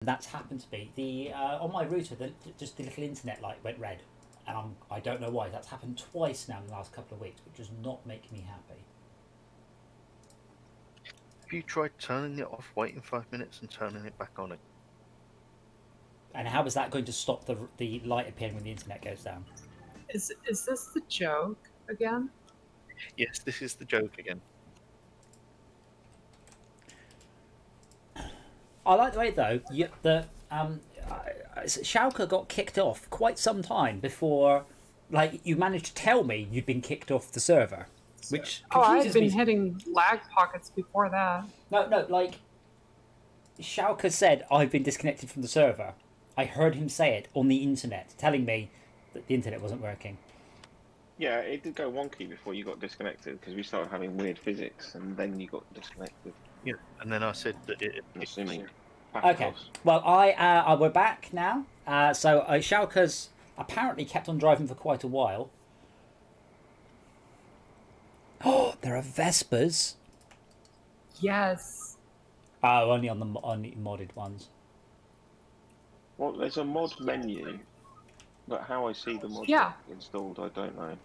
That's happened to me. The on my router, just the little internet light went red, and I don't know why. That's happened twice now in the last couple of weeks, which does not make me happy. Have you tried turning it off, waiting 5 minutes, and turning it back on? And how is that going to stop the light appearing when the internet goes down? Is this the joke again? Yes, this is the joke again. I like the way though Schalke got kicked off quite some time before, like, you managed to tell me you'd been kicked off the server, which I've been hitting lag pockets before that. No, like, Schalke said I've been disconnected from the server. I heard him say it on the internet, telling me that the internet wasn't working. Yeah, it did go wonky before you got disconnected because we started having weird physics, and then you got disconnected. Yeah, and then I said that it. I'm assuming. Okay. Well, we're back now. So Schalke's apparently kept on driving for quite a while. Oh, there are Vespers. Yes. Oh, only on the modded ones. Well, there's a mod menu, but how I see the mod installed, I don't know.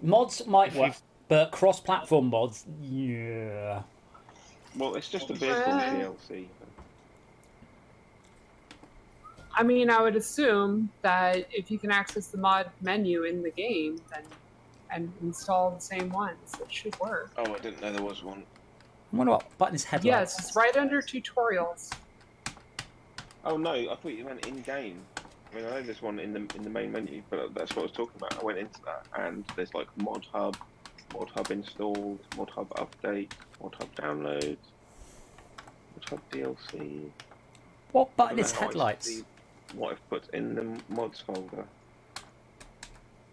Mods might work, but cross-platform mods, yeah. Well, it's just a vehicle DLC. I mean, I would assume that if you can access the mod menu in the game, then and install the same ones, it should work. Oh, I didn't know there was one. I wonder what button is headlights. Yes, it's right under tutorials. Oh no, I thought you meant in game. I mean, I know there's one in the main menu, but that's what I was talking about. I went into that, and there's like mod hub installed, mod hub update, mod hub download, mod hub DLC. What button is headlights? What I've put in the mods folder.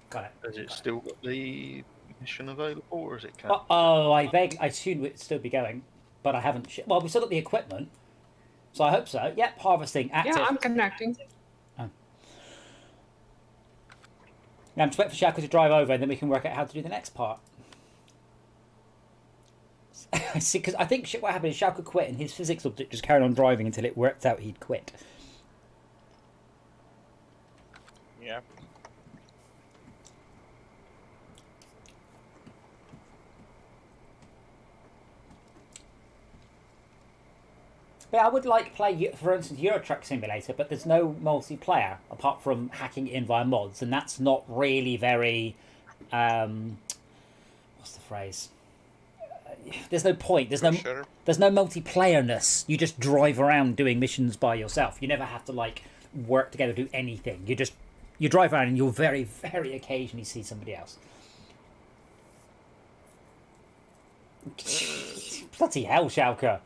Got it. Has it still got the mission available, or is it cancelled? I assumed it'd still be going, but I haven't. Well, we've still got the equipment, so I hope so. Yep, harvesting active. Yeah, I'm connecting. Oh. Now I'm just waiting for Schalke to drive over, and then we can work out how to do the next part. See, because I think what happened is Schalke quit, and his physics object just carried on driving until it worked out he'd quit. Yeah. But I would like to play, for instance, Euro Truck Simulator, but there's no multiplayer apart from hacking it in via mods, and that's not really very. What's the phrase? There's no point. There's no multiplayerness. You just drive around doing missions by yourself. You never have to like work together to do anything. You drive around and you'll very, very occasionally see somebody else. Bloody hell, Schalke.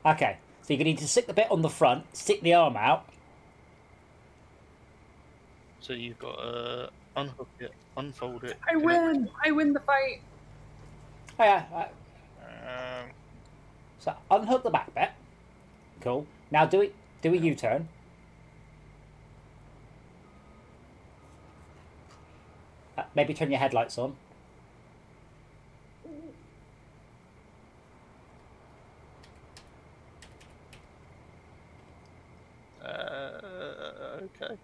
Okay, so you're going to need to stick the bit on the front, stick the arm out. So you've got to unhook it, unfold it. I win! I win the fight! Oh, yeah. So unhook the back bit. Cool. Now do a U-turn. Maybe turn your headlights on. Okay.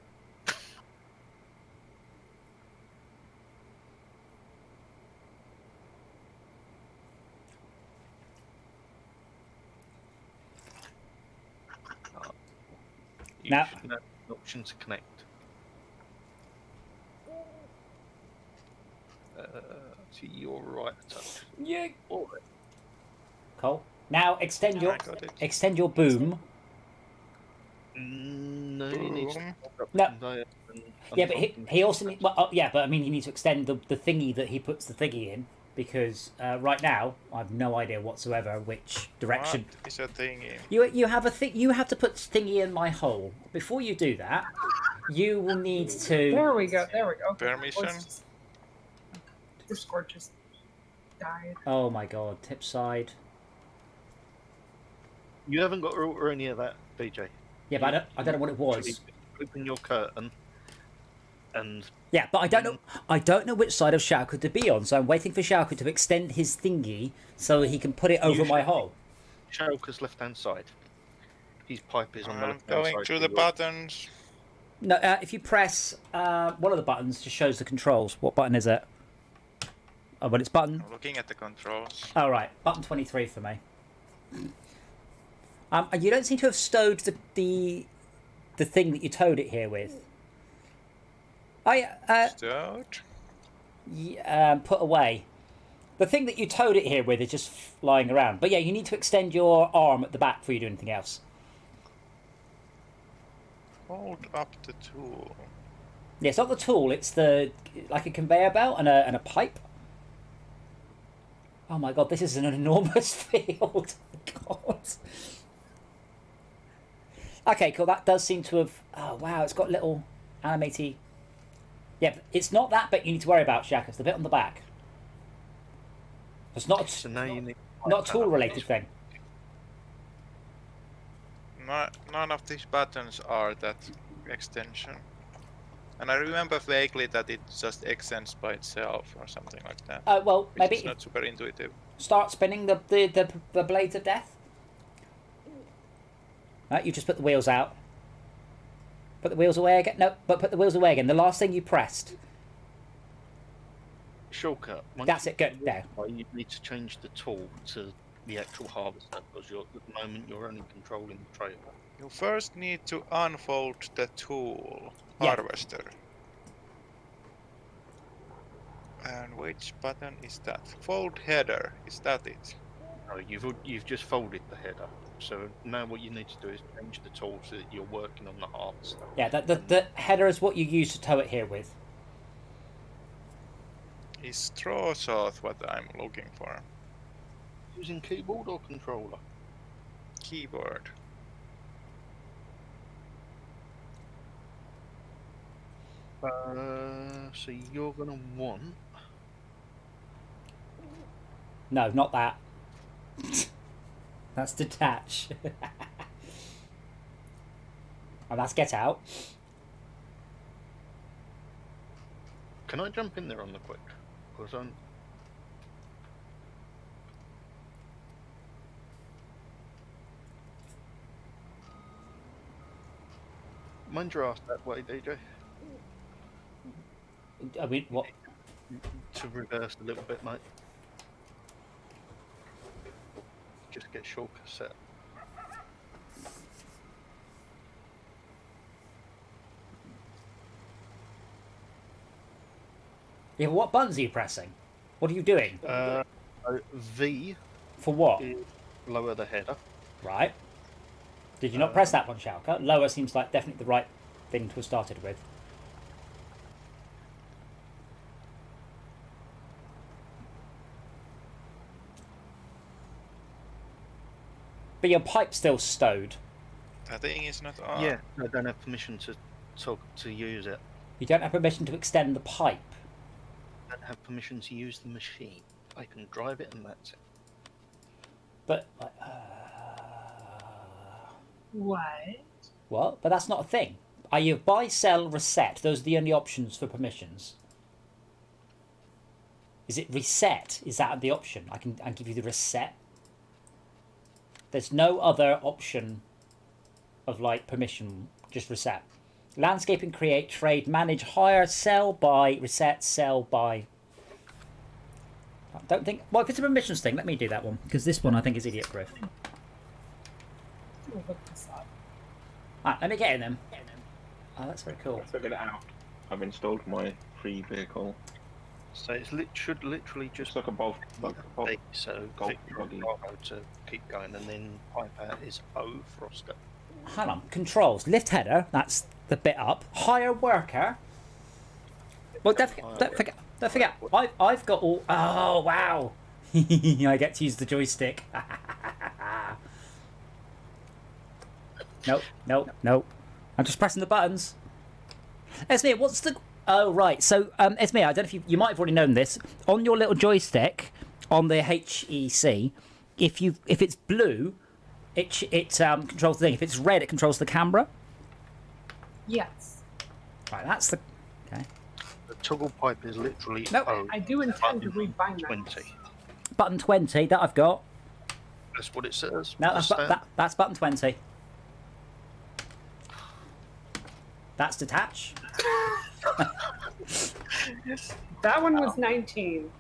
Now, should have an option to connect. To your right touch. Yeah. All right. Cool. Now extend your boom. No, you need to No. Yeah, but he also need, well, yeah, but I mean, you need to extend the thingy that he puts the thingy in, because right now I have no idea whatsoever which direction. What is a thingy? You have a thing. You have to put thingy in my hole. Before you do that, you will need to. There we go. There we go. Okay. Permission. Discord just died. Oh my god! Tip side. You haven't got or any of that, BJ. Yeah, but I don't know what it was. Open your curtain, and yeah, but I don't know. I don't know which side of Schalke to be on, so I'm waiting for Schalke to extend his thingy so he can put it over my hole. Shulker's left-hand side. His pipe is on the I'm left-hand side. going through to the your- buttons. No, if you press one of the buttons, just shows the controls. What button is it? Oh, but it's button. I'm looking at the controls. Oh, right. Button 23 for me. You don't seem to have stowed the thing that you towed it here with. Stowed. Put away. The thing that you towed it here with is just lying around. But yeah, you need to extend your arm at the back before you do anything else. Hold up the tool. Yeah, it's not the tool. It's like a conveyor belt and a pipe. Oh my god, this is an enormous field. God. Okay, cool. That does seem to have. Oh wow, it's got little animated. Yeah, it's not that bit you need to worry about, Shaq. It's the bit on the back. It's not. So now you need. Not a tool-related thing. None of these buttons are that extension. And I remember vaguely that it just extends by itself or something like that. Well, Which maybe is not super intuitive. start spinning the blades of death. Right, you just put the wheels out. Put the wheels away again. No, but put the wheels away again. The last thing you pressed. Shulker. That's it. Good. There. You need to change the tool to the actual harvester because at the moment you're only controlling the trailer. You first need to unfold the tool. Yeah. Harvester. And which button is that? Fold header. Is that it? No, you've just folded the header. So now what you need to do is change the tool so that you're working on the harvester. Yeah, the header is what you use to tow it here with. Is straw saws what I'm looking for? Using keyboard or controller? Keyboard. So you're gonna want. No, not that. That's detach. And that's get out. Can I jump in there on the quick? Because I'm. Mind your ass that way, DJ. I mean, what? To reverse a little bit, mate. Just get Shulker set. Yeah, what buttons are you pressing? What are you doing? V For what? is lower the header. Right. Did you not press that one, Shulker? Lower seems like definitely the right thing to have started with. But your pipe's still stowed. That thing is not on. Yeah, I don't have permission to use it. You don't have permission to extend the pipe. I don't have permission to use the machine. I can drive it and that's it. But what? But that's not a thing. Are you buy, sell, reset? Those are the only options for permissions. Is it reset? Is that the option? I can give you the reset. There's no other option of like permission. Just reset. Landscaping, create, trade, manage, hire, sell, buy, reset, sell, buy. I don't think. Well, if it's a permissions thing, let me do that one because this one I think is idiot proof. We'll look this up. Alright, let me get in them. Oh, that's very cool. I figured it out. I've installed my free vehicle. So it should literally just It's like a bolt. Like a bolt. so Golf Victor buggy. Bravo to keep going, and then pipe out is O for Oscar. Hang on. Controls. Lift header. That's the bit up. Hire worker. Well, don't forget. Don't forget. I've got all. Oh wow! I get to use the joystick. Nope. I'm just pressing the buttons. Esme, what's the? Oh right. So Esme, I don't know if you might have already known this. On your little joystick on the HEC, if it's blue, it controls the thing. If it's red, it controls the camera. Yes. Right. That's the. Okay. The toggle pipe is literally Nope. O. I do intend to button rebind that. 20. Button 20 that I've got. That's what it says. No, that's button 20. That's detach. That one was 19.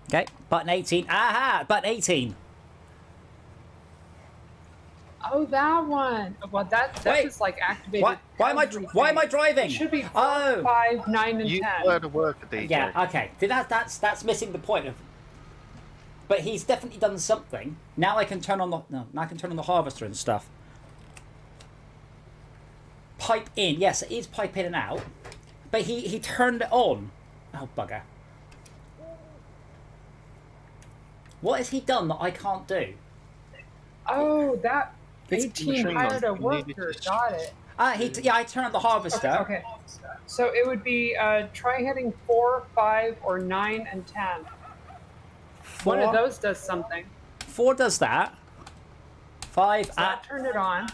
Okay, button 18. Aha! Button 18. Oh, that one. Well, that Wait. is like activated. Why am I driving? It should be 4, Oh. 5, 9, and You 10. were the worker, DJ. Yeah, okay. See, that's missing the point of. But he's definitely done something. Now I can turn on the now I can turn on the harvester and stuff. Pipe in. Yes, it is pipe in and out. But he turned it on. Oh bugger. What has he done that I can't do? Oh, that It's 18 machine hired a gun. You need worker. to- Got it. I turned on the harvester. Okay. So it would be try hitting 4, 5, or 9 and 10. One of those does something. 4 does that. 5 So that turned it on.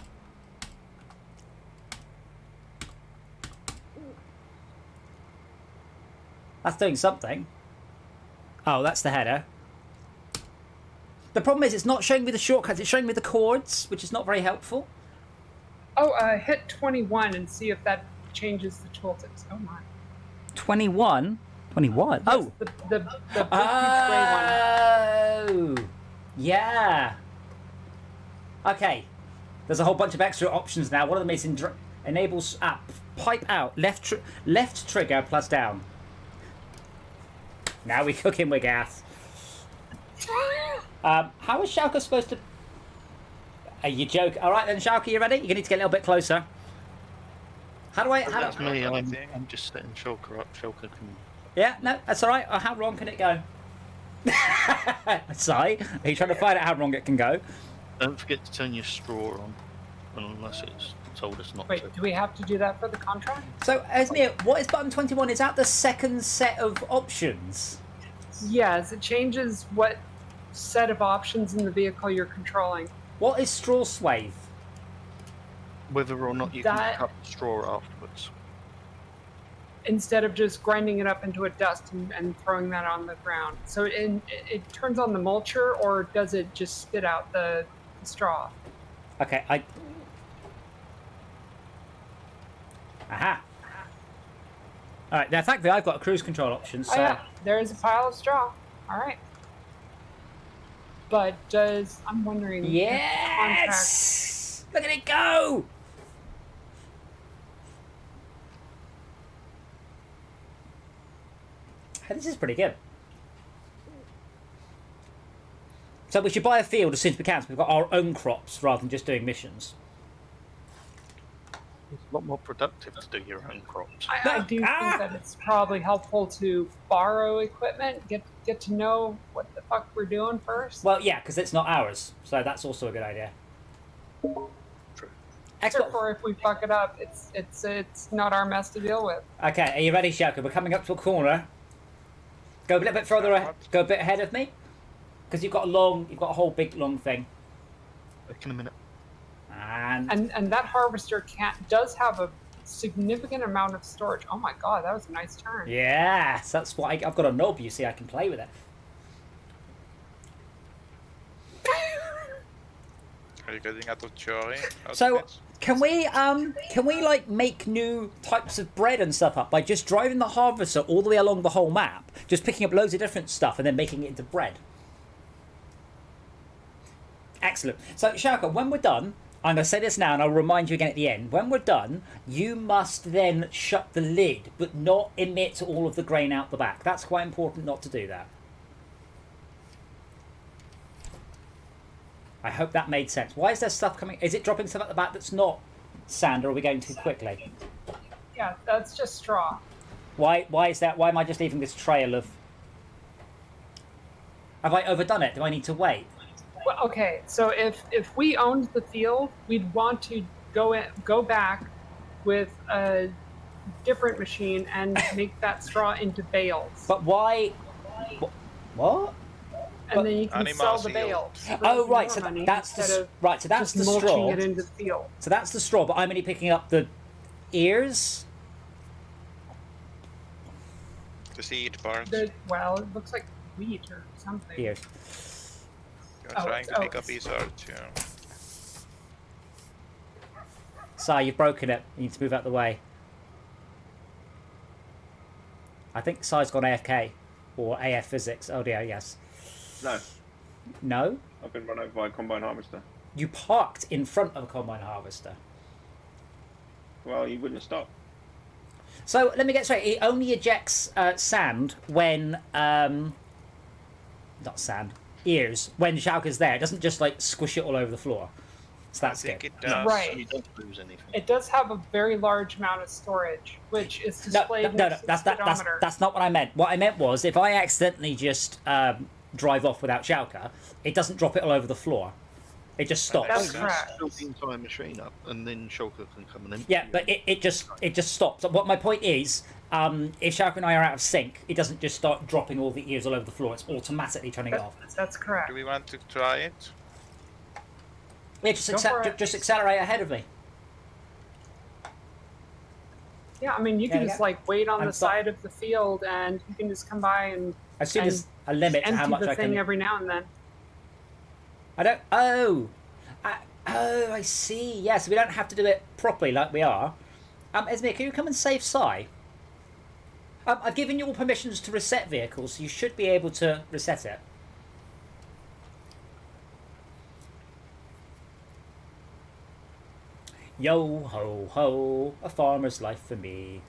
That's doing something. Oh, that's the header. The problem is it's not showing me the shortcuts, it's showing me the chords, which is not very helpful. Oh, hit 21 and see if that changes the tooltips. Oh my. 21? 21? Oh! The big huge gray one. Oh! Yeah! Okay. There's a whole bunch of extra options now. One of them is enables pipe out, left trigger plus down. Now we're cooking with gas. How is Schalke supposed to... Are you joking? Alright then, Schalke, you ready? You're going to need to get a little bit closer. How do I... That's me. I'm just setting Shulker up. Shulker can... Yeah, no, that's alright. How wrong can it go? Sigh. Are you trying to find out how wrong it can go? Don't forget to turn your straw on, unless it's told us not to. Wait, do we have to do that for the contract? So, Esmir, what is button 21? Is that the second set of options? Yes, it changes what set of options in the vehicle you're controlling. What is straw swathe? Whether or not you That- can cut the straw afterwards. Instead of just grinding it up into a dust and throwing that on the ground. So it turns on the mulcher, or does it just spit out the straw? Okay, Aha. Alright, now thankfully I've got a cruise control option, so... Oh yeah, there's a pile of straw. Alright. But I'm wondering... if the Yes! Look at it go! Hey, this is pretty good. So we should buy a field as soon as we can, so we've got our own crops rather than just doing missions. It's a lot more productive to do your own crops. I do think that it's probably helpful to borrow equipment, get to know what the fuck we're doing first. Well, yeah, because it's not ours, so that's also a good idea. True. Therefore, if we fuck it up, it's not our mess to deal with. Okay, are you ready, Shaka? We're coming up to a corner. Go a little bit further ahead. Go a bit ahead of me, because you've got a whole big long thing. Back in a minute. And that harvester does have a significant amount of storage. Oh my god, that was a nice turn. yes, that's what I've got a knob. You see, I can play with it. Are you getting out of joy? So can we like make new types of bread and stuff up by just driving the harvester all the way along the whole map, just picking up loads of different stuff and then making it into bread? Excellent. So Shaka, when we're done, I'm going to say this now and I'll remind you again at the end. When we're done, you must then shut the lid, but not emit all of the grain out the back. That's quite important not to do that. I hope that made sense. Why is there stuff coming? Is it dropping stuff at the back that's not sand, or are we going too quickly? Yeah, that's just straw. Why is that? Why am I just leaving this trail of... Have I overdone it? Do I need to wait? Well, okay, so if we owned the field, we'd want to go back with a different machine and make that straw into bales. But why... What? And then you can sell the Animal bales. Oh, right, so that's the... Right, so that's the mulching straw. it into the field. So that's the straw, but I'm only picking up the ears? The seed part. Well, it looks like wheat or something. Ears. We're trying to pick up Isar too. Sai, you've broken it. You need to move out the way. I think Sai's gone AFK. Or AF Physics. Oh dear, yes. No, No? I've been run over by a combine harvester. You parked in front of a combine harvester. Well, you wouldn't stop. So, let me get straight. It only ejects sand when... not sand. Ears. When Schalke's there. It doesn't just, like, squish it all over the floor. So that's I think good. it does. Right. You don't lose anything. It does have a very large amount of storage, which is displayed No, next to that's the that's speedometer. that's not what I meant. What I meant was if I accidentally just drive off without Schalke, it doesn't drop it all over the floor. It just stops. That's You correct. Fill the entire machine up, and then Shulker can come and empty Yeah, but it just stops. What my point is, if Schalke and I are out of sync, it doesn't just start dropping all the ears all over the floor. It's automatically turning it off. That's correct. Do we want to try it? Yeah, Go for it. just accelerate ahead of me. Yeah, I mean, you Yeah, can yeah. just like wait on I'm the stop- side of the field, and you can just come by and As soon And as a limit to how empty much the I thing can. every now and then. I don't. Oh, I see. Yes, we don't have to do it properly like we are. Esmir, can you come and save Sai? I've given you all permissions to reset vehicles, so you should be able to reset it. Yo ho ho, a farmer's life for me.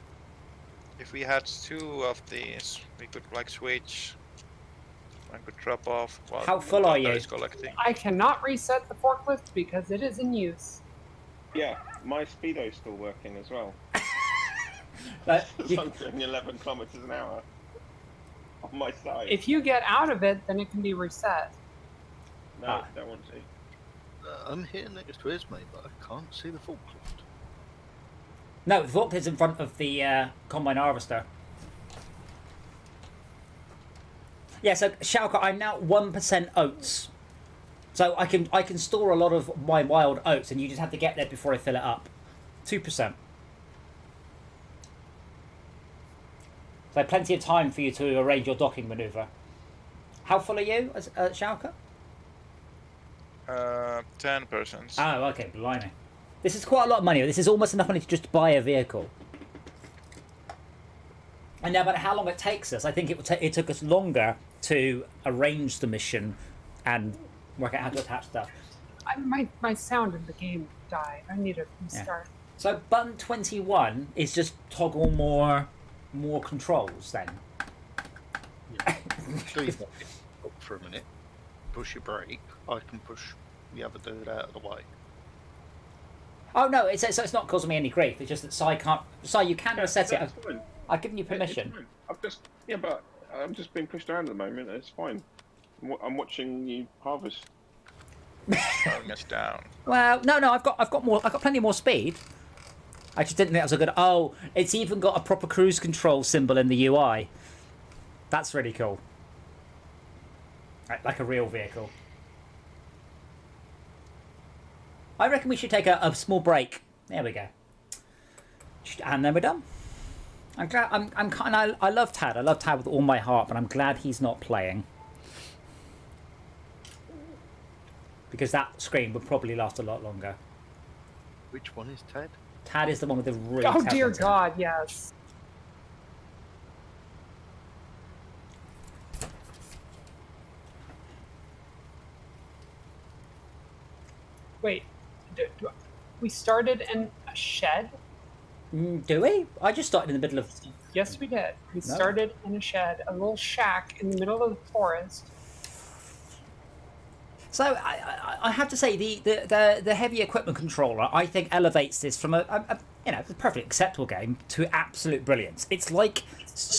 If we had 2 of these, we could like switch. I could drop off while How full are Thunder you? is collecting. I cannot reset the forklift because it is in use. Yeah, my speedo's still working as well. But It's you- 111 kilometers an hour on my side. If you get out of it, then it can be reset. No, don't want to. I'm here next to Esme, but I can't see the forklift. no, the forklift's in front of the combine harvester. Yeah, so Schalke, I'm now 1% oats. So I can store a lot of my wild oats, and you just have to get there before I fill it up. 2%. So plenty of time for you to arrange your docking manoeuvre. How full are you, Schalke? 10%. Oh, okay, blimey. This is quite a lot of money. This is almost enough money to just buy a vehicle. And no matter how long it takes us, I think it took us longer to arrange the mission and work out how to attach stuff. My sound in the game died. I need to restart. So button 21 is just toggle more controls then. Yeah. Do you stop for a minute, push your brake, I can push the other dude out of the way. Oh no, it's not causing me any grief. It's just that Sai can't. Sai, you can reset it. That's fine. I've given you It's permission. fine. But I'm just being pushed around at the moment. It's fine. I'm watching you harvest. Slowing us down. Well, no, I've got plenty more speed. I just didn't think that was a good. Oh, it's even got a proper cruise control symbol in the UI. That's really cool. Like a real vehicle. I reckon we should take a small break. There we go. And then we're done. I'm glad. I'm kind. I love Tad. I love Tad with all my heart, but I'm glad he's not playing. Because that screen would probably last a lot longer. Which one is Ted? Tad is the one with the really. Oh terrible dear internet. God, yes. Wait, we started in a shed? Do we? I just started in the middle of. Yes, we did. We No. started in a shed, a little shack in the middle of the forest. So I have to say the heavy equipment controller I think elevates this from a perfectly acceptable game to absolute brilliance. It's like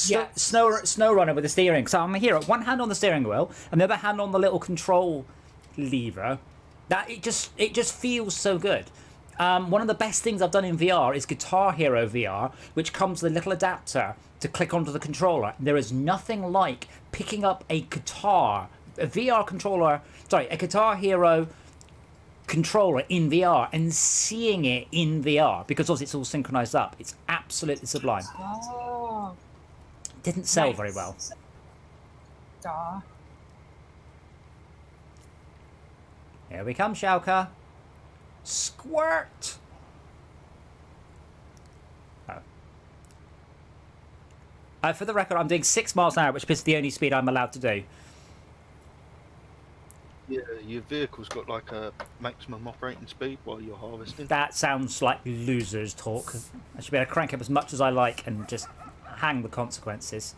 Yes. snow runner with a steering. So I'm here at one hand on the steering wheel and the other hand on the little control lever. That it just feels so good. One of the best things I've done in VR is Guitar Hero VR, which comes with a little adapter to click onto the controller. There is nothing like picking up a Guitar Hero controller in VR and seeing it in VR, because obviously it's all synchronized up. It's absolutely sublime. Oh, Didn't sell nice. very well. Duh. Here we come, Schalke. Squirt! Oh. For the record, I'm doing 6 miles an hour, which is the only speed I'm allowed to do. Yeah, your vehicle's got like a maximum operating speed while you're harvesting. That sounds like losers talk. I should be able to crank up as much as I like and just hang the consequences.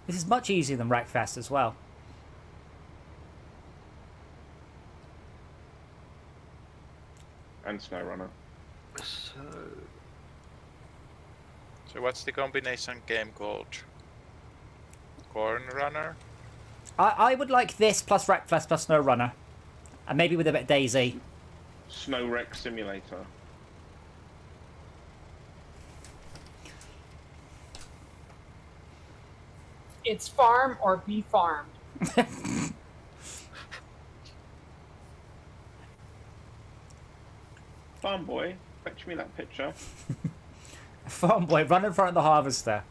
This is much easier than Wreckfest as well. And SnowRunner. So what's the combination game called? Corn Runner? I would like this plus Wreckfest plus SnowRunner. And maybe with a bit of Daisy. Snow Wreck Simulator. It's farm or be farmed. Farm boy, fetch me that picture. Farm boy, run in front of the harvester.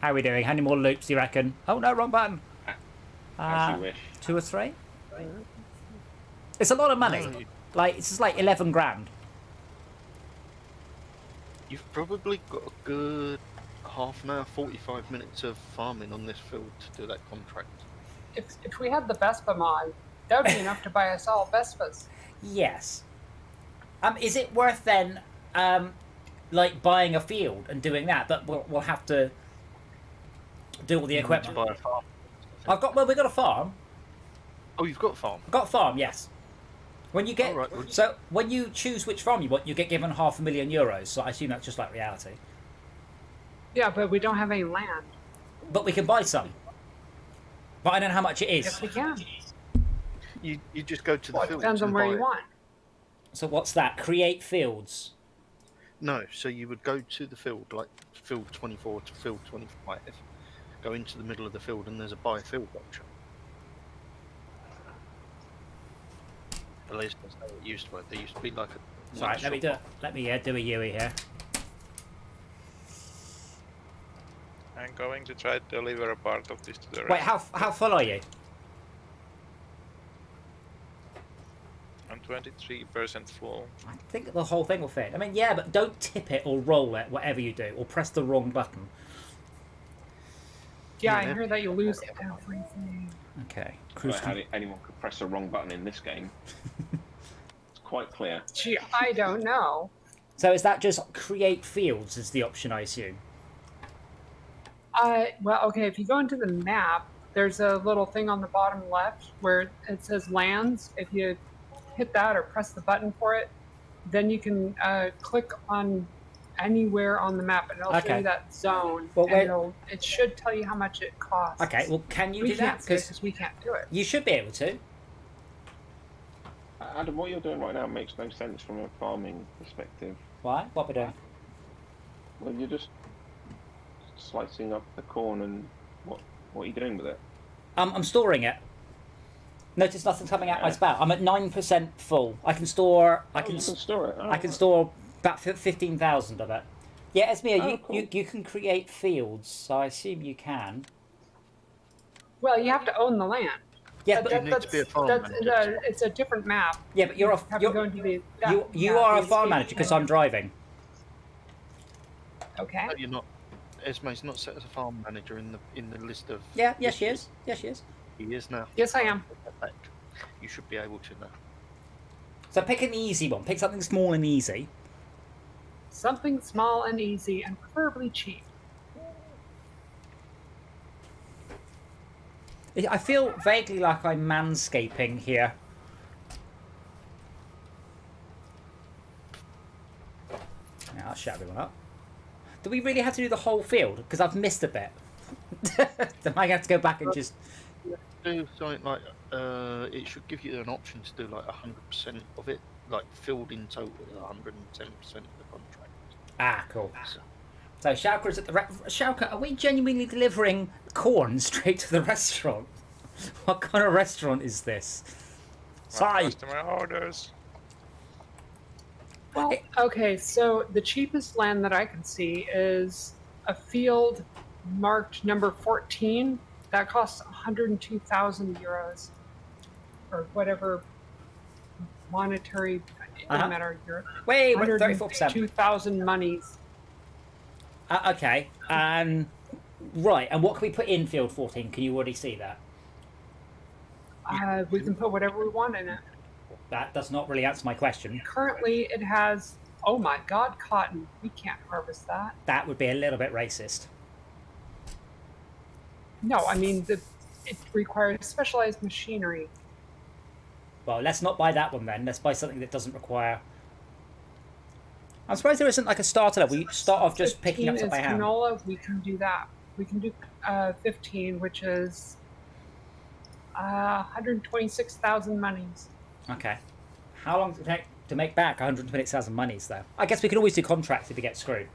How are we doing? How many more loops do you reckon? Oh no, wrong button. As you wish. 2 or 3? It's a lot of money. No. Like, it's just like 11 grand. You've probably got a good half an hour, 45 minutes of farming on this field to do that contract. If we had the Vespa mod, that would be enough to buy us all Vespas. Yes. Is it worth then, like buying a field and doing that? But we'll have to do all the equipment. Buy a farm. We've got a farm. Oh, you've got a farm? I've got a farm, yes. When you get, All right. so when you choose which farm you want, you get given €500,000. So I assume that's just like reality. Yeah, but we don't have any land. But we can buy some. But I don't know how much it is. Yes, we can. You just go to the Well, it field. depends on where you want. So what's that? Create fields. No, so you would go to the field, like field 24 to field 25, go into the middle of the field, and there's a buy field option. At least that's how it used to work. There used to be like a. Sorry, let me do it. Let me do a Yui here. I'm going to try to deliver a part of this to the Wait, rest. how full are you? I'm 23% full. I think the whole thing will fit. I mean, yeah, but don't tip it or roll it, whatever you do, or press the wrong button. Yeah, I heard that you lose everything. Okay. Well, how anyone could press the wrong button in this game. It's quite clear. Gee, I don't know. So is that just create fields is the option, I assume? Well, okay, if you go into the map, there's a little thing on the bottom left where it says lands. If you hit that or press the button for it, then you can click on anywhere on the map and it'll show you that zone. Well, and it should tell you how much it costs. Okay, well, can you we do that? can't because we can't do it. You should be able to. Adam, what you're doing right now makes no sense from a farming perspective. Why? What we're doing? Well, you're just slicing up the corn, and what are you doing with it? I'm storing it. Notice nothing's coming out my spout. I'm at 9% full. I can store. I can store it. I can store about 15,000 of it. Yeah, Esmia, cool. you can create fields, so I assume you can. Well, you have to own the land. Yeah, but you need to be a farm manager. It's a different map. yeah, but you're Have to go into the, you are a farm manager because I'm driving. Okay. No, you're not. Esme's not set as a farm manager in the list of. Yeah, yes she is. Yes she is. He is now. Yes, I am. You should be able to now. So pick an easy one. Pick something small and easy. Something small and easy and preferably cheap. I feel vaguely like I'm manscaping here. Yeah, I'll shut everyone up. Do we really have to do the whole field? Because I've missed a bit. Am I going to have to go back and just... Do something like it should give you an option to do like 100% of it, like filled in total 110% of the contract. Ah, cool. So Schalke is at the... Schalke, are we genuinely delivering corn straight to the restaurant? What kind of restaurant is this? Sorry. Customer orders. Well, okay, so the cheapest land that I can see is a field marked number 14. That costs 102,000 euros, or whatever monetary. It doesn't matter. Euro. Wait, 34%. 2,000 monies. Okay. Right. And what can we put in field 14? Can you already see that? We can put whatever we want in it. That does not really answer my question. Currently, it has. Oh my God, cotton. We can't harvest that. That would be a little bit racist. No, I mean it requires specialized machinery. Well, let's not buy that one then. Let's buy something that doesn't require. I'm surprised there isn't like a starter level. You start off just picking up stuff by hand. Canola, we can do that. We can do 15, which is 126,000 monies. Okay. How long does it take to make back 126,000 monies, though? I guess we could always do contracts if you get screwed.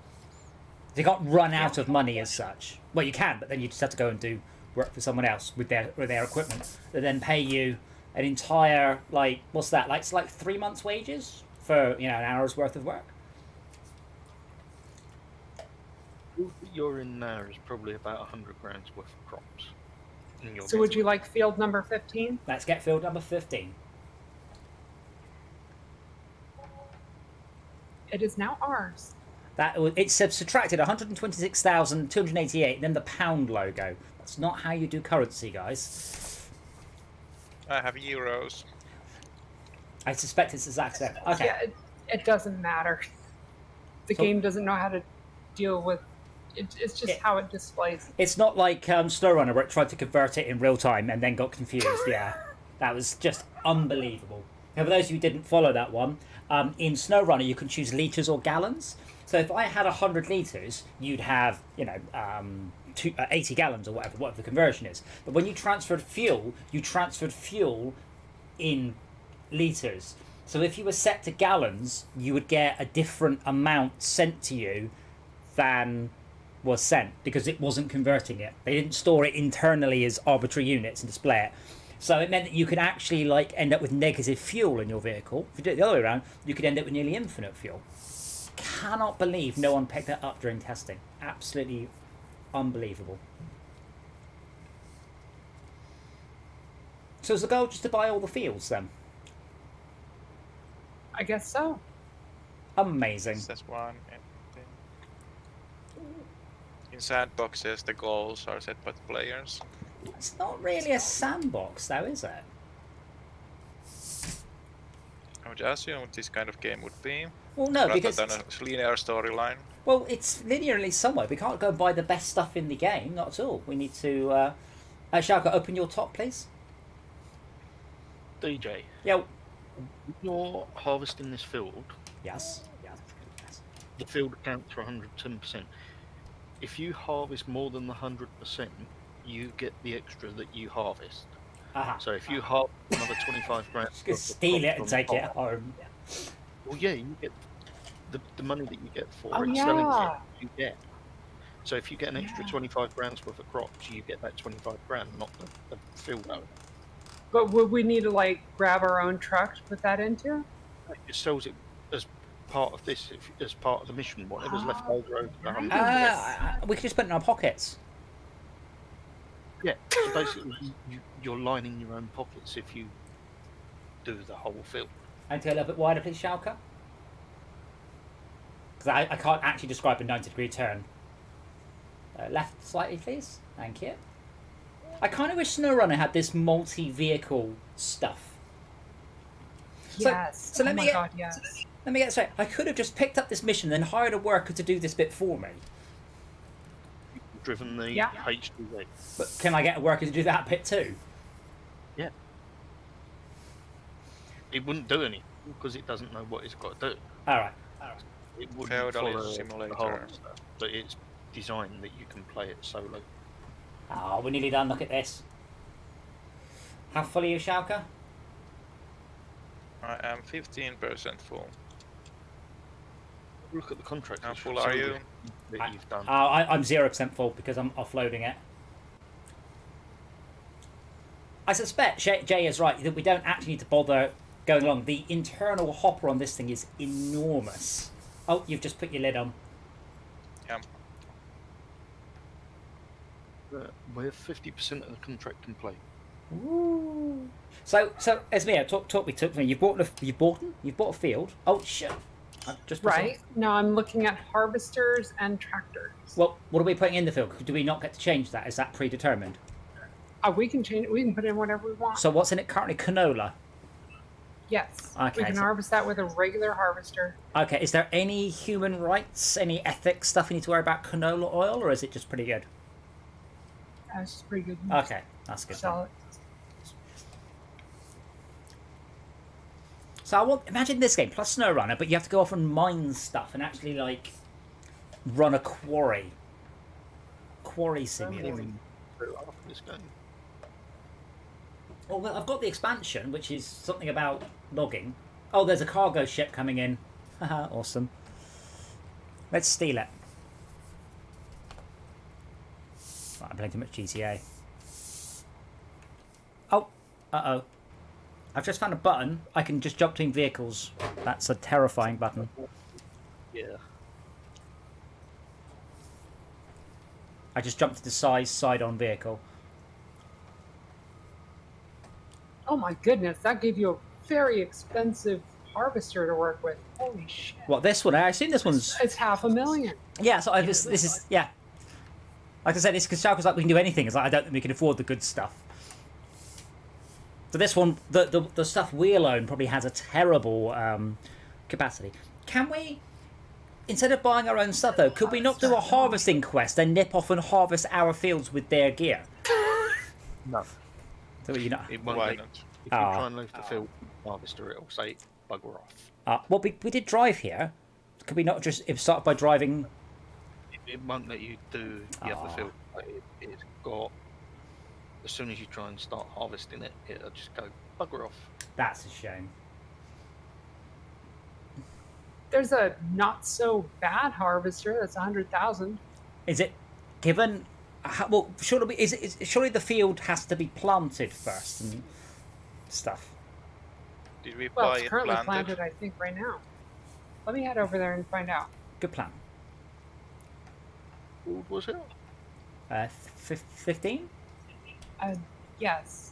You can't run out of money as such. Well, you can, but then you just have to go and do work for someone else with their equipment. They then pay you an entire, like, what's that? Like, it's like 3 months' wages for, you know, an hour's worth of work. What you're in there is probably about 100 grand's worth of crops. So would you like field number 15? Let's get field number 15. It is now ours. It's subtracted 126,288, then the pound logo. That's not how you do currency, guys. I have euros. I suspect it's the exact same. Okay. Yeah, it doesn't matter. The game doesn't know how to deal with it. It's just how it displays. It's not like SnowRunner, where it tried to convert it in real time and then got confused. Yeah, that was just unbelievable. Now, for those of you who didn't follow that one, in SnowRunner you can choose litres or gallons. So if I had 100 litres, you'd have, you know, 80 gallons or whatever the conversion is. But when you transferred fuel in litres. So if you were set to gallons, you would get a different amount sent to you than was sent, because it wasn't converting it. They didn't store it internally as arbitrary units and display it. So it meant that you could actually like end up with negative fuel in your vehicle. If you did it the other way around, you could end up with nearly infinite fuel. Cannot believe no one picked that up during testing. Absolutely unbelievable. So is the goal just to buy all the fields then? I guess so. Amazing. That's one. In sandboxes, the goals are set by the players. It's not really a sandbox, though, is it? I would assume this kind of game would be. Well, no, because rather than a linear storyline. Well, it's linearly somewhere. We can't go and buy the best stuff in the game, not at all. We need to. Shalka, open your top, please. DJ. Yeah. When you're harvesting this field, Yes. the field counts for 110%. If you harvest more than the 100%, you get the extra that you harvest. Aha. So if you harvest another 25 grand, You could steal it and take it home. Well, yeah, you get the money that you get for Oh, it. yeah. Selling it, you get. So if you get an extra 25 grand's worth of crops, you get that 25 grand, not the field owner. But would we need to like grab our own truck to put that into? It sells it as part of this, as part of the mission. Whatever's left over the 100. We could just put it in our pockets. Yeah, so basically you're lining your own pockets if you do the whole field. And go a little bit wider, please, Shalka. Because I can't actually describe a 90-degree turn. Left slightly, please. Thank you. I kind of wish SnowRunner had this multi-vehicle stuff. Yes. So let oh me my get, God, yes. Let me get straight. I could have just picked up this mission and then hired a worker to do this bit for me. Driven the Yeah. HDV. But can I get a worker to do that bit too? Yeah. It wouldn't do anything because it doesn't know what it's got to do. All right. It wouldn't Feudal follow simulator. the whole stuff, but it's designed that you can play it solo. Oh, we're nearly done. Look at this. How full are you, Shalka? I am 15% full. Look at the contract. How full are you? That you've done. I'm 0% full because I'm offloading it. I suspect Jay is right that we don't actually need to bother going along. The internal hopper on this thing is enormous. Oh, you've just put your lid on. Yeah. We're 50% of the contract complete. Ooh. So Esmea, talk me. You've bought a field. Oh shit! I've just pressed on. Right now, I'm looking at harvesters and tractors. Well, what are we putting in the field? Do we not get to change that? Is that predetermined? We can change it. We can put in whatever we want. So what's in it currently? Canola. Yes. Okay, We can harvest that with a regular harvester. Okay. Is there any human rights, any ethics stuff we need to worry about canola oil, or is it just pretty good? That's just pretty good. Okay, that's good. Sell it. So imagine this game plus SnowRunner, but you have to go off and mine stuff and actually like run a quarry simulator. This game. Oh well, I've got the expansion, which is something about logging. Oh, there's a cargo ship coming in. Haha, awesome. Let's steal it. Right, I'm playing too much GTA. Oh, uh-oh. I've just found a button. I can just jump between vehicles. That's a terrifying button. Yeah. I just jumped to the side-on vehicle. Oh my goodness, that gave you a very expensive harvester to work with. Holy shit. What, this one? I assume this one's... It's $500,000. Yeah, so this is... Yeah. Like I said, it's because Shark was like, we can do anything. It's like, I don't think we can afford the good stuff. So this one, the stuff we'll own probably has a terrible capacity. Can we, instead of buying our own stuff though, could we not do a harvesting quest and nip off and harvest our fields with their gear? No. So you know. It won't Why let- not? If you try and leave the field harvester, it'll say bugger off. Well, we did drive here. Could we not just start by driving? It won't let you do the other field. It's got. As soon as you try and start harvesting it, it'll just go bugger off. That's a shame. There's a not so bad harvester that's 100,000. Is it given? Well, surely surely the field has to be planted first and stuff. Did we Well, buy it's it currently planted? planted, I think, right now. Let me head over there and find out. Good plan. What was it? 15. Yes.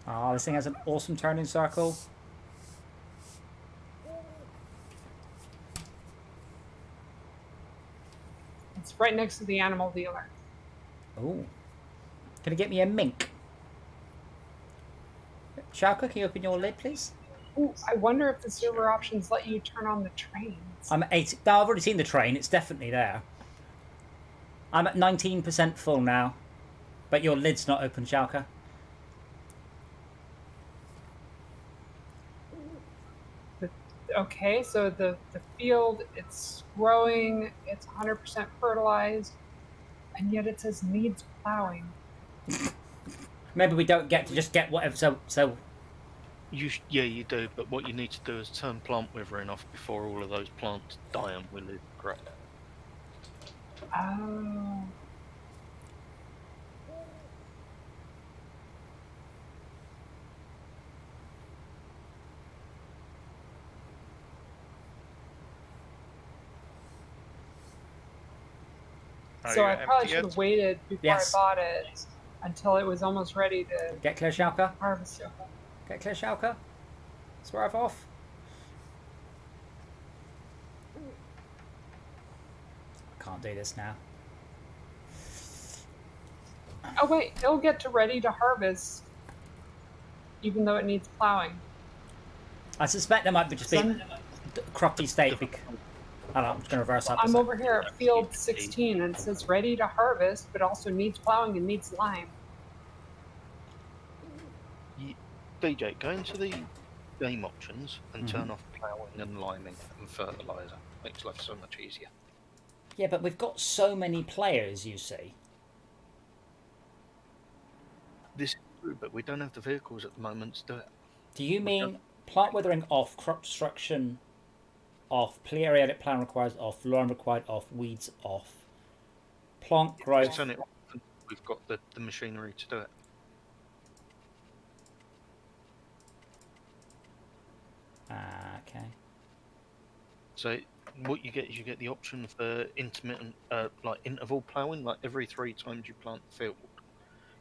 Oh, this thing has an awesome turning circle. It's right next to the animal dealer. Oh. Can you get me a mink? Shaka, can you open your lid, please? Ooh, I wonder if the server options let you turn on the trains. I'm at 80. No, I've already seen the train. It's definitely there. I'm at 19% full now. But your lid's not open, Shaka. Okay, so the field, it's growing, it's 100% fertilized, and yet it says needs plowing. Maybe we don't get to just get whatever. So Yeah, you do. But what you need to do is turn plant withering off before all of those plants die and will live great. Oh. Are So you I probably empty should yet? have waited before Yes. I bought it until it was almost ready to get clear, Shaka. harvest it. Get clear, Shaka. Swerve off. Can't do this now. Oh wait, it'll get to ready to harvest, even though it needs plowing. I suspect there might be just be crofty state. I don't know, I'm just going to reverse up. I'm over here at field 16 and it says ready to harvest, but also needs plowing and needs lime. DJ, go into the game options and turn off ploughing and liming and fertilizer. Makes life so much easier. Yeah, but we've got so many players, you see. This is true, but we don't have the vehicles at the moment to do it. Do you mean plant withering off, crop destruction off, periodic plan requires off, lawn required off, weeds off, plant growth? Turn it off, and we've got the machinery to do it. Okay. So what you get is you get the option for intermittent, like interval ploughing. Like every 3 times you plant the field,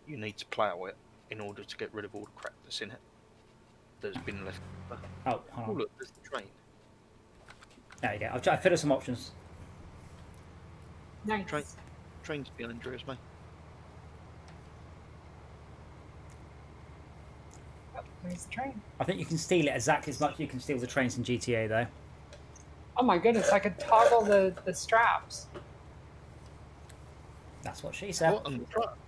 you need to plough it in order to get rid of all the crap that's in it that's been left. Oh, Oh, hold on. look, there's the train. There you go. I've tried to fill some options. Nice. Train's behind yours, mate. Oh, there's the train. I think you can steal it exactly as much as you can steal the trains in GTA, though. Oh my goodness, I could toggle the straps. That's what she said. What on the truck?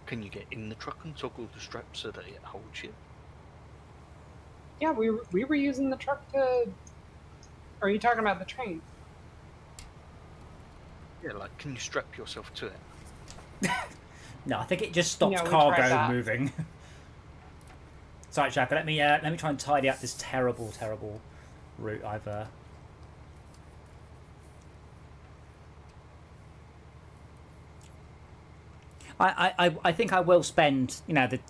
Can you get in the truck and toggle the straps so that it holds you? Yeah, we were using the truck to. Or are you talking about the train? Yeah, like, can you strap yourself to it? No, I think it just stops Yeah, we tried cargo that. moving. Sorry, Shaka. Let me try and tidy up this terrible route I've. I think I will spend, you know, the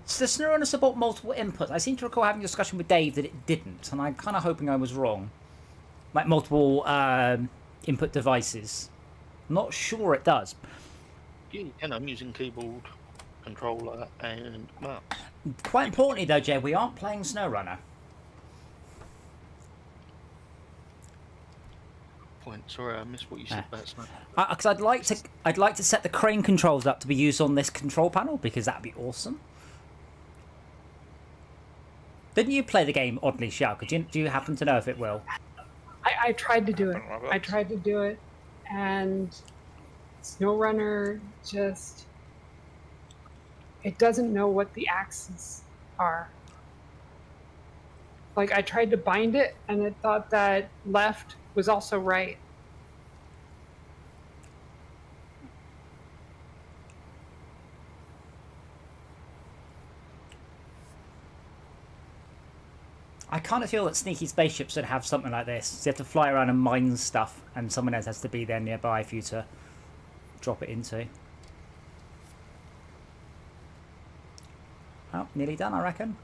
SnowRunner support multiple inputs. I seem to recall having a discussion with Dave that it didn't, and I'm kind of hoping I was wrong. Like multiple input devices. Not sure it does. Yeah, you can. I'm using keyboard, controller, and mouse. Quite importantly, though, Jay, we aren't playing SnowRunner. Point. Sorry, I missed what you said about snow. Because I'd like to set the crane controls up to be used on this control panel because that'd be awesome. Didn't you play the game oddly, Shao? Do you happen to know if it will? I tried to do it. I tried to do it, and SnowRunner just it doesn't know what the axes are. Like I tried to bind it, and it thought that left was also right. I kind of feel that sneaky spaceships should have something like this. So you have to fly around and mine stuff, and someone else has to be there nearby for you to drop it into. Oh, nearly done, I reckon.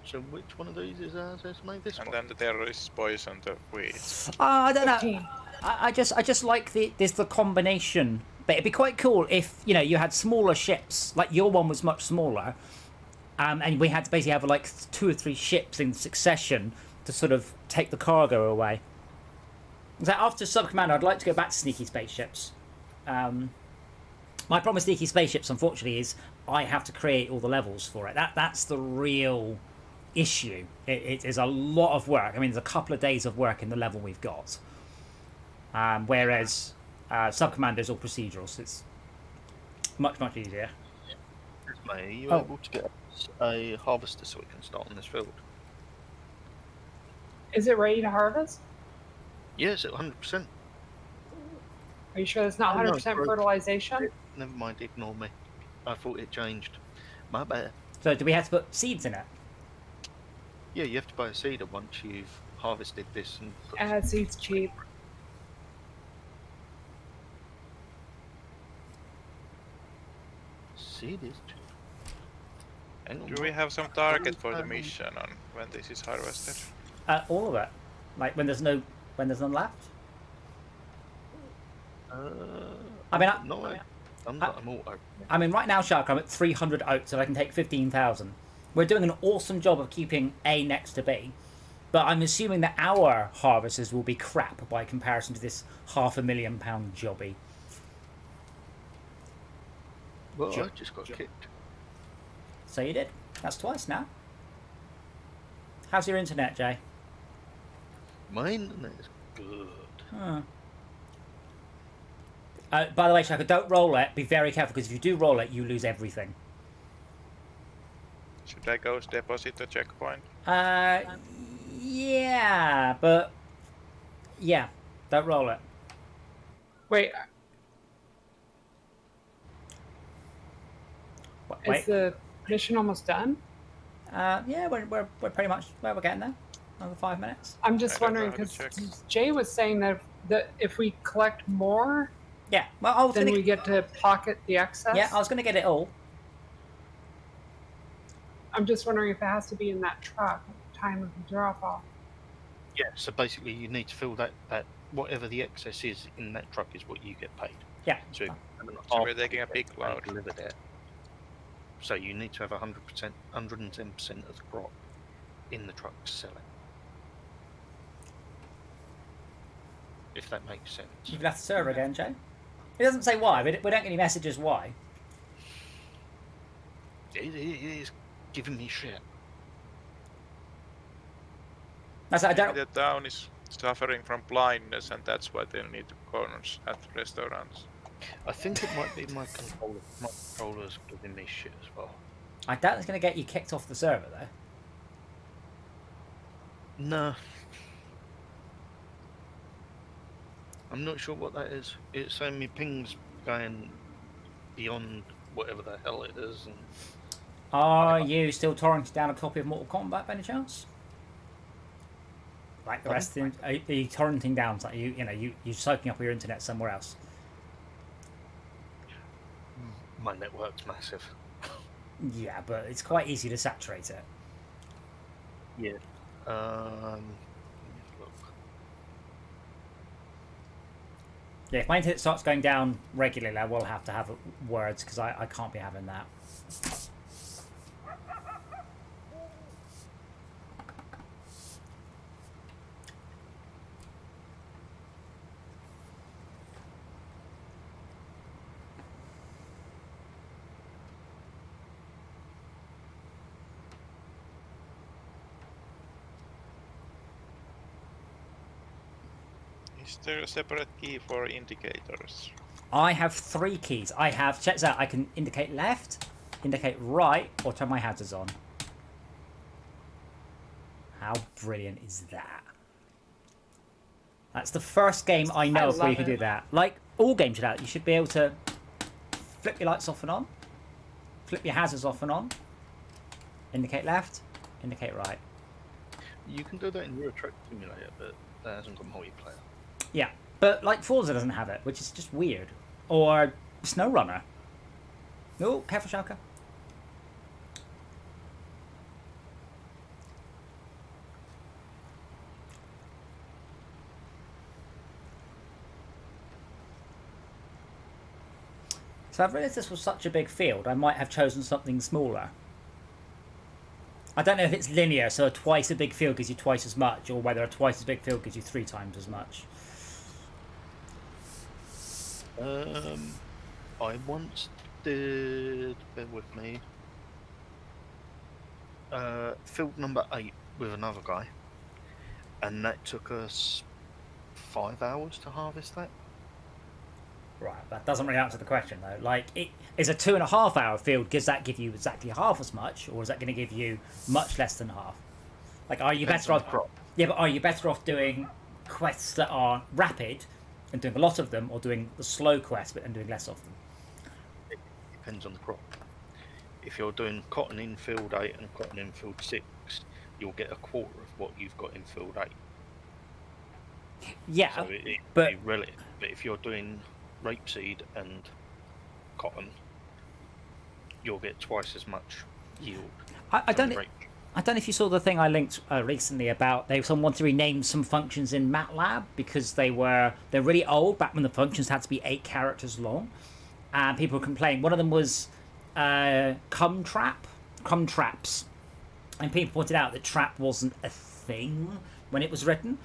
So which one of these is ours, Esme? This And one? then the terrorists poison the weeds. I don't know. 15. I just like the combination. But it'd be quite cool if, you know, you had smaller ships. Like your one was much smaller. And we had to basically have like 2 or 3 ships in succession to sort of take the cargo away. So after Sub-Commander, I'd like to go back to sneaky spaceships. My problem with sneaky spaceships, unfortunately, is I have to create all the levels for it. That's the real issue. It is a lot of work. I mean, there's a couple of days of work in the level we've got. Whereas Sub-Commander is all procedural, so it's much easier. Esme, are you Oh. able to get us a harvester so we can start on this field? Is it ready to harvest? Yes, 100%. Are you sure it's not Oh, no, 100% bro. fertilization? Never mind, ignore me. I thought it changed. My bad. So do we have to put seeds in it? Yeah, you have to buy a seeder once you've harvested this and put Seeds cheap. seed is cheap. Hang on, Do we have some target for the mission on when this is harvested? All of it. Like when there's none left. I mean, no, I'm auto. I mean, right now, Shark, I'm at 300 oats, so I can take 15,000. We're doing an awesome job of keeping A next to B, but I'm assuming that our harvesters will be crap by comparison to this £500,000 jobby. Well, Sure. I just got kicked. So you did. That's twice now. How's your internet, Jay? My internet is good. Huh. By the way, Shaka, don't roll it. Be very careful, because if you do roll it, you lose everything. Should I go deposit the checkpoint? Yeah, but... Yeah, don't roll it. Wait, Wait. is the mission almost done? Yeah, we're pretty much... Well, we're getting there. Another 5 minutes. I'm just I don't know wondering, how to because check. Jay was saying that if we collect more, Yeah, well, I was then gonna... we get to pocket the excess. Yeah, I was going to get it all. I'm just wondering if it has to be in that truck at the time of the drop-off. Yeah, so basically you need to fill that whatever the excess is in that truck is what you get paid. Yeah. So, So we're taking a big they load. delivered it. So you need to have 100%, 110% of the crop in the truck to sell it. If that makes sense. You've left the server again, Jay. It doesn't say why. We don't get any messages why. It is giving me shit. I don't. The town is suffering from blindness, and that's why they need corners at restaurants. I think it might be my controller. My controller's giving me shit as well. I doubt it's going to get you kicked off the server, though. No. I'm not sure what that is. It's saying me ping's going beyond whatever the hell it is. And Are you still torrenting down a copy of Mortal Kombat by any chance? Like the rest of the, are you torrenting down? Like you're soaking up your internet somewhere else. my network's massive. Yeah, but it's quite easy to saturate it. Yeah. Look. Yeah, if my internet starts going down regularly, I will have to have words because I can't be having that. Is there a separate key for indicators? I have 3 keys. I have, check this out, I can indicate left, indicate right, or turn my hazards on. How brilliant is that? That's the first game I know of where you can do that. Like all games should have, you should be able to flip your lights off and on, flip your hazards off and on, indicate left, indicate right. You can do that in Euro Truck Simulator, but that hasn't got multiplayer. Yeah, but like Forza doesn't have it, which is just weird. Or SnowRunner. Oh, careful, Shaka. So I've realised this was such a big field, I might have chosen something smaller. I don't know if it's linear, so a twice a big field gives you twice as much, or whether a twice as big field gives you 3 times as much. I once did, bear with me, field number 8 with another guy, and that took us 5 hours to harvest that. Right, that doesn't really answer the question though. Like, is a 2.5 hour field, does that give you exactly half as much, or is that going to give you much less than half? Like, are you better off? Yeah, but are you better off doing quests that are rapid and doing a lot of them, or doing the slow quests and doing less of them? It depends on the crop. If you're doing cotton in field 8 and cotton in field 6, you'll get a quarter of what you've got in field 8. Yeah, so but relative. But if you're doing rapeseed and cotton, you'll get twice as much yield. I don't know if you saw the thing I linked recently about someone wanted to rename some functions in MATLAB because they're really old, back when the functions had to be 8 characters long, and people were complaining. One of them was cum traps, and people pointed out that trap wasn't a thing when it was written.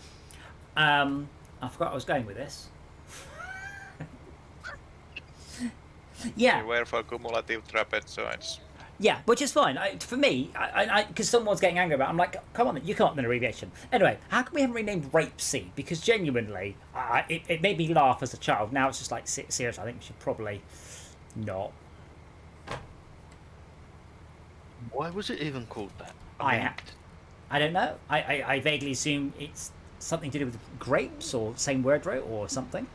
I forgot where I was going with this. Yeah. Beware for cumulative trapezoids. Yeah, which is fine. For me, because someone's getting angry about it, I'm like, come on, you can't have an abbreviation. Anyway, how come we haven't renamed rapeseed? Because genuinely, it made me laugh as a child. Now it's just like, seriously, I think we should probably not. Why was it even called that? I don't know. I vaguely assume it's something to do with grapes or same word root or something.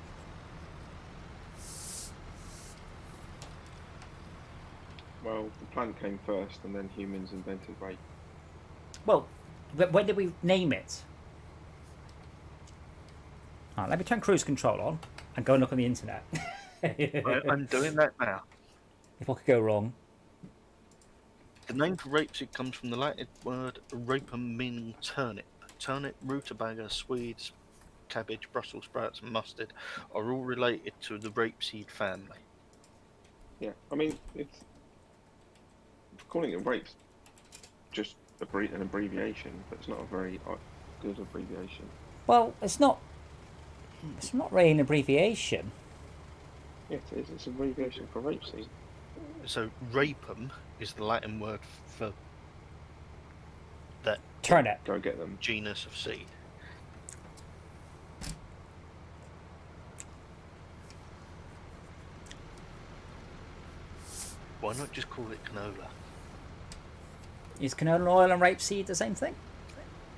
Well, the plant came first, and then humans invented rape. Well, when did we name it? Right, let me turn cruise control on and go and look on the internet. I'm doing that now. If I could go wrong. The name for rapeseed comes from the Latin word rapum, meaning turnip. Turnip, rutabaga, Swedes, cabbage, Brussels sprouts, and mustard are all related to the rapeseed family. Yeah, I mean, it's calling it rapes just an abbreviation, but it's not a very good abbreviation. Well, it's not. It's not really an abbreviation. Yeah, it is. It's an abbreviation for rapeseed. So rapum is the Latin word for that Turnip. Go get them. genus of seed. Why not just call it canola? Is canola oil and rapeseed the same thing?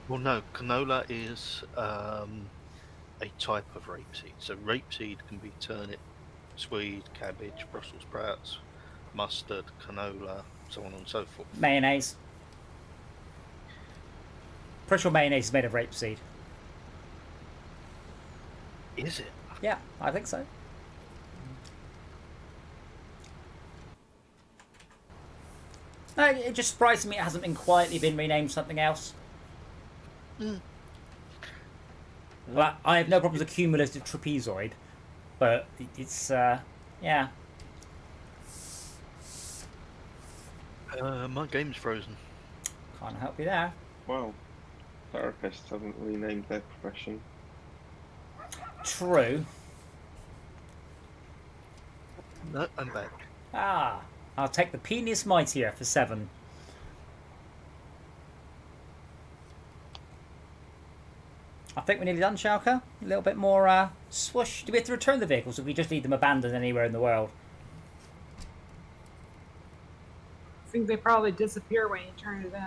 Well, no, canola is a type of rapeseed. So rapeseed can be turnip, swede, cabbage, Brussels sprouts, mustard, canola, so on and so forth. Mayonnaise. Pretty sure mayonnaise is made of rapeseed. Is it? Yeah, I think so. No, it just surprises me it hasn't been quietly been renamed something else. Well, I have no problems with cumulative trapezoid, but it's yeah. My game's frozen. Can't help you there. Well, therapists haven't renamed their profession. True. No, I'm back. Ah, I'll take the Penis Mightier for 7. I think we're nearly done, Schalke. A little bit more swoosh. Do we have to return the vehicles, or do we just leave them abandoned anywhere in the world? I think they probably disappear when you turn it in.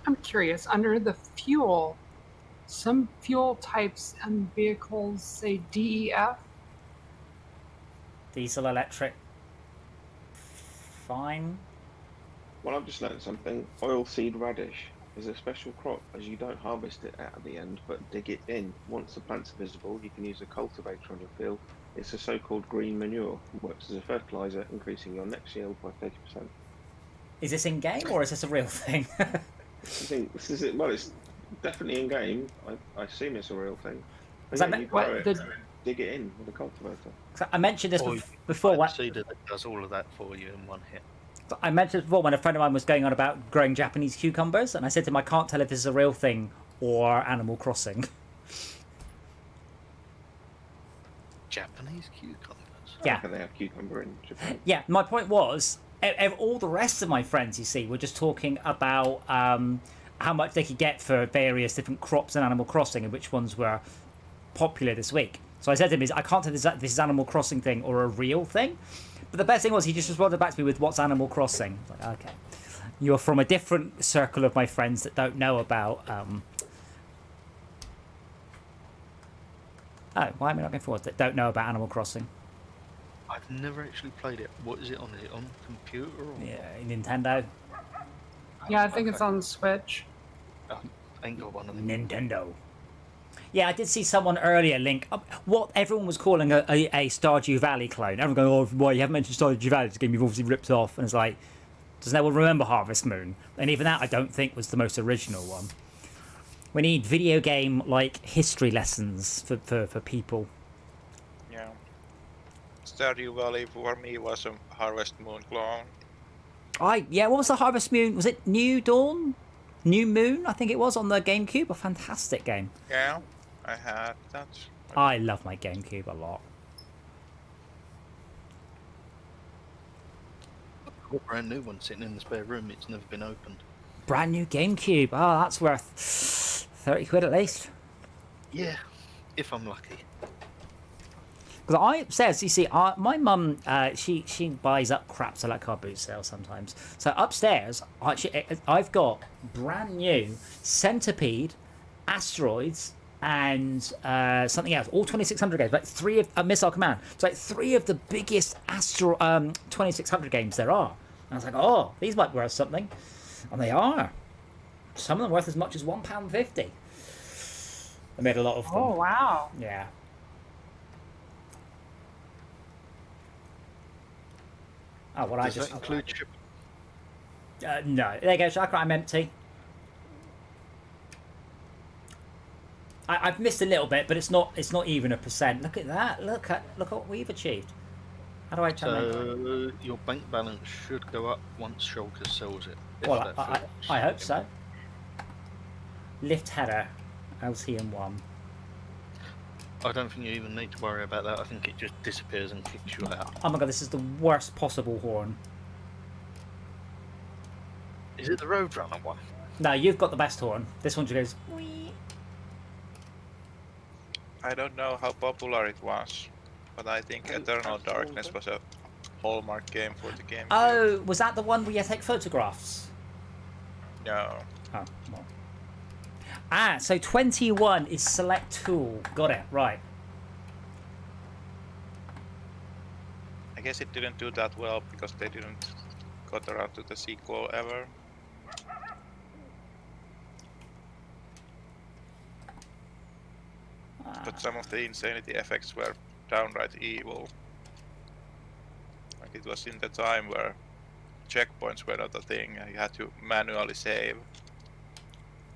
I'm curious, under the fuel, some fuel types and vehicles say DEF. Diesel, electric. Fine. Well, I've just learned something. Oilseed radish is a special crop, as you don't harvest it at the end, but dig it in. Once the plants are visible, you can use a cultivator on your field. It's a so-called green manure. It works as a fertilizer, increasing your next yield by 30%. Is this in game or is this a real thing? I think this is it. Well, it's definitely in game. I assume it's a real thing. But Does that yeah, mean- you grow what, it, dig it in with a cultivator. I mentioned this Or before. Find a seeder that does all of that for you in one hit. I mentioned before when a friend of mine was going on about growing Japanese cucumbers, and I said to him, I can't tell if this is a real thing or Animal Crossing. Japanese cucumbers? Yeah. How can they have cucumber in Japan? Yeah, my point was, all the rest of my friends, you see, were just talking about how much they could get for various different crops in Animal Crossing and which ones were popular this week. So I said to him, I can't tell if this is Animal Crossing thing or a real thing. But the best thing was he just responded back to me with, what's Animal Crossing? I was like, okay. You're from a different circle of my friends that don't know about... Oh, why am I not going forward? That don't know about Animal Crossing. I've never actually played it. What is it on? Is it on computer or Yeah, Nintendo. Yeah, I think it's on the Switch. I ain't got one of them. Nintendo. Yeah, I did see someone earlier link up what everyone was calling a Stardew Valley clone. Everyone going, oh, why you haven't mentioned Stardew Valley? It's a game you've obviously ripped off. And it's like, does no one remember Harvest Moon? And even that I don't think was the most original one. We need video game like history lessons for people. Yeah. Stardew Valley for me was a Harvest Moon clone. Yeah, what was the Harvest Moon? Was it New Dawn? New Moon, I think it was, on the GameCube. A fantastic game. Yeah, I had that. I love my GameCube a lot. I've got a brand new one sitting in the spare room. It's never been opened. Brand new GameCube. Oh, that's worth 30 quid at least. Yeah, if I'm lucky. Because I upstairs, you see, my mum, she buys up crap to like car boot sale sometimes. So upstairs, I've got brand new Centipede, Asteroids, and something else. All 2600 games, like 3 of Missile Command. It's like 3 of the biggest 2600 games there are. And I was like, oh, these might be worth something, and they are. Some of them worth as much as £1.50. They made a lot of them. Oh wow. Yeah. Oh, well, Does that include ship? no. There you go, Shaka. I'm empty. I've missed a little bit, but it's not even a percent. Look at that. Look at what we've achieved. How do I turn that? So your bank balance should go up once Shulker sells it. if Well, that I fills. hope so. Lift header, LTM1. I don't think you even need to worry about that. I think it just disappears and kicks you out. Oh my god, this is the worst possible horn. Is it the Roadrunner one? No, you've got the best horn. This one just goes. Wee. I don't know how popular it was, but I think Eternal Darkness was a hallmark game for the game. Oh, was that the one where you take photographs? No. Oh, well. Ah, so 21 is select tool. Got it, right. I guess it didn't do that well because they didn't got around to the sequel ever. But some of the insanity effects were downright evil. Like it was in the time where checkpoints were not a thing and you had to manually save.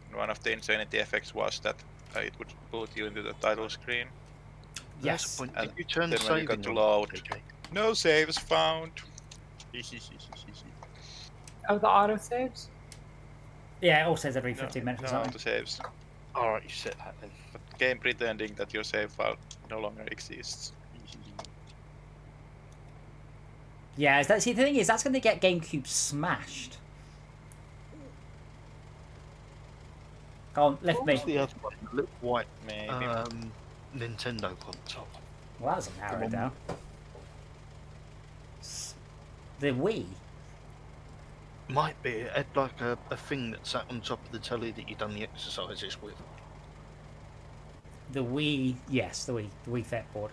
And one of the insanity effects was that it would put you into the title screen. Yes. Did And you turn then when you got saving to on? load, Okay. no saves found. Of the autosaves? Yeah, it all says every 15 minutes or no, something. the saves. Alright, you set that then. But game pretending that your save file no longer exists. Yeah, see, the thing is, that's going to get GameCube smashed. Go on, lift What me. was the other one? The little white Maybe. Nintendo console. Well, that was a narrow Come on. down. The Wii. Might be. It had like a thing that sat on top of the telly that you done the exercises with. The Wii, yes, the Wii Fit board.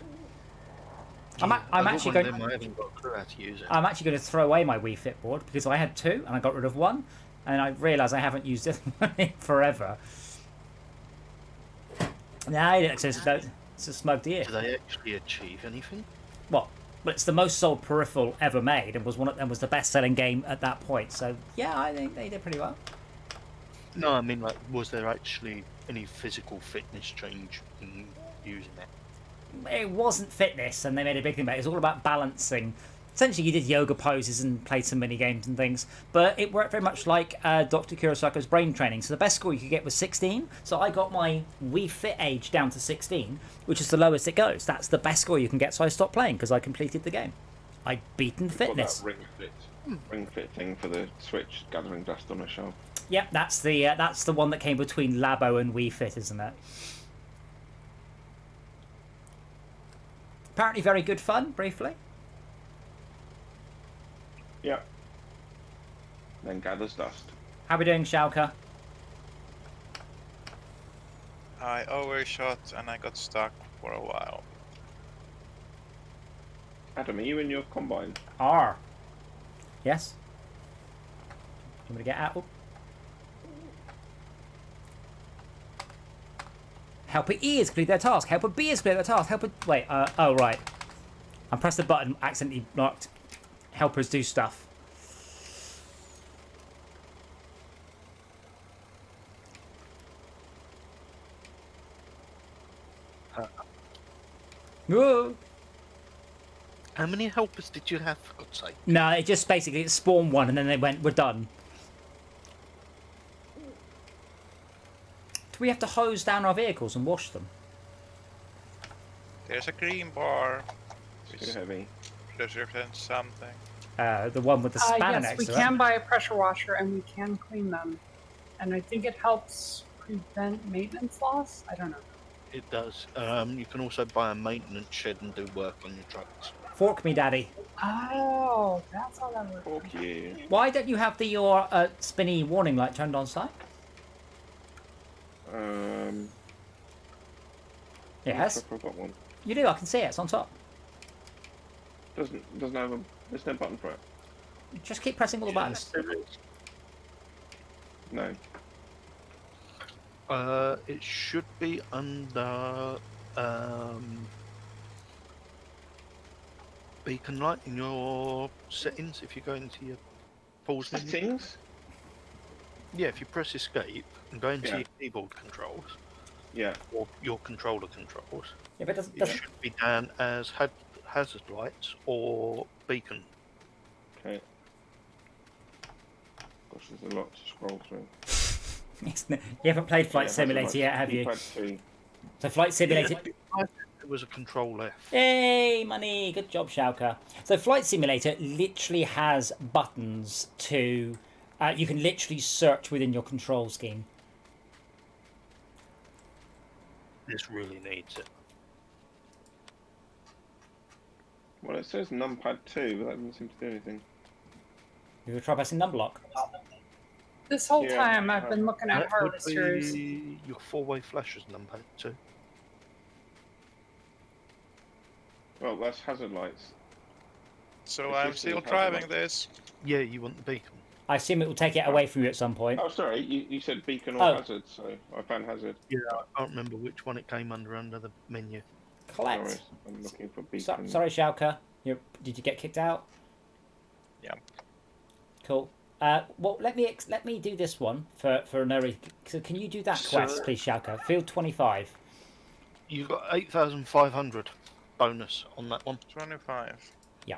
I'm I've got actually one of going. them, I haven't got a clue how to use it. I'm actually going to throw away my Wii Fit board because I had two and I got rid of one, and I realised I haven't used it in forever. No, it's a smug deer. Do they actually achieve anything? Well, but it's the most sold peripheral ever made, and was the best-selling game at that point. So yeah, I think they did pretty well. No, I mean, like, was there actually any physical fitness change in using it? It wasn't fitness, and they made a big thing about it. It was all about balancing. Essentially, you did yoga poses and played some mini games and things, but it worked very much like Dr. Kurosako's brain training. So the best score you could get was 16. So I got my Wii Fit age down to 16, which is the lowest it goes. That's the best score you can get. So I stopped playing because I completed the game. I'd beaten fitness. Ring Fit thing for the Switch, gathering dust on a shelf. Yep, that's the one that came between Labo and Wii Fit, isn't it? Apparently, very good fun. Briefly. Yeah. Then gathers dust. How are we doing, Schalke? I overshot and I got stuck for a while. Adam, are you in your combine? R. Yes. You want me to get out? Oh. Helper E is complete their task. Helper B is complete their task. Helper. Wait. Oh right. I pressed the button. Accidentally knocked. Helpers do stuff. Whoa. How many helpers did you have, for God's sake? No, it just basically it spawned one and then they went, we're done. Do we have to hose down our vehicles and wash them? There's a green bar. It's too heavy. Represents something. The one with the spanner Yes, next we to can it. buy a pressure washer and we can clean them. And I think it helps prevent maintenance loss. I don't know. It does. You can also buy a maintenance shed and do work on your trucks. Fork me, Daddy. Oh, that's how that works. Fuck you. Why don't you have your spinny warning light turned on site? Yes, I've got one. you do. I can see it. It's on top. Doesn't have a. There's no button for it. Just keep pressing all the buttons. No. It should be under beacon light in your settings. If you go into your pause menu. Settings? Yeah, if you press escape and go into Yeah. your keyboard controls, Yeah. or your controller controls, Yeah, but it should be down as hazard lights or beacon. Okay. Gosh, there's a lot to scroll through. You haven't played Flight Simulator yet, have you? Keypad 2. So Flight Simulator... It was a control F. Hey, money! Good job, Shauka. So Flight Simulator literally has buttons to... you can literally search within your control scheme. This really needs it. Well, it says numpad 2, but that doesn't seem to do anything. You try pressing number lock. This whole Yeah. time I've been looking at That would harvesters. be your four-way flashes number too. Well, that's hazard lights. So It's I'm just still hazard driving lights. this. Yeah, you want the beacon. I assume it will take it away from you at some point. Oh, sorry, you said beacon or Oh. hazard, so I found hazard. Yeah, I can't remember which one it came under the menu. Collect. Sorry, I'm looking for beacon. Sorry, Shauka. Did you get kicked out? Yeah. Cool. Well, let me do this one for Nuri. So can you do that quest, please, Shauka? Field 25. You've got 8,500 bonus on that one. 25. Yeah.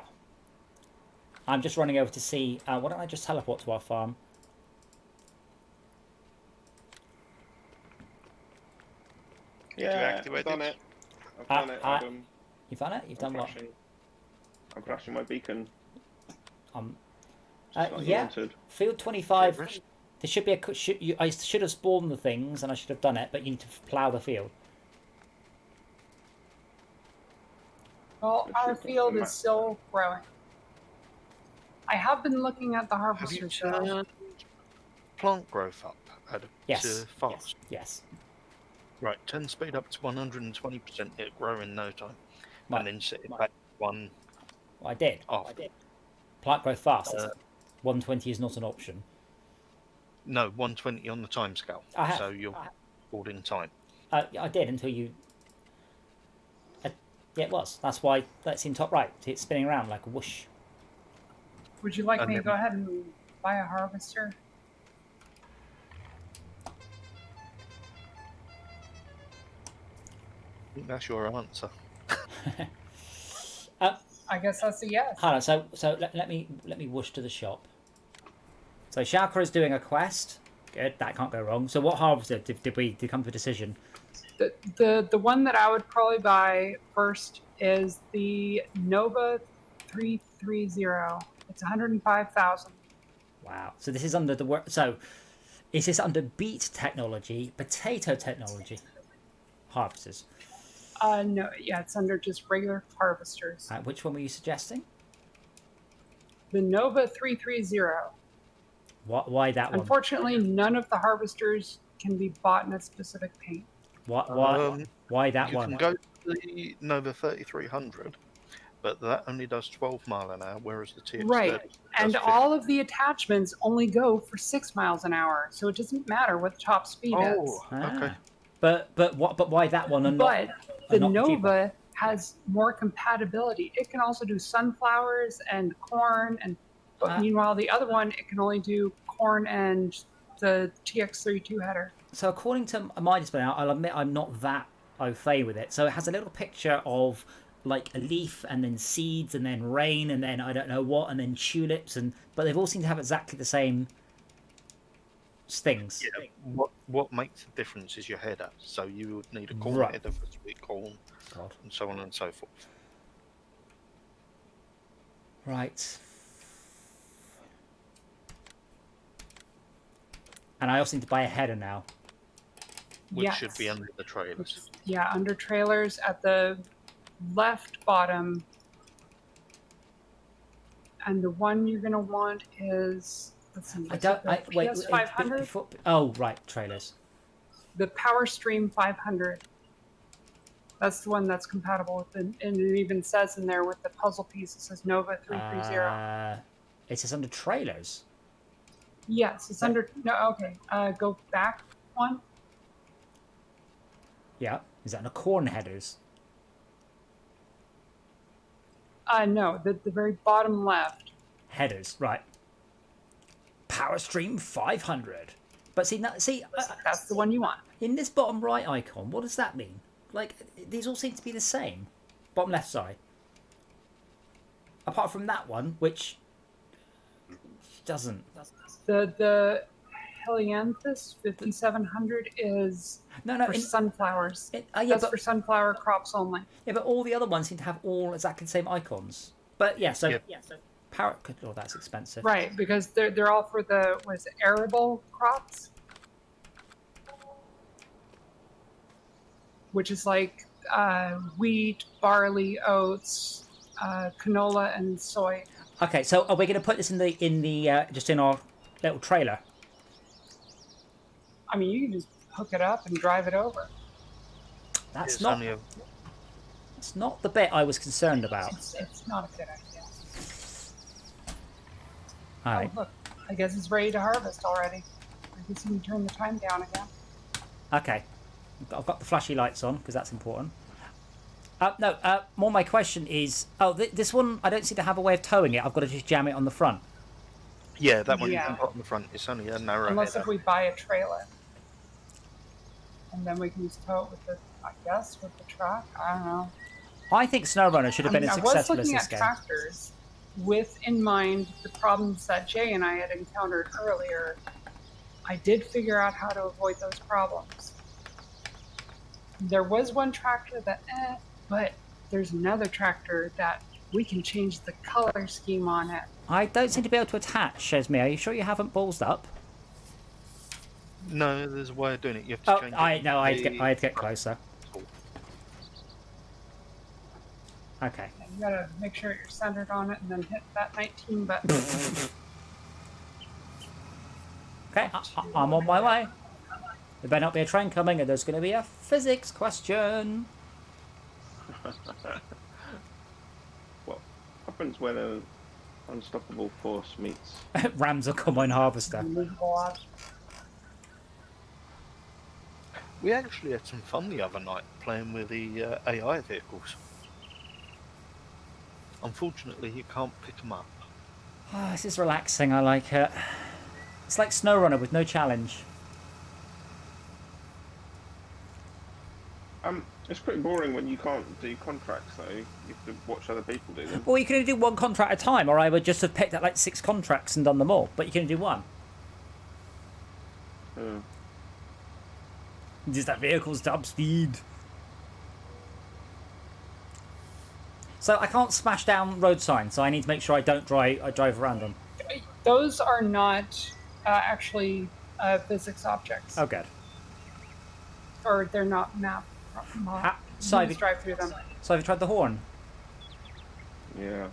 I'm just running over to see. Why don't I just teleport to our farm? Yeah, activate I've done it? it. I've done it, Adam. You've done it. You've done what? I'm flashing my beacon. Yeah. Just like you wanted. Field 25. There should be a. I should have spawned the things, and I should have done it. But you need to plough the field. Well, It our should go field from is still growing. I have been looking at the Have you harvester show. turned plant growth up, Adam? Yes. To fast. Yes. Right, 10 speed up to 120%. It'll grow in no time. Right. And then set it back one. Well, I did. Off. I did. Plant growth fast. 120 is not an option. No, 120 on the time scale. I have. So you're called in time. I did until you. Yeah, it was. That's why that's in top right. It's spinning around like a whoosh. Would you like And me to then- go ahead and buy a harvester? I think that's your answer. I guess that's a yes. Hold on. So let me whoosh to the shop. So Shauka is doing a quest. Good. That can't go wrong. So what harvester did we come to a decision? The one that I would probably buy first is the Nova 330. It's 105,000. Wow. So this is under the work. So is this under beet technology, potato technology, harvesters? No, yeah, it's under just regular harvesters. Which one were you suggesting? The Nova 330. Why that one? Unfortunately, none of the harvesters can be bought in a specific paint. Why that You one? can go to the Nova 3300, but that only does 12 mile an hour, whereas the TX30 Right, does and 50. all of the attachments only go for 6 miles an hour, so it doesn't matter what the top speed is. Oh, okay. But why that one and But not? the not cheaper? Nova has more compatibility. It can also do sunflowers and corn, but meanwhile the other one it can only do corn and the TX32 header. So according to my display, I'll admit I'm not that au fait with it. So it has a little picture of like a leaf and then seeds and then rain and then I don't know what and then tulips but they've all seemed to have exactly the same things. Yeah, what makes the difference is your header. So you would need a corn Right. header for sweet corn, God. and so on and so forth. Right. And I also need to buy a header now. Which Yes. should be under the trailers. Yeah, under trailers at the left bottom. And the one you're gonna want is I don't. Wait. PS 500, Oh, right. Trailers. the Power Stream 500. That's the one that's compatible with it, and it even says in there with the puzzle piece it says Nova 330. It says under trailers. Yes, it's under. No, okay. Go back one. Yeah. Is that in the corn headers? No, the very bottom left. Headers, right. Power stream 500. But see, That's the one you want. in this bottom right icon, what does that mean? Like, these all seem to be the same. Bottom left side. Apart from that one, which doesn't. The Helianthus 5700 is No, for sunflowers. yeah, That's but, for sunflower crops only. yeah, but all the other ones seem to have all exactly the same icons. But yeah, so power. Oh, that's expensive. Right, because they're all for the arable crops, which is like wheat, barley, oats, canola, and soy. Okay, so are we going to put this in the just in our little trailer? I mean, you can just hook it up and drive it over. That's It's not. only a- It's not the bit I was concerned about. It's not a good idea. All right. Oh, look, I guess it's ready to harvest already. I guess you can turn the time down again. Okay. I've got the flashy lights on because that's important. No, more my question is, this one, I don't seem to have a way of towing it. I've got to just jam it on the front. Yeah, that one you Yeah. can put on the front. It's only a narrow Unless header. if we buy a trailer. And then we can just tow it with the truck. I don't know. I think SnowRunner should have been as I was successful as looking this at game. tractors with in mind the problems that Jay and I had encountered earlier. I did figure out how to avoid those problems. There was one tractor that, but there's another tractor that we can change the color scheme on it. I don't seem to be able to attach, Shesme. Are you sure you haven't ballsed up? No, there's a way of doing it. You have to Oh, change I it. no, I had to get closer. Okay. And you gotta make sure you're centered on it and then hit that 19 button. Okay, I'm on my way. There better not be a train coming, and there's going to be a physics question. What happens when an unstoppable force meets? Rams a combine harvester. Movable object. We actually had some fun the other night playing with the AI vehicles. Unfortunately, you can't pick them up. Oh, this is relaxing. I like it. It's like SnowRunner with no challenge. It's pretty boring when you can't do contracts though. You have to watch other people do them. Well, you can only do one contract at a time, or I would just have picked up like 6 contracts and done them all. But you can only do one. Just that vehicle's top speed. So I can't smash down road signs, so I need to make sure I don't drive around them. Those are not actually physics objects. Oh, good. Or they're not map. So You just drive through them. So have you tried the horn? Yeah.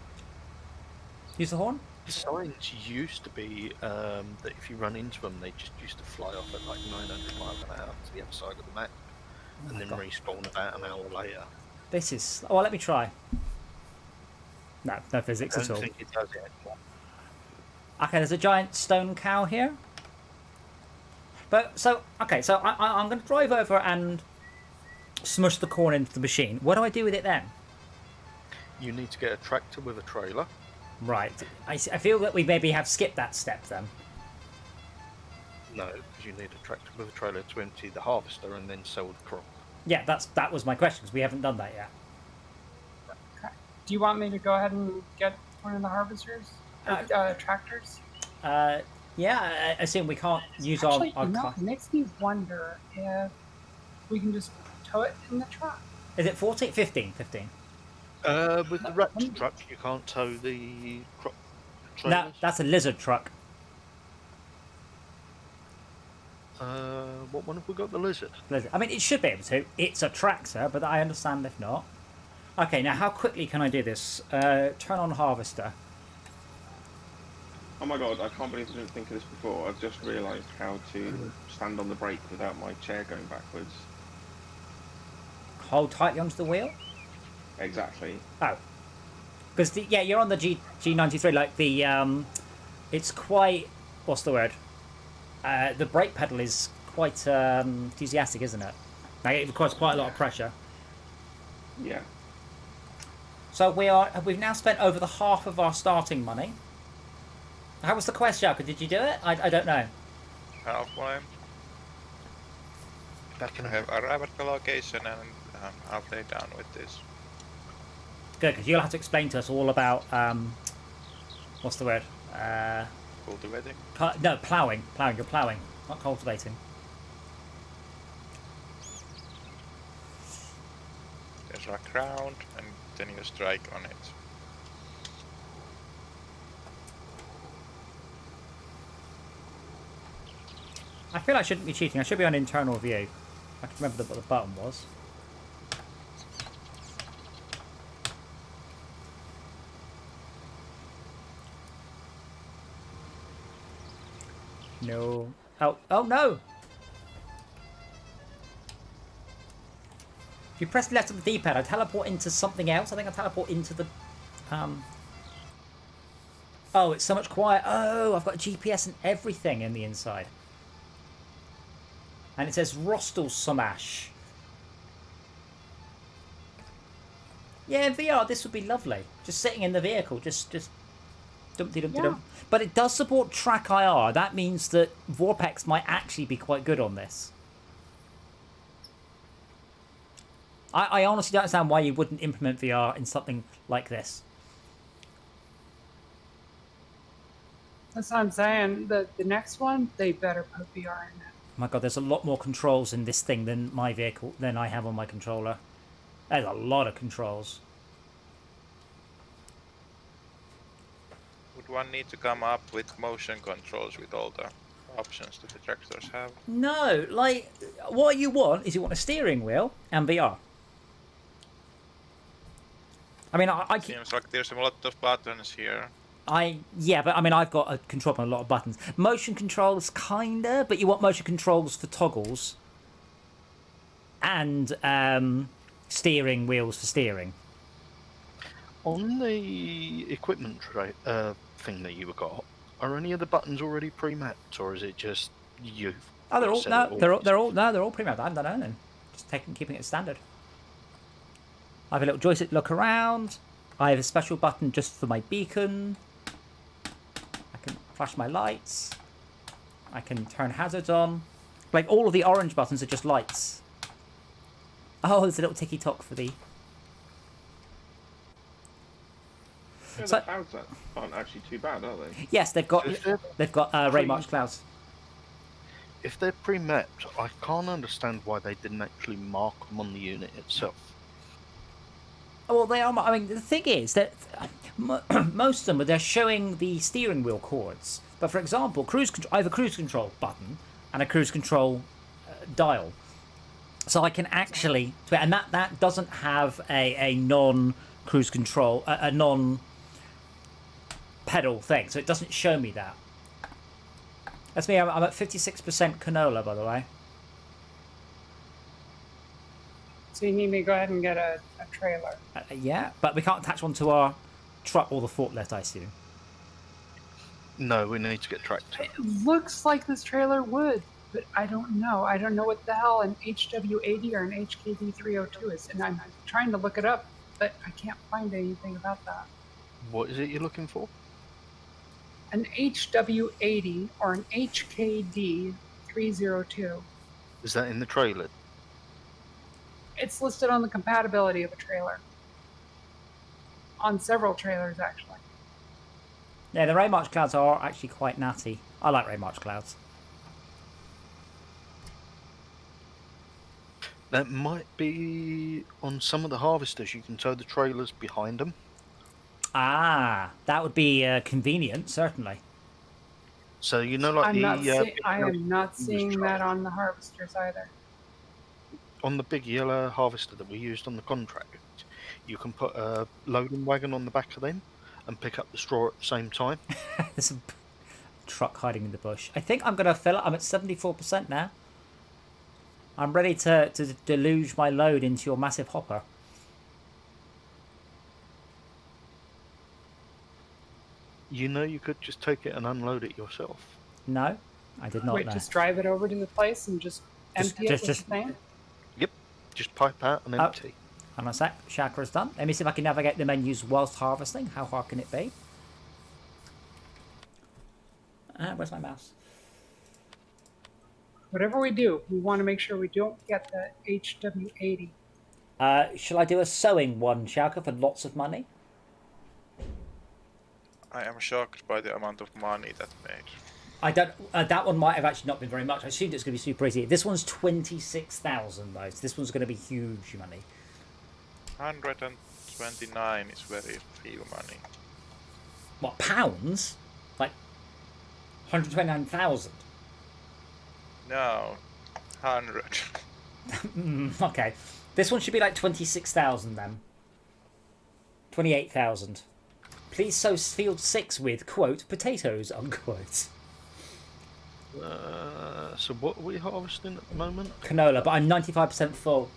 Use the horn? The signs used to be that if you run into them, they just used to fly off at like 900 miles an hour to the other side of the map, and then respawn about an hour later. This is... Oh, well, let me try. No physics I at don't all. think it does it anymore. Okay, there's a giant stone cow here. But, so, okay, so I'm going to drive over and smush the corn into the machine. What do I do with it then? You need to get a tractor with a trailer. Right. I feel that we maybe have skipped that step then. No, because you need a tractor with a trailer to empty the harvester and then sell the crop. Yeah, that was my question, because we haven't done that yet. Okay. Do you want me to go ahead and get one of the harvesters? Tractors? Yeah, I assume we can't use Actually, our no, car. it makes me wonder if we can just tow it in the truck. Is it 14? 15. 15. With the rat truck, you can't tow the crop No, trailers. that's a lizard truck. What one have we got? The lizard. I mean, it should be able to. It's a tractor, but I understand if not. Okay, now how quickly can I do this? Turn on harvester. Oh my god, I can't believe I didn't think of this before. I've just realised how to stand on the brake without my chair going backwards. Hold tightly onto the wheel. Exactly. Oh, because yeah, you're on the G93. Like the it's quite. What's the word? The brake pedal is quite enthusiastic, isn't it? Like, it requires quite a lot of pressure. Yeah. So we've now spent over the half of our starting money. How was the quest, Jaka? Did you do it? I don't know. Halfway. I have arrived at the location and I'll play down with this. Good, because you'll have to explain to us all about what's the word? Cultivating. No, ploughing. Ploughing. You're ploughing, not cultivating. There's a ground and then you strike on it. I feel I shouldn't be cheating. I should be on internal view. I can remember what the button was. No. Oh no! If you press left on the D-pad, I teleport into something else. I think I teleport into the... Oh, it's so much quiet. Oh, I've got GPS and everything in the inside. And it says Rostel Somash. Yeah, in VR, this would be lovely. Just sitting in the vehicle, just dum-de-dum-de-dum. But it does support track IR. That means that Vorpex might actually be quite good on this. I honestly don't understand why you wouldn't implement VR in something like this. That's what I'm saying. The next one, they better put VR in it. Oh my god, there's a lot more controls in this thing than my vehicle, than I have on my controller. There's a lot of controls. Would one need to come up with motion controls with all the options that the tractors have? No, like, what you want is you want a steering wheel and VR. I mean, Seems like there's a lot of buttons here. Yeah, but I mean, I've got a control on a lot of buttons. Motion controls, kinda, but you want motion controls for toggles. And steering wheels for steering. On the equipment thing that you got, are any of the buttons already pre-mapped, or is it just you? Oh, they're all pre-mapped. I haven't done anything. Just keeping it standard. I have a little joystick look around. I have a special button just for my beacon. I can flash my lights. I can turn hazards on. Like, all of the orange buttons are just lights. Oh, there's a little ticky-tock for the... Yeah, So- the clouds aren't actually too bad, are they? Yes, they've got Ray March clouds. If they're pre-mapped, I can't understand why they didn't actually mark them on the unit itself. Well, they are. I mean, the thing is that most of them, they're showing the steering wheel chords. But for example, I have a cruise control button and a cruise control dial, so I can actually, and that doesn't have a non-cruise control, a non-pedal thing, so it doesn't show me that. That's me. I'm at 56% canola, by the way. So you need me to go ahead and get a trailer. Yeah, but we can't attach one to our truck or the forklift, I assume. No, we need to get tracked. It looks like this trailer would, but I don't know. I don't know what the hell an HW80 or an HKD302 is, and I'm trying to look it up, but I can't find anything about that. What is it you're looking for? An HW80 or an HKD302. Is that in the trailer? It's listed on the compatibility of a trailer. On several trailers, actually. Yeah, the Ray March clouds are actually quite natty. I like Ray March clouds. That might be on some of the harvesters. You can tow the trailers behind them. Ah, that would be convenient, certainly. So you know, like I am not seeing that on the harvesters either. On the big yellow harvester that we used on the contract, you can put a loading wagon on the back of them and pick up the straw at the same time. There's a truck hiding in the bush. I think I'm going to fill it. I'm at 74% now. I'm ready to deluge my load into your massive hopper. You know, you could just take it and unload it yourself. No, I did not know. Just drive it over to the place and just empty it with the thing? Yep. Just pipe out and empty. Hang on a sec. Chakra's done. Let me see if I can navigate the menus whilst harvesting. How hard can it be? Where's my mouse? Whatever we do, we want to make sure we don't get the HW80. Shall I do a sewing one, Chakra, for lots of money? I am shocked by the amount of money that made. I don't. That one might have actually not been very much. I assumed it's going to be super easy. This one's 26,000 though. So this one's going to be huge money. 129 is very few money. What, pounds? Like 129,000? No, 100. Okay. This one should be like 26,000 then. 28,000. Please sow field 6 with, quote, potatoes, unquote. So what are we harvesting at the moment? Canola, but I'm 95% full.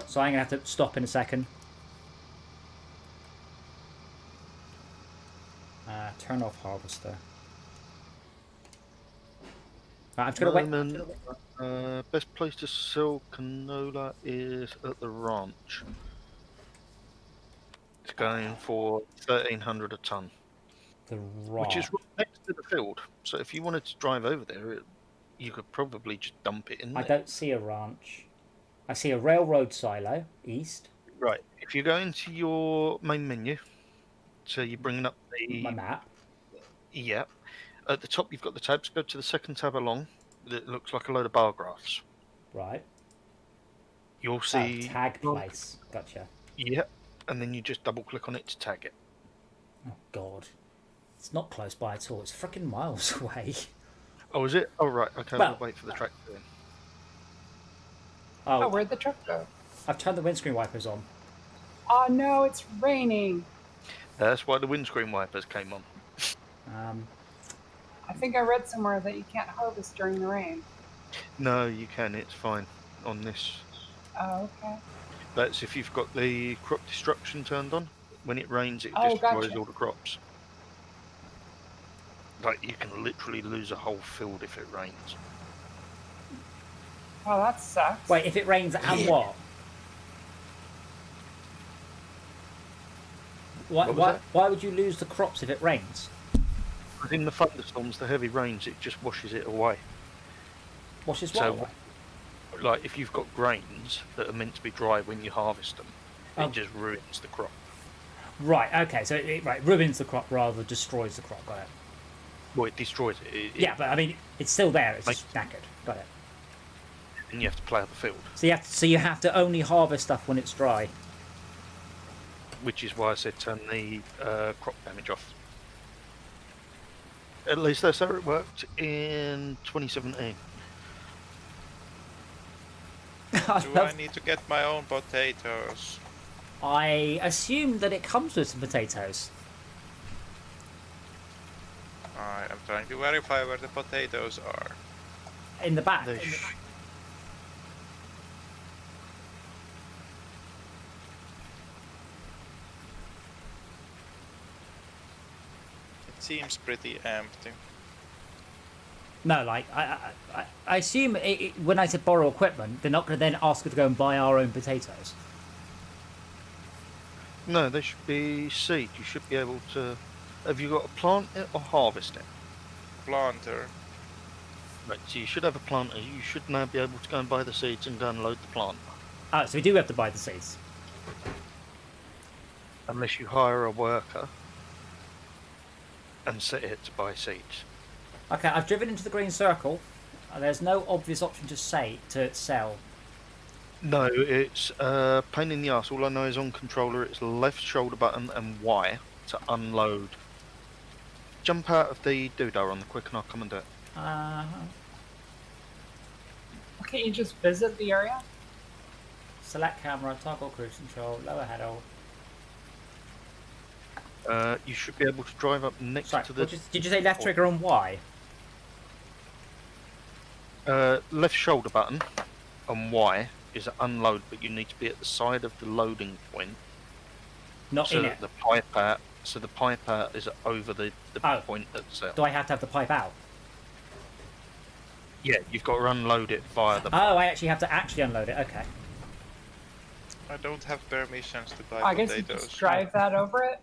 So I'm going to have to stop in a second. Turn off harvester. Right, I'm just going to wait. Best place to sell canola is at the ranch. It's going for 1,300 a ton, which is right next to the field. So if you wanted to drive over there, you could probably just dump it in there. I don't see a ranch. I see a railroad silo east. Right. If you go into your main menu, so you're bringing up My map. Yeah. At the top, you've got the tabs. Go to the second tab along. That looks like a load of bar graphs. Right. You'll see tag place. Gotcha. Yep. And then you just double click on it to tag it. Oh God, it's not close by at all. It's freaking miles away. Oh, is it? Oh, right. Okay. Well, we'll wait for the track to then. Oh, where'd the truck go? I've turned the windscreen wipers on. Oh no, it's raining. That's why the windscreen wipers came on. I think I read somewhere that you can't harvest during the rain. No, you can. It's fine on this. Oh, okay. That's if you've got the crop destruction turned on. When it rains, it Oh, destroys gotcha. all the crops. Like, you can literally lose a whole field if it rains. Oh, that sucks. Wait, if it rains and what? Why would you lose the crops if it rains? Because in the thunderstorms, the heavy rains, it just washes it away. Washes what away? Like, if you've got grains that are meant to be dry when you harvest them, Oh. it just ruins the crop. Right, okay, so it ruins the crop rather than destroys the crop, got it. Well, it destroys it. Yeah, but I mean, it's still there, it's just knackered, got it. And you have to plough the field. So you have to only harvest stuff when it's dry. Which is why I said turn the crop damage off. At least that's how it worked in 2017. Do I need to get my own potatoes? I assume that it comes with some potatoes. I am trying to verify where the potatoes are. In the back. They It seems pretty empty. No, like, I assume when I said borrow equipment, they're not going to then ask us to go and buy our own potatoes. No, they should be seed. You should be able to... Have you got to plant it or harvest it? Planter. Right, so you should have a planter. You should now be able to go and buy the seeds and go and load the plant. Oh, so we do have to buy the seeds. Unless you hire a worker and set it to buy seeds. Okay, I've driven into the green circle. There's no obvious option to sell. No, it's pain in the arse. All I know is on controller it's left shoulder button and Y to unload. Jump out of the doodah on the quick and I'll come and do it. Why can't you just visit the area? Select camera, toggle cruise control, lower header. You should be able to drive up next to the... Did you say left trigger and Y? Left shoulder button and Y is unload, but you need to be at the side of the loading point. Not so in that it. The pipe out. So the pipe out is over the point at the cell. Do I have to have the pipe out? Yeah, you've got to unload it via the. Oh, I actually have to unload it. Okay. I don't have permissions to buy I guess you potatoes. just drive that over it.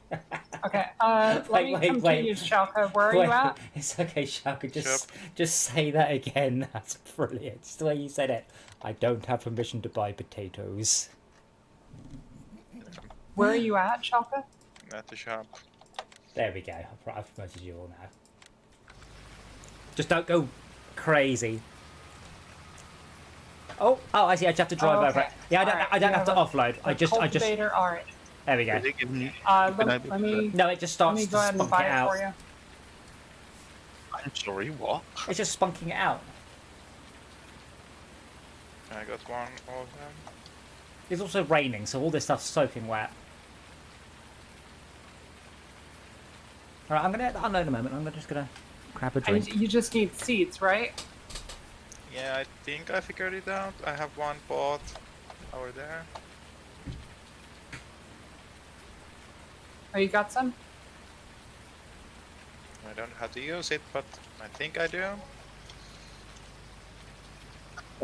Okay, let me come to you, Shalka. Where are you at? It's okay, Shalka. Just say that again. That's brilliant. Just the way you said it. I don't have permission to buy potatoes. Where are you at, Shalka? At the shop. There we go. I've promoted you all now. Just don't go crazy. Oh, I see. I just have to drive over it. Yeah, I don't have to offload. I just. All right. There we go. Let me. No, it just starts Let me to go ahead and spunk buy it it out. for you. I'm sorry, what? It's just spunking it out. I got one of them. It's also raining, so all this stuff's soaking wet. Alright, I'm gonna unload in a moment. I'm just gonna grab a drink. You just need seats, right? Yeah, I think I figured it out. I have one bought over there. Oh, you got some? I don't know how to use it, but I think I do.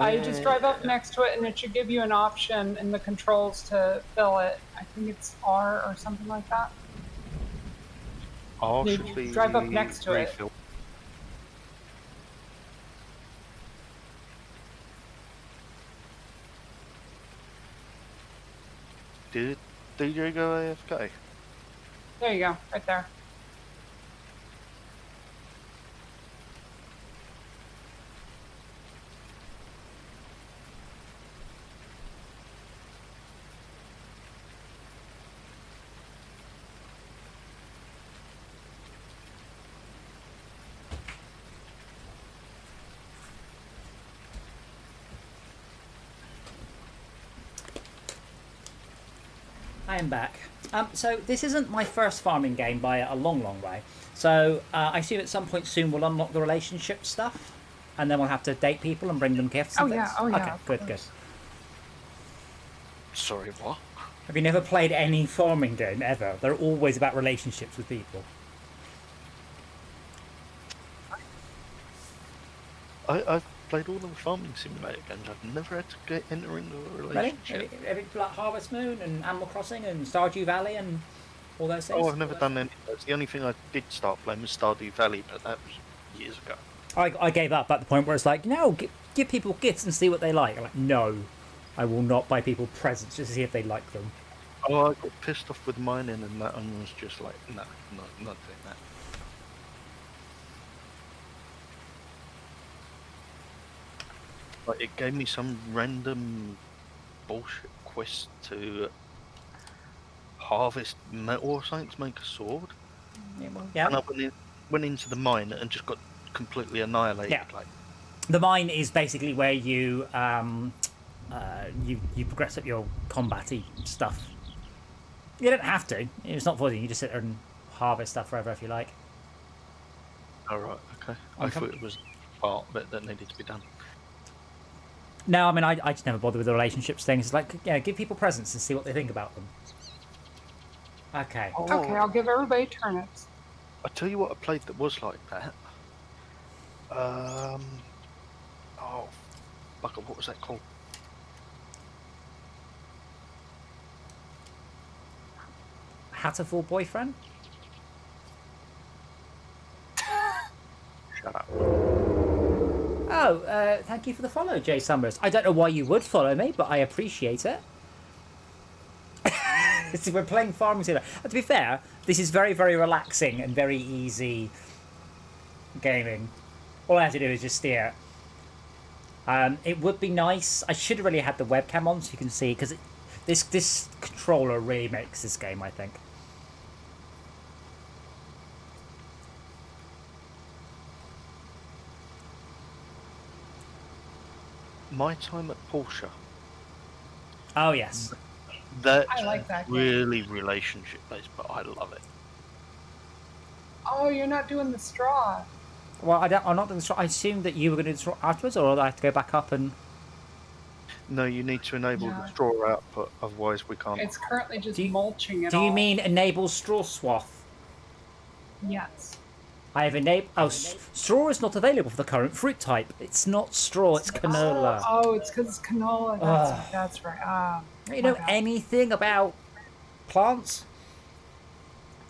You just drive up next to it, and it should give you an option in the controls to fill it. I think it's R or something like that. Oh, You should be drive up next to it. refill. Did DJ go AFK? There you go, right there. I am back. So this isn't my first farming game by a long, long way. So I assume at some point soon we'll unlock the relationship stuff, and then we'll have to date people and bring them gifts. And things. Oh yeah. Okay, Of good. course. Sorry, what? Have you never played any farming game ever? They're always about relationships with people. I've played all of the farming simulator games. I've never had to enter into a relationship. Really? Have you like Harvest Moon and Animal Crossing and Stardew Valley and all those things? Oh, I've never done any of those. The only thing I did start playing was Stardew Valley, but that was years ago. I gave up at the point where it's like, no, give people gifts and see what they like. I'm like, no, I will not buy people presents just to see if they like them. Oh, I got pissed off with mining, and that one was just like, no, not doing that. Like, it gave me some random bullshit quest to harvest metal or something to make a sword. Yeah. And I went into the mine and just got completely annihilated. Yeah. Like, The mine is basically where you you progress up your combat-y stuff. You don't have to. It's not for you. You just sit there and harvest stuff forever if you like. all right, okay. I thought it was part of it that needed to be done. No, I mean, I just never bother with the relationships things. It's like, yeah, give people presents and see what they think about them. Okay. Oh, Okay, I'll give everybody turnips. I tell you what, I played that was like that. Oh, bugger, what was that called? Hatterful Boyfriend? Shut up. Oh, thank you for the follow, Jay Summers. I don't know why you would follow me, but I appreciate it. See, we're playing Farming Simulator. To be fair, this is very, very relaxing and very easy gaming. All I have to do is just steer. It would be nice. I should have really had the webcam on so you can see, because this controller really makes this game, I think. My time at Porsche. Oh, yes. That's I like that game. really relationship based, but I love it. Oh, you're not doing the straw. Well, I'm not doing the straw. I assumed that you were going to do the straw afterwards, or do I have to go back up and... No, you need to enable the straw output, otherwise we can't. It's currently just mulching it Do you all. mean enable straw swath? Yes. I have enabled. Oh, straw is not available for the current fruit type. It's not straw. It's canola. Oh, it's because it's canola. That's right. You know anything about plants?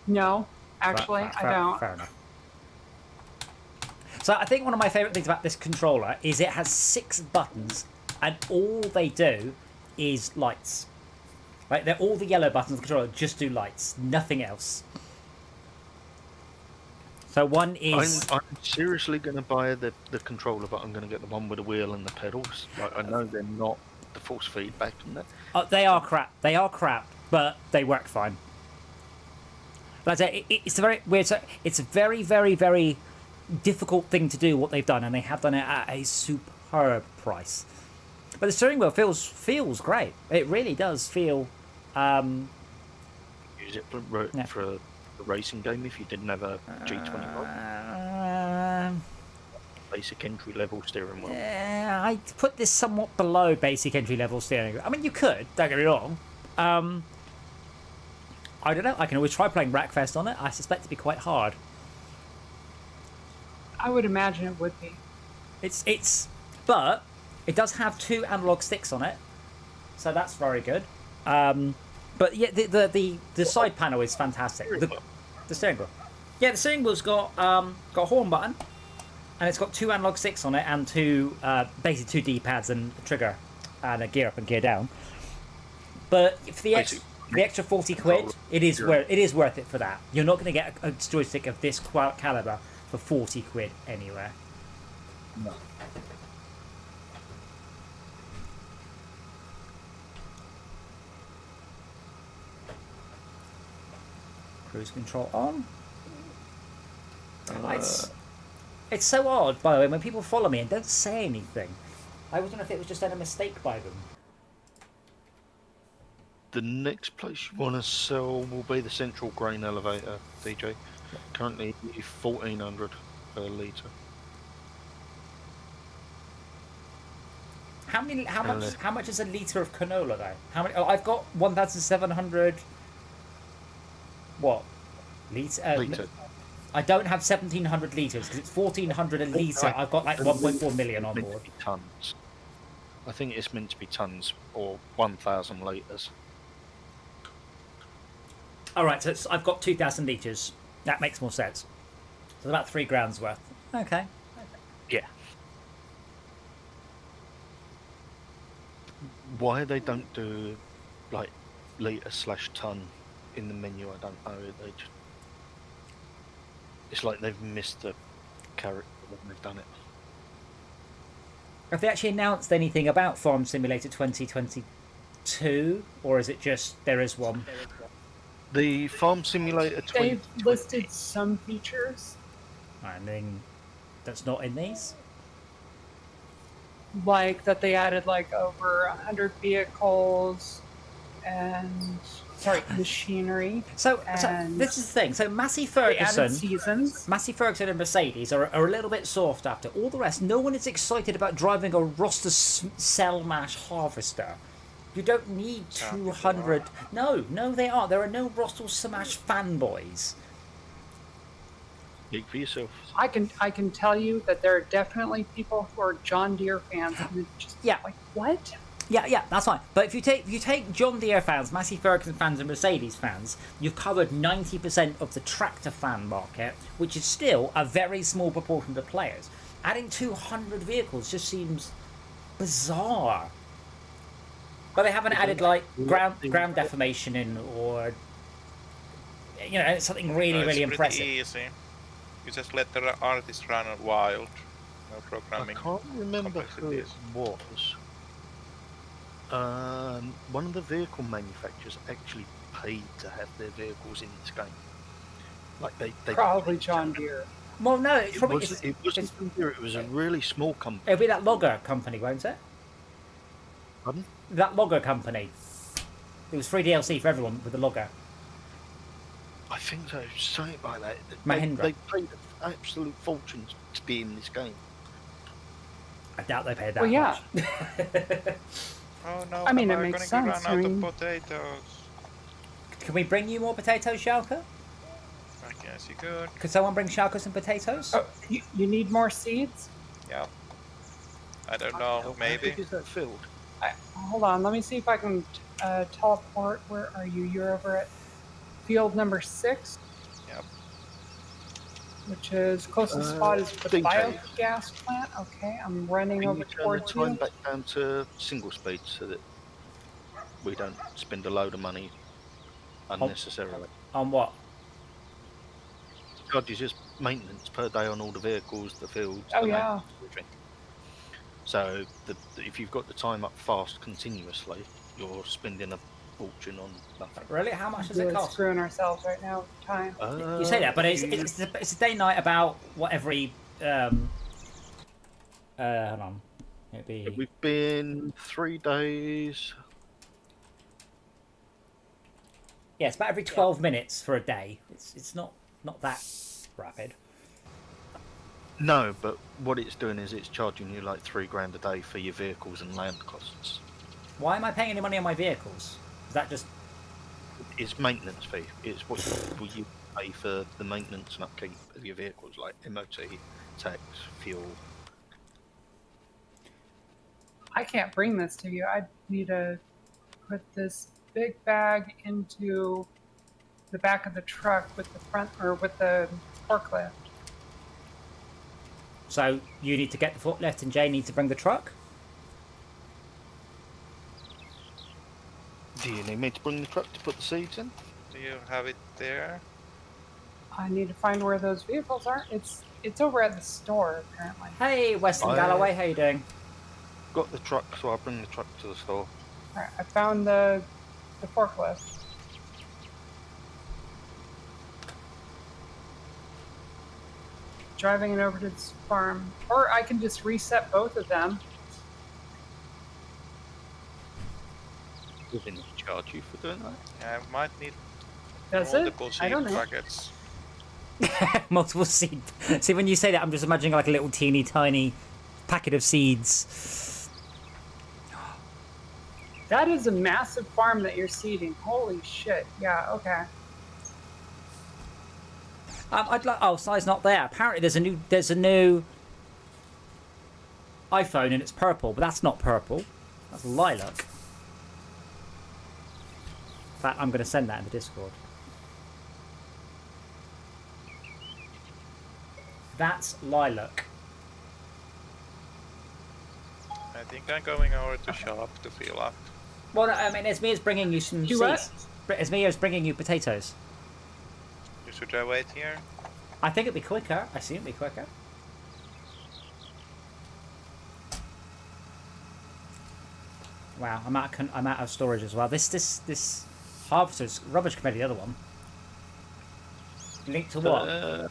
No, actually, I don't. Fair enough. So I think one of my favourite things about this controller is it has 6 buttons, and all they do is lights. Like they're all the yellow buttons of the controller just do lights, nothing else. So one is. I'm seriously going to buy the controller, but I'm going to get the one with the wheel and the pedals. Like I know they're not the force feedback in that. They are crap. They are crap, but they work fine. Like I say, it's a very weird. It's a very, very, very difficult thing to do what they've done, and they have done it at a superb price. But the steering wheel feels great. It really does feel. Use it for a racing game if you didn't have a G25. Basic entry level steering wheel. Yeah, I put this somewhat below basic entry level steering wheel. I mean, you could. Don't get me wrong. I don't know. I can always try playing Rackfest on it. I suspect it'd be quite hard. I would imagine it would be. But it does have 2 analog sticks on it, so that's very good. But yeah, the side panel is fantastic. The steering wheel. Yeah, the steering wheel's got a horn button, and it's got 2 analog sticks on it and basically 2 D-pads and a trigger and a gear up and gear down. But for the extra 40 quid, it is worth it for that. You're not going to get a joystick of this caliber for 40 quid anywhere. No. Cruise control on. It's so odd, by the way, when people follow me and don't say anything. I always wonder if it was just a mistake by them. The next place you want to sell will be the central grain elevator, DJ. Currently 1400 per litre. How much is a litre of canola though? How many? Oh, I've got 1,700. What? Litre. I don't have 1,700 litres because it's 1,400 a litre. I've got like 1.4 million on board. Tons. I think it's meant to be tons or 1,000 litres. All right, so I've got 2,000 litres. That makes more sense. So about 3 grand's worth. Okay. Yeah. Why they don't do like litre/ton in the menu, I don't know. It's like they've missed the character when they've done it. Have they actually announced anything about Farm Simulator 2022, or is it just there is one? The Farm Simulator 2020. They've listed some features. I mean, that's not in these. Like that they added like over 100 vehicles and machinery. So this is the thing. So Massey Ferguson and Mercedes are a little bit soft after all the rest. No one is excited about driving a Roster Selmash harvester. You don't need 200. No, they aren't. There are no Roster Selmash fanboys. Speak for yourself. I can tell you that there are definitely people who are John Deere fans and just like what? Yeah, that's fine. But if you take John Deere fans, Massey Ferguson fans, and Mercedes fans, you've covered 90% of the tractor fan market, which is still a very small proportion of players. Adding 200 vehicles just seems bizarre. But they haven't added like ground deformation in, or something really impressive. Easy. You just let the artist run wild. No programming. I can't remember who it was. One of the vehicle manufacturers actually paid to have their vehicles in this game. Like they probably John Deere. Well, no, it wasn't John Deere. It was a really small company. It'll be that logger company, won't it? Pardon? That logger company. It was free DLC for everyone with the logger. I think so. Something like that. Mahindra. They paid an absolute fortune to be in this game. I doubt they paid that much. Oh no! I mean, it I'm makes gonna sense. run out of potatoes. Can we bring you more potatoes, Schalke? I Yes, you could. Could someone bring Shalka some potatoes? Oh, you need more seeds? Yeah. I don't know. How Maybe. big is that field? Hold on, let me see if I can teleport. Where are you? You're over at field number 6. Yep. Which is closest spot is the DJ. biogas plant. Okay, I'm running Can over you turn the towards time you. back down to single speed so that we don't spend a load of money unnecessarily? On what? Charges just maintenance per day on all the vehicles, the fields. Oh, the yeah. maintenance, everything. So if you've got the time up fast continuously, you're spending a fortune on nothing. Really? How much does Really it cost? screwing ourselves right now with time. You say that, but it's a day night about what every hold on. It'd be We've been 3 days. yeah, it's about every 12 minutes for a day. It's not that rapid. No, but what it's doing is it's charging you like $3,000 a day for your vehicles and land costs. Why am I paying any money on my vehicles? Is that just It's maintenance fee. It's what you pay for the maintenance and upkeep of your vehicles, like MOT, tax, fuel. I can't bring this to you. I need to put this big bag into the back of the truck with the front or with the forklift. so you need to get the forklift and Jay needs to bring the truck? Do you need me to bring the truck to put the seeds in? Do you have it there? I need to find where those vehicles are. It's over at the store apparently. Hey, Weston Galloway, how you doing? Got the truck, so I'll bring the truck to the store. All right, I found the forklift. Driving it over to this farm, or I can just reset both of them. Does it charge you for doing that? I might need Does it? multiple I seed don't know. packets. Multiple seed. See, when you say that, I'm just imagining like a little teeny tiny packet of seeds. That is a massive farm that you're seeding. Holy shit! Yeah. Okay. I'd like. Oh, size not there. Apparently, there's a new iPhone and it's purple, but that's not purple. That's lilac. In fact, I'm going to send that in the Discord. That's lilac. I think I'm going over to shop to fill up. Well, no, I mean, Esmia's bringing you some You what? seeds. Esmia's bringing you potatoes. Should I wait here? I think it'd be quicker. I assume it'd be quicker. Wow, I'm out of storage as well. This harvester's rubbish compared to the other one. Link to what?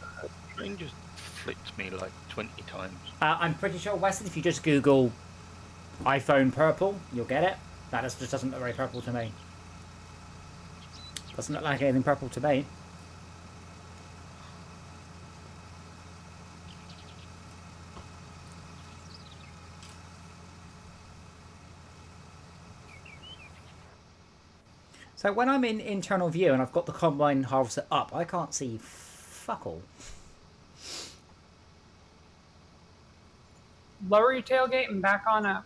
Train just flipped me like 20 times. I'm pretty sure, Weston, if you just Google iPhone purple, you'll get it. That just doesn't look very purple to me. Doesn't look like anything purple to me. So when I'm in internal view and I've got the combine harvester up, I can't see fuck all. Lower your tailgate and back on up.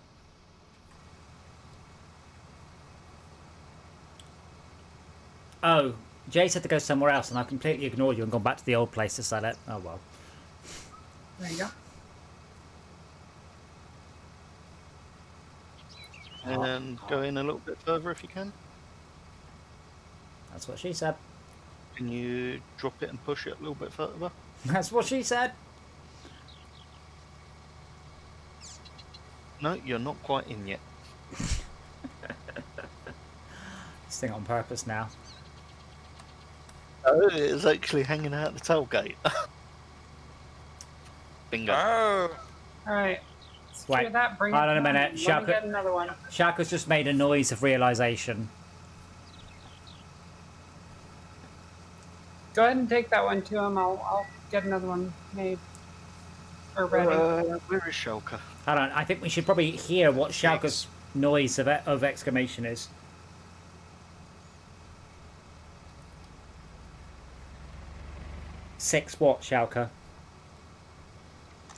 Oh, Jay said to go somewhere else, and I've completely ignored you and gone back to the old place to sell it. Oh well. There you go. And go in a little bit further if you can. That's what she said. Can you drop it and push it a little bit further? That's what she said. No, you're not quite in yet. This thing on purpose now. Oh, it's actually hanging out the tailgate. Bingo. Oh! All right. Secure Wait, that. Bring hold it on a down, minute. and let me Shaka- get another one. Shaka's just made a noise of realization. Go ahead and take that one to him. I'll get another one made or ready. Where is Shulker? Hold on, I think we should probably hear what Shaka's noise of exclamation is. 6 what, Schalke?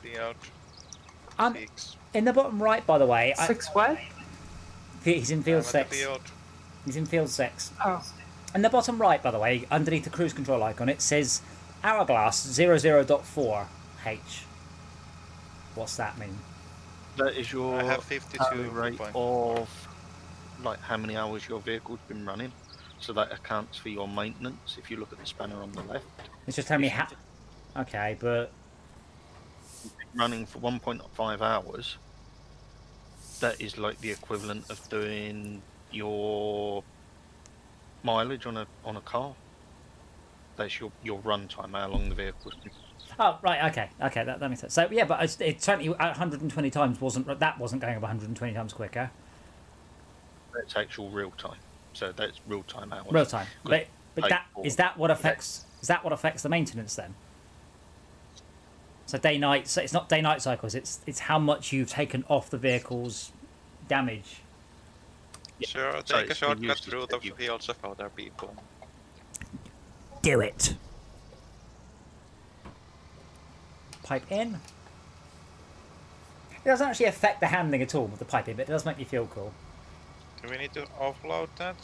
Field Um, 6. in the bottom right, by the way. 6 what? He's in field I'm at 6. the field. He's in field 6. Oh. In the bottom right, by the way, underneath the cruise control icon, it says Hourglass 00.4H. What's that mean? That is your I have 52 rate point. of like how many hours your vehicle's been running. So that accounts for your maintenance. If you look at the spanner on the left, It's just telling me how. Okay, but running for 1.5 hours, that is like the equivalent of doing your mileage on a car. That's your run time, how long the vehicle's been. oh right, okay, that makes sense. So yeah, but it certainly at 120 times wasn't going up 120 times quicker. That's actual real time. So that's real time hours. Real time, but that Like, that what affects the maintenance then? So day night. So it's not day night cycles. It's how much you've taken off the vehicle's damage. Sure, So take a it's shortcut used through to the you. fields of other people. Do it. Pipe in. It doesn't actually affect the handling at all with the pipe in, but it does make me feel cool. Do we need to offload that?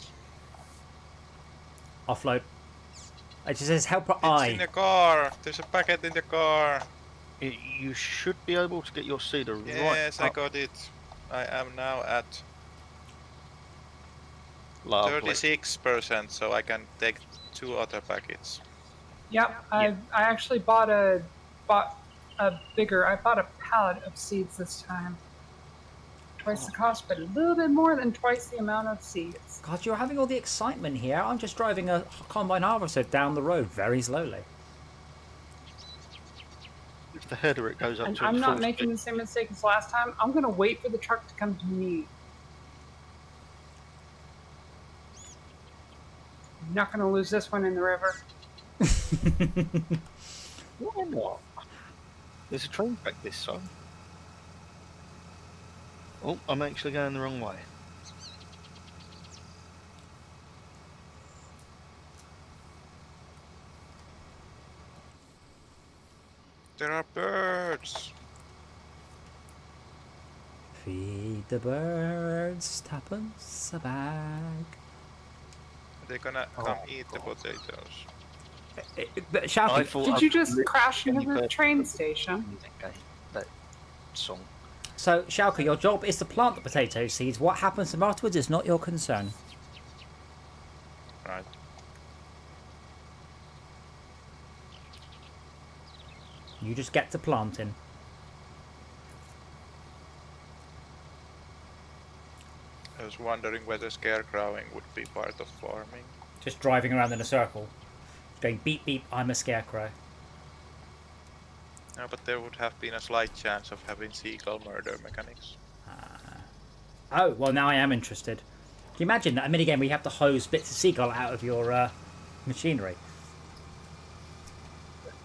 Offload. It just says helper It's in I. the car! There's a packet in the car! You should be able to get your cedar right Yes, I up. got it. I am now at Lovely. 36%, so I can take 2 other packets. Yep. I actually bought a pallet of seeds this time. Twice the cost, but a little bit more than twice the amount of seeds. God, you're having all the excitement here. I'm just driving a combine harvester down the road very slowly. If the header it goes up And to I'm its not full making speed. the same mistake as last time. I'm gonna wait for the truck to come to me. I'm not gonna lose this one in the river. Why not? There's a train track this side. Oh, I'm actually going the wrong way. There are birds! Feed the birds, tuppence a bag. They're gonna come eat the potatoes. But Shalky, Did you just crash into the train station? Okay, that song. so Shalky, your job is to plant the potato seeds. What happens to them afterwards is not your concern. Right. You just get to planting. I was wondering whether scarecrowing would be part of farming. Just driving around in a circle. Going beep beep, I'm a scarecrow. No, but there would have been a slight chance of having seagull murder mechanics. Oh, well now I am interested. Can you imagine that a minigame where you have to hose bits of seagull out of your machinery?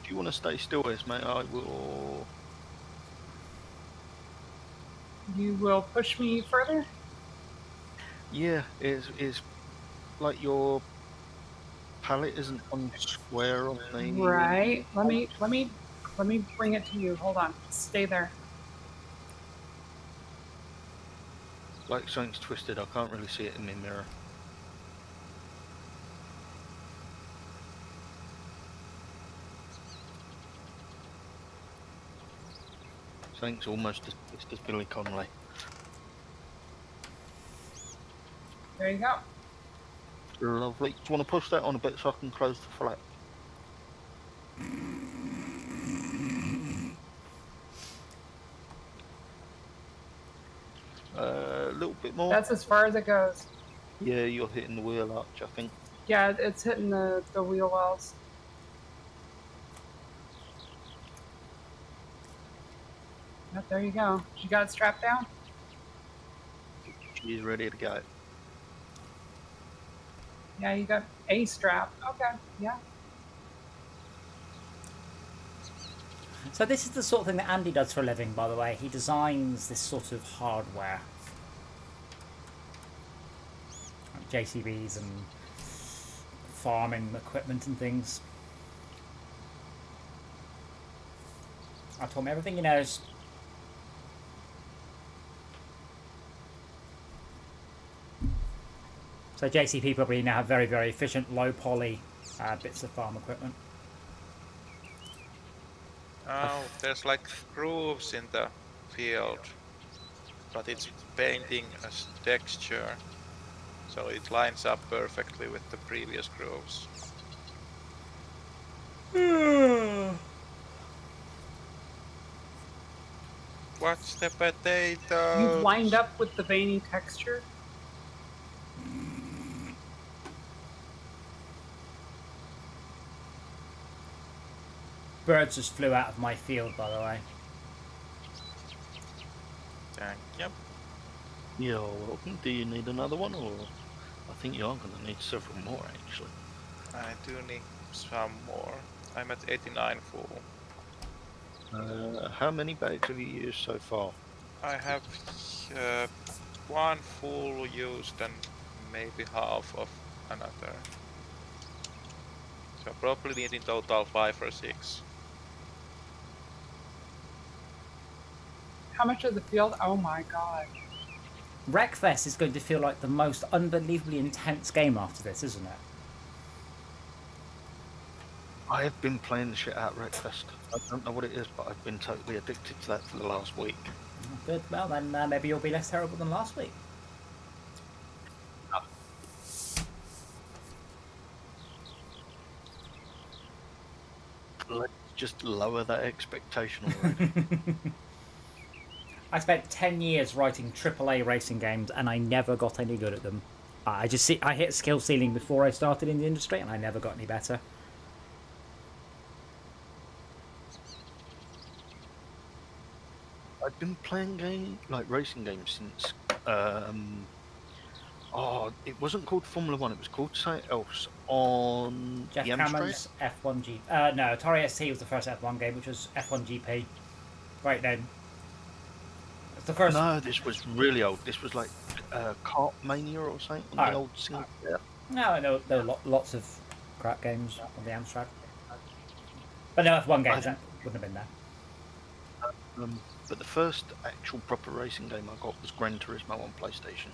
Do you want to stay still, mate? I will. You will push me further? Yeah, it's like your palette isn't on square on the. Right. Let me bring it to you. Hold on. Stay there. Like something's twisted. I can't really see it in my mirror. Something's almost as twisted as Billy Connolly. There you go. Lovely. Do you want to push that on a bit so I can close the flap? A little bit more. That's as far as it goes. Yeah, you're hitting the wheel arch, I think. Yeah, it's hitting the wheel wells. Yep, there you go. You got it strapped down? She's ready to go. Yeah, you got a strap. Okay, yeah. So this is the sort of thing that Andy does for a living, by the way. He designs this sort of hardware. Like JCBs and farming equipment and things. I told him everything he knows. So JCP probably now have very, very efficient, low poly bits of farm equipment. Oh, there's like grooves in the field, but it's painting as texture, so it lines up perfectly with the previous grooves. What's the potato? You've lined up with the veiny texture. Birds just flew out of my field, by the way. Thank you. Yeah, well, do you need another one, or I think you are going to need several more actually. I do need some more. I'm at 89 full. How many bags have you used so far? I have one full used and maybe half of another. So probably need in total 5 or 6. How much of the field? Oh my god. Wreckfest is going to feel like the most unbelievably intense game after this, isn't it? I have been playing the shit out of Wreckfest. I don't know what it is, but I've been totally addicted to that for the last week. Good. Well, then maybe you'll be less terrible than last week. Let's just lower that expectation already. I spent 10 years writing AAA racing games, and I never got any good at them. I hit skill ceiling before I started in the industry, and I never got any better. I've been playing racing games since it wasn't called Formula 1, it was called something else on Jeff the Cameron's F1 no, Atari ST was the first F1 game, which was F1 GP. Right then. It's the first. No, this was really old. This was like Kart Mania or something on the old single player. No, there were lots of crap games on the Amstrad. But no F1 games, that wouldn't have been there. But the first actual proper racing game I got was Gran Turismo on PlayStation.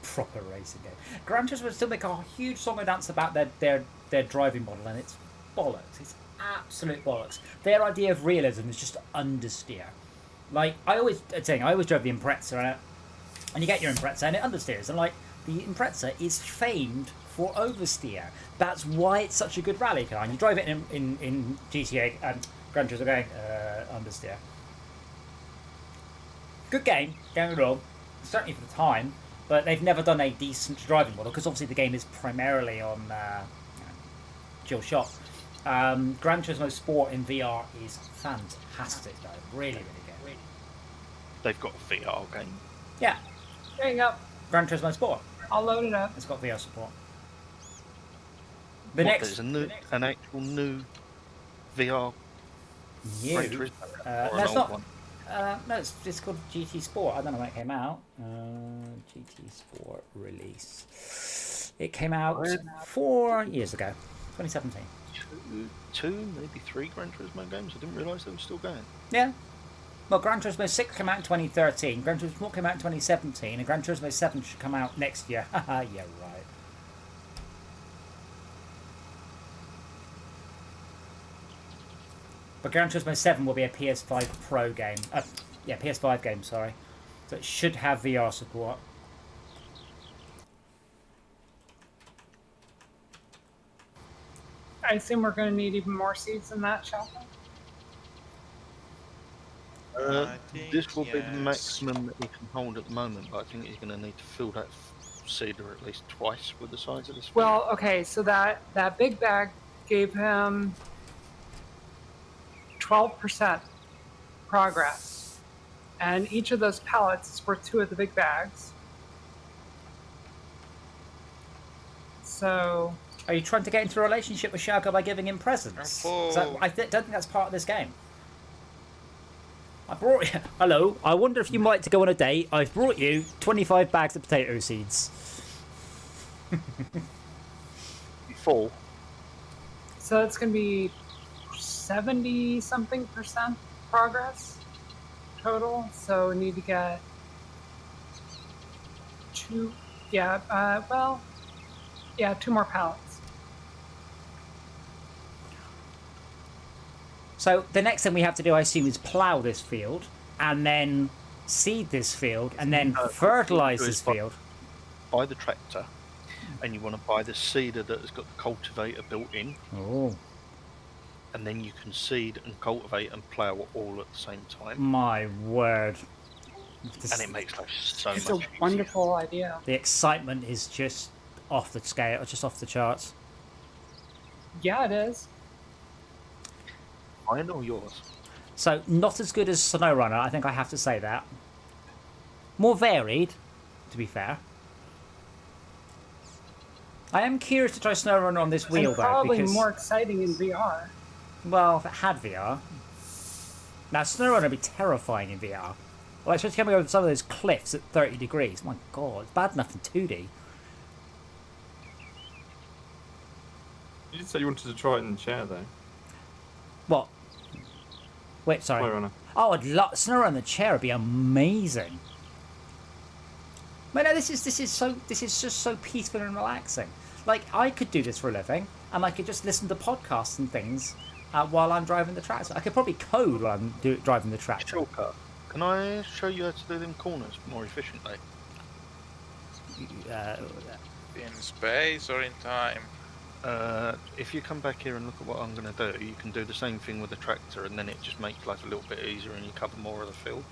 Proper racing game. Gran Turismo would still make a huge song and dance about their driving model, and it's bollocks. It's absolute bollocks. Their idea of realism is just understeer. Like, I always drove the Impreza, and you get your Impreza and it understeers, and like, the Impreza is famed for oversteer. That's why it's such a good rally car. And you drive it in GTA and Gran Turismo going, understeer. Good game, don't get me wrong, certainly for the time, but they've never done a decent driving model, because obviously the game is primarily on dual shot. Gran Turismo Sport in VR is fantastic though, really, really good. They've got a VR game. Yeah, There you go. Gran Turismo Sport. I'll load it up. It's got VR support. There's an actual new VR Gran Turismo, or no, an it's old not. one? No, it's called GT Sport. I don't know when it came out. GT Sport release. It came out 4 years ago, 2017. Two, maybe 3 Gran Turismo games. I didn't realise they were still going. Yeah. Well, Gran Turismo 6 came out in 2013, Gran Turismo 4 came out in 2017, and Gran Turismo 7 should come out next year. Haha, yeah, right. But Gran Turismo 7 will be a PS5 Pro game. PS5 game, sorry. So it should have VR support. I assume we're going to need even more seeds than that, shall we? This will be the maximum that he can hold at the moment, but I think he's going to need to fill that seeder at least twice with the size of the seed. Well, okay, so that big bag gave him 12% progress, and each of those pallets is worth 2 of the big bags. So, are you trying to get into a relationship with Shaka by giving him presents? I don't think that's part of this game. I brought you. Hello. I wonder if you might like to go on a date. I've brought you 25 bags of potato seeds. Full. so it's going to be 70-something% progress total. So we need to get 2, yeah, 2 more pallets. So the next thing we have to do, I assume, is plough this field, and then seed this field, and then fertilise this field. Buy the tractor, and you want to buy the seeder that has got the cultivator built in. Oh. And then you can seed and cultivate and plough all at the same time. My word. And it makes life so It's much a easier. wonderful idea. The excitement is just off the scale, just off the charts. Yeah, it is. Mine or yours? So, not as good as SnowRunner, I think I have to say that. More varied, to be fair. I am curious to try SnowRunner on this wheel, And though, probably because... more exciting in VR. Well, if it had VR. Now, SnowRunner would be terrifying in VR. Well, especially coming over some of those cliffs at 30 degrees. My God, it's bad enough in 2D. You did say you wanted to try it in the chair, though. What? Wait, sorry. SnowRunner. Oh, I'd love SnowRunner in the chair would be amazing. But no, this is just so peaceful and relaxing. Like, I could do this for a living, and I could just listen to podcasts and things while I'm driving the tractor. I could probably code while I'm driving the tractor. Shortcut. Can I show you how to do them corners more efficiently? In space or in time? If you come back here and look at what I'm going to do, you can do the same thing with the tractor, and then it just makes life a little bit easier and you cover more of the field.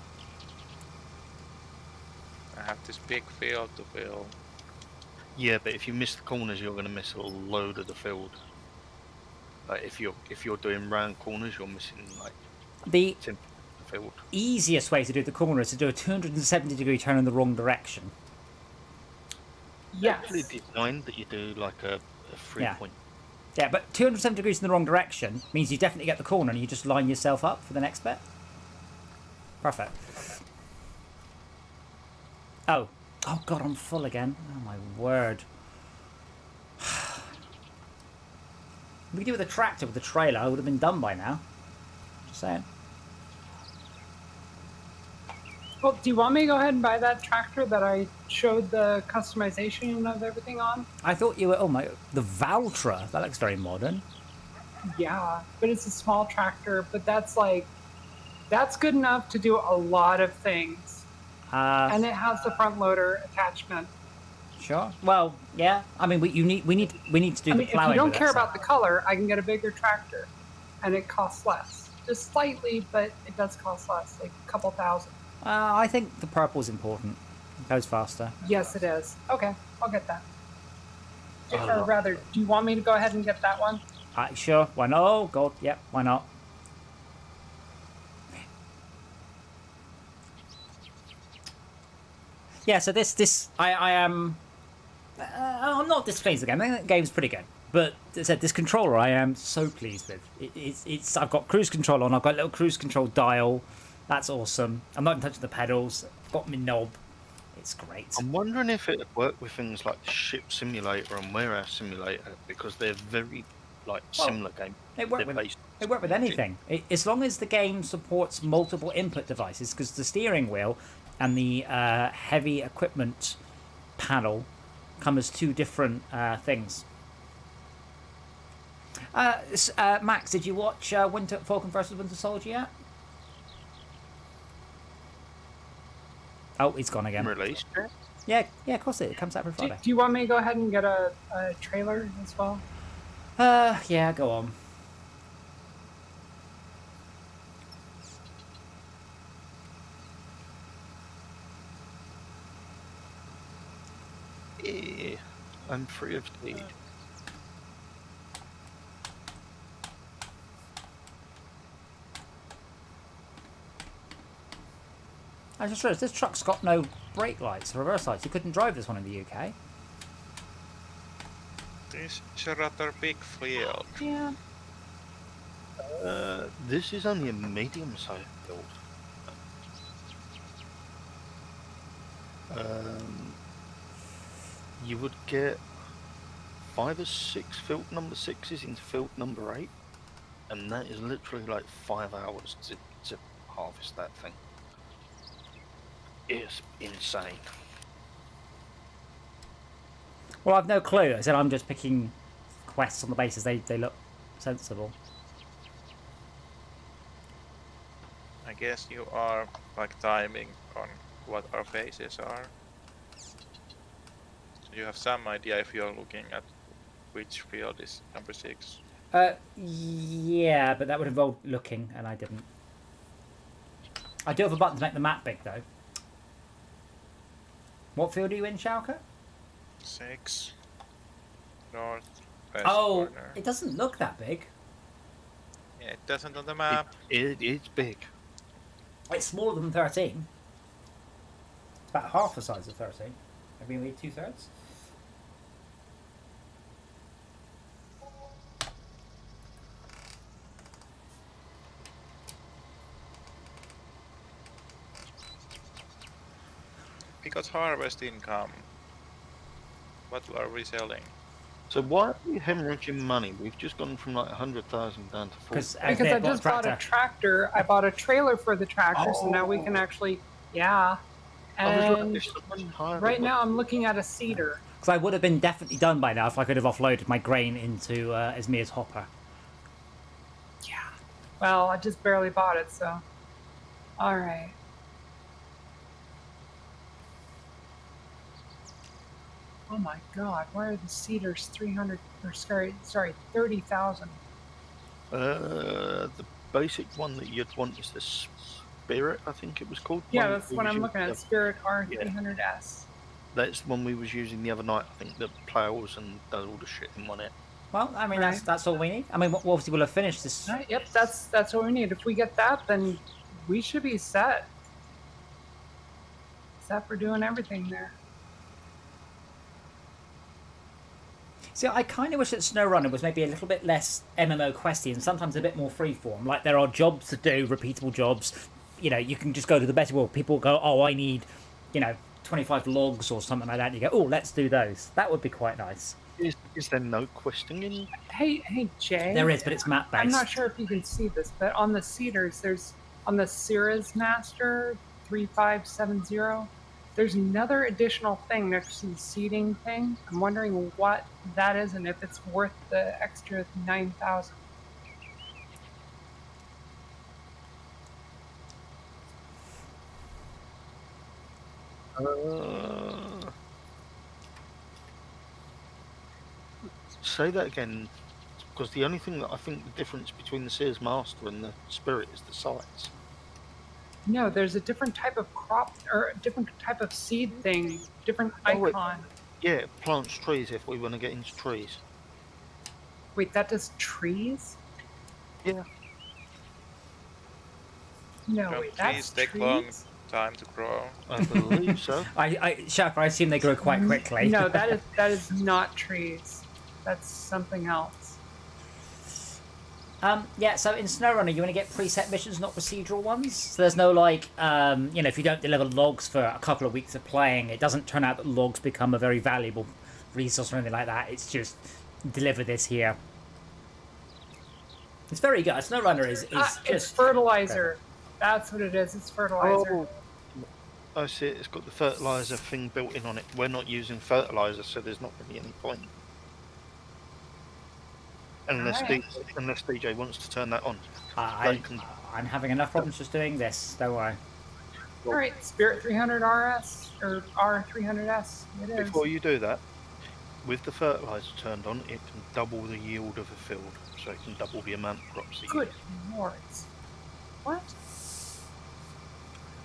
I have this big field to build. Yeah, but if you miss the corners, you're going to miss a load of the field. Like if you're doing round corners, you're missing like The 10% of the field. easiest way to do the corner is to do a 270-degree turn in the wrong direction. Yes. Actually designed that you do like a 3-point. Yeah, but 270 degrees in the wrong direction means you definitely get the corner and you just line yourself up for the next bit. Perfect. Oh God, I'm full again. Oh my word. We could do it with a tractor, with a trailer. I would have been done by now. Just saying. Well, do you want me to go ahead and buy that tractor that I showed the customization of everything on? I thought you were... Oh my... The Valtra. That looks very modern. Yeah, but it's a small tractor, but that's good enough to do a lot of things. And it has the front loader attachment. Sure. Well, yeah. I mean, we need to do the plowing. If you don't with care it, so- about the color, I can get a bigger tractor, and it costs less. Just slightly, but it does cost less, like a couple thousand. I think the purple's important. It goes faster. Yes, it is. Okay, I'll get that. Oh, Or rather, do you want me to go ahead and get that one? Sure. Why not? Oh, God. Yep. Why not? Yeah. So I am. I'm not displeased with the game. I think the game's pretty good. But as I said, this controller I am so pleased with. It's I've got cruise control on. I've got a little cruise control dial. That's awesome. I'm not even touching the pedals. I've got my knob. It's great. I'm wondering if it would work with things like the ship simulator and warehouse simulator, because they're very similar games. They work with anything. As long as the game supports multiple input devices, because the steering wheel and the heavy equipment panel come as two different things. Max, did you watch Falcon vs. Winter Soldier yet? Oh, he's gone again. Released? Yeah, of course it comes out for Friday. Do you want me to go ahead and get a trailer as well? Yeah, go on. Yeah, I'm free of need. I just realised this truck's got no brake lights, reverse lights. You couldn't drive this one in the UK. This is a rather big field. Yeah. This is only a medium-sized build. You would get 5 or 6 field number 6s into field number 8. and that is literally like 5 hours to harvest that thing. It's insane. Well, I've no clue. I said I'm just picking quests on the basis they look sensible. I guess you are like timing on what our phases are. So you have some idea if you're looking at which field is number 6. Yeah, but that would involve looking, and I didn't. I do have a button to make the map big, though. What field are you in, Shauka? 6. North, west Oh, corner. it doesn't look that big. Yeah, it doesn't on the map. It's big. It's smaller than 13. It's about half the size of 13. Maybe only 2/3. We got harvest income. What are we selling? So why are we hemorrhaging money? We've just gone from like 100,000 down to 40. Because Because I just bought a tractor. I bought a trailer for the tractor, so now we can actually, yeah. And right now I'm looking at a cedar. Because I would have been definitely done by now if I could have offloaded my grain into Esmir's hopper. Yeah. Well, I just barely bought it, so. All right. Oh my God! Why are the cedars 300? Or sorry, 30,000. The basic one that you'd want is the Spirit, I think it was called. Yeah, one that's we what was I'm looking using- at. Spirit R300S. That's the one we was using the other night. I think that plows and does all the shit in one it. Well, I mean, Right. that's all we need. I mean, obviously we'll have finished this. Right, yep, that's what we need. If we get that, then we should be set. Set for doing everything there. See, I kind of wish that SnowRunner was maybe a little bit less MMO questy and sometimes a bit more freeform. Like, there are jobs to do, repeatable jobs. You know, you can just go to the better world. People go, oh, I need, 25 logs or something like that. And you go, oh, let's do those. That would be quite nice. Is there no questing in? Hey, Jay. There is, but it's map-based. I'm not sure if you can see this, but on the cedars, there's on the Cirrus Master 3570. There's another additional thing next to the seating thing. I'm wondering what that is and if it's worth the extra 9,000. Say that again, because the only thing that I think the difference between the Sears Master and the Spirit is the size. No, there's a different type of crop or a different type of seed thing, different Oh, wait. icon. Yeah, it plants trees if we want to get into trees. Wait, that does trees? Yeah. No, Don't wait, that's trees take trees? long time to grow. I believe so. Shaq, I assume they grow quite quickly. No, that is not trees. That's something else. Yeah, so in SnowRunner, you want to get preset missions, not procedural ones. So there's no, if you don't deliver logs for a couple of weeks of playing, it doesn't turn out that logs become a very valuable resource or anything like that. It's just, deliver this here. It's very good. SnowRunner is It's just... fertilizer. That's what it is. It's fertilizer. Oh, I see it. It's got the fertilizer thing built in on it. We're not using fertilizer, so there's not really any point. Unless, Alright. unless DJ wants to turn that on. I'm having enough problems just doing this. Don't worry. All right, Spirit 300 RS or R300S. It is. Before you do that, with the fertilizer turned on, it can double the yield of a field, so it can double the amount of crops that you Good get. lords. What?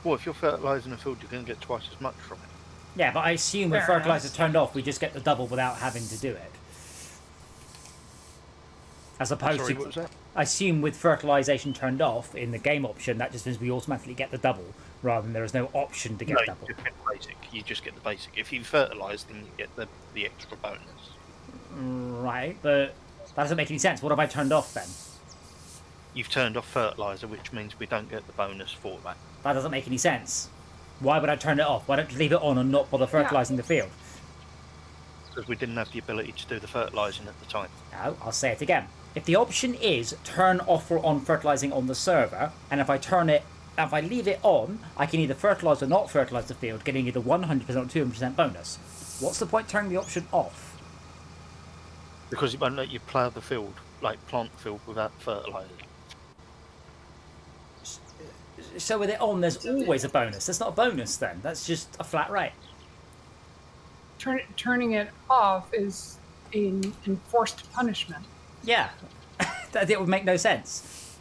Well, if you're fertilising a field, you're going to get twice as much from it. Yeah, but I assume with Fair fertilizer enough. turned off, we just get the double without having to do it. As opposed Sorry, to... what was that? I assume with fertilization turned off in the game option, that just means we automatically get the double, rather than there is no option to get No, double. you just get the basic. You just get the basic. If you fertilise, then you get the extra bonus. Right, but that doesn't make any sense. What have I turned off then? You've turned off fertiliser, which means we don't get the bonus for that. That doesn't make any sense. Why would I turn it off? Why don't you leave it on and not bother fertilizing the field? Because we didn't have the ability to do the fertilising at the time. No, I'll say it again. if the option is turn off or on fertilizing on the server, and if I leave it on, I can either fertilize or not fertilize the field, getting either 100% or 200% bonus. What's the point turning the option off? Because it won't let you plough the field, like plant the field, without fertilizer. So with it on, there's always a bonus. That's not a bonus then. That's just a flat rate. Turning it off is an enforced punishment. Yeah, it would make no sense.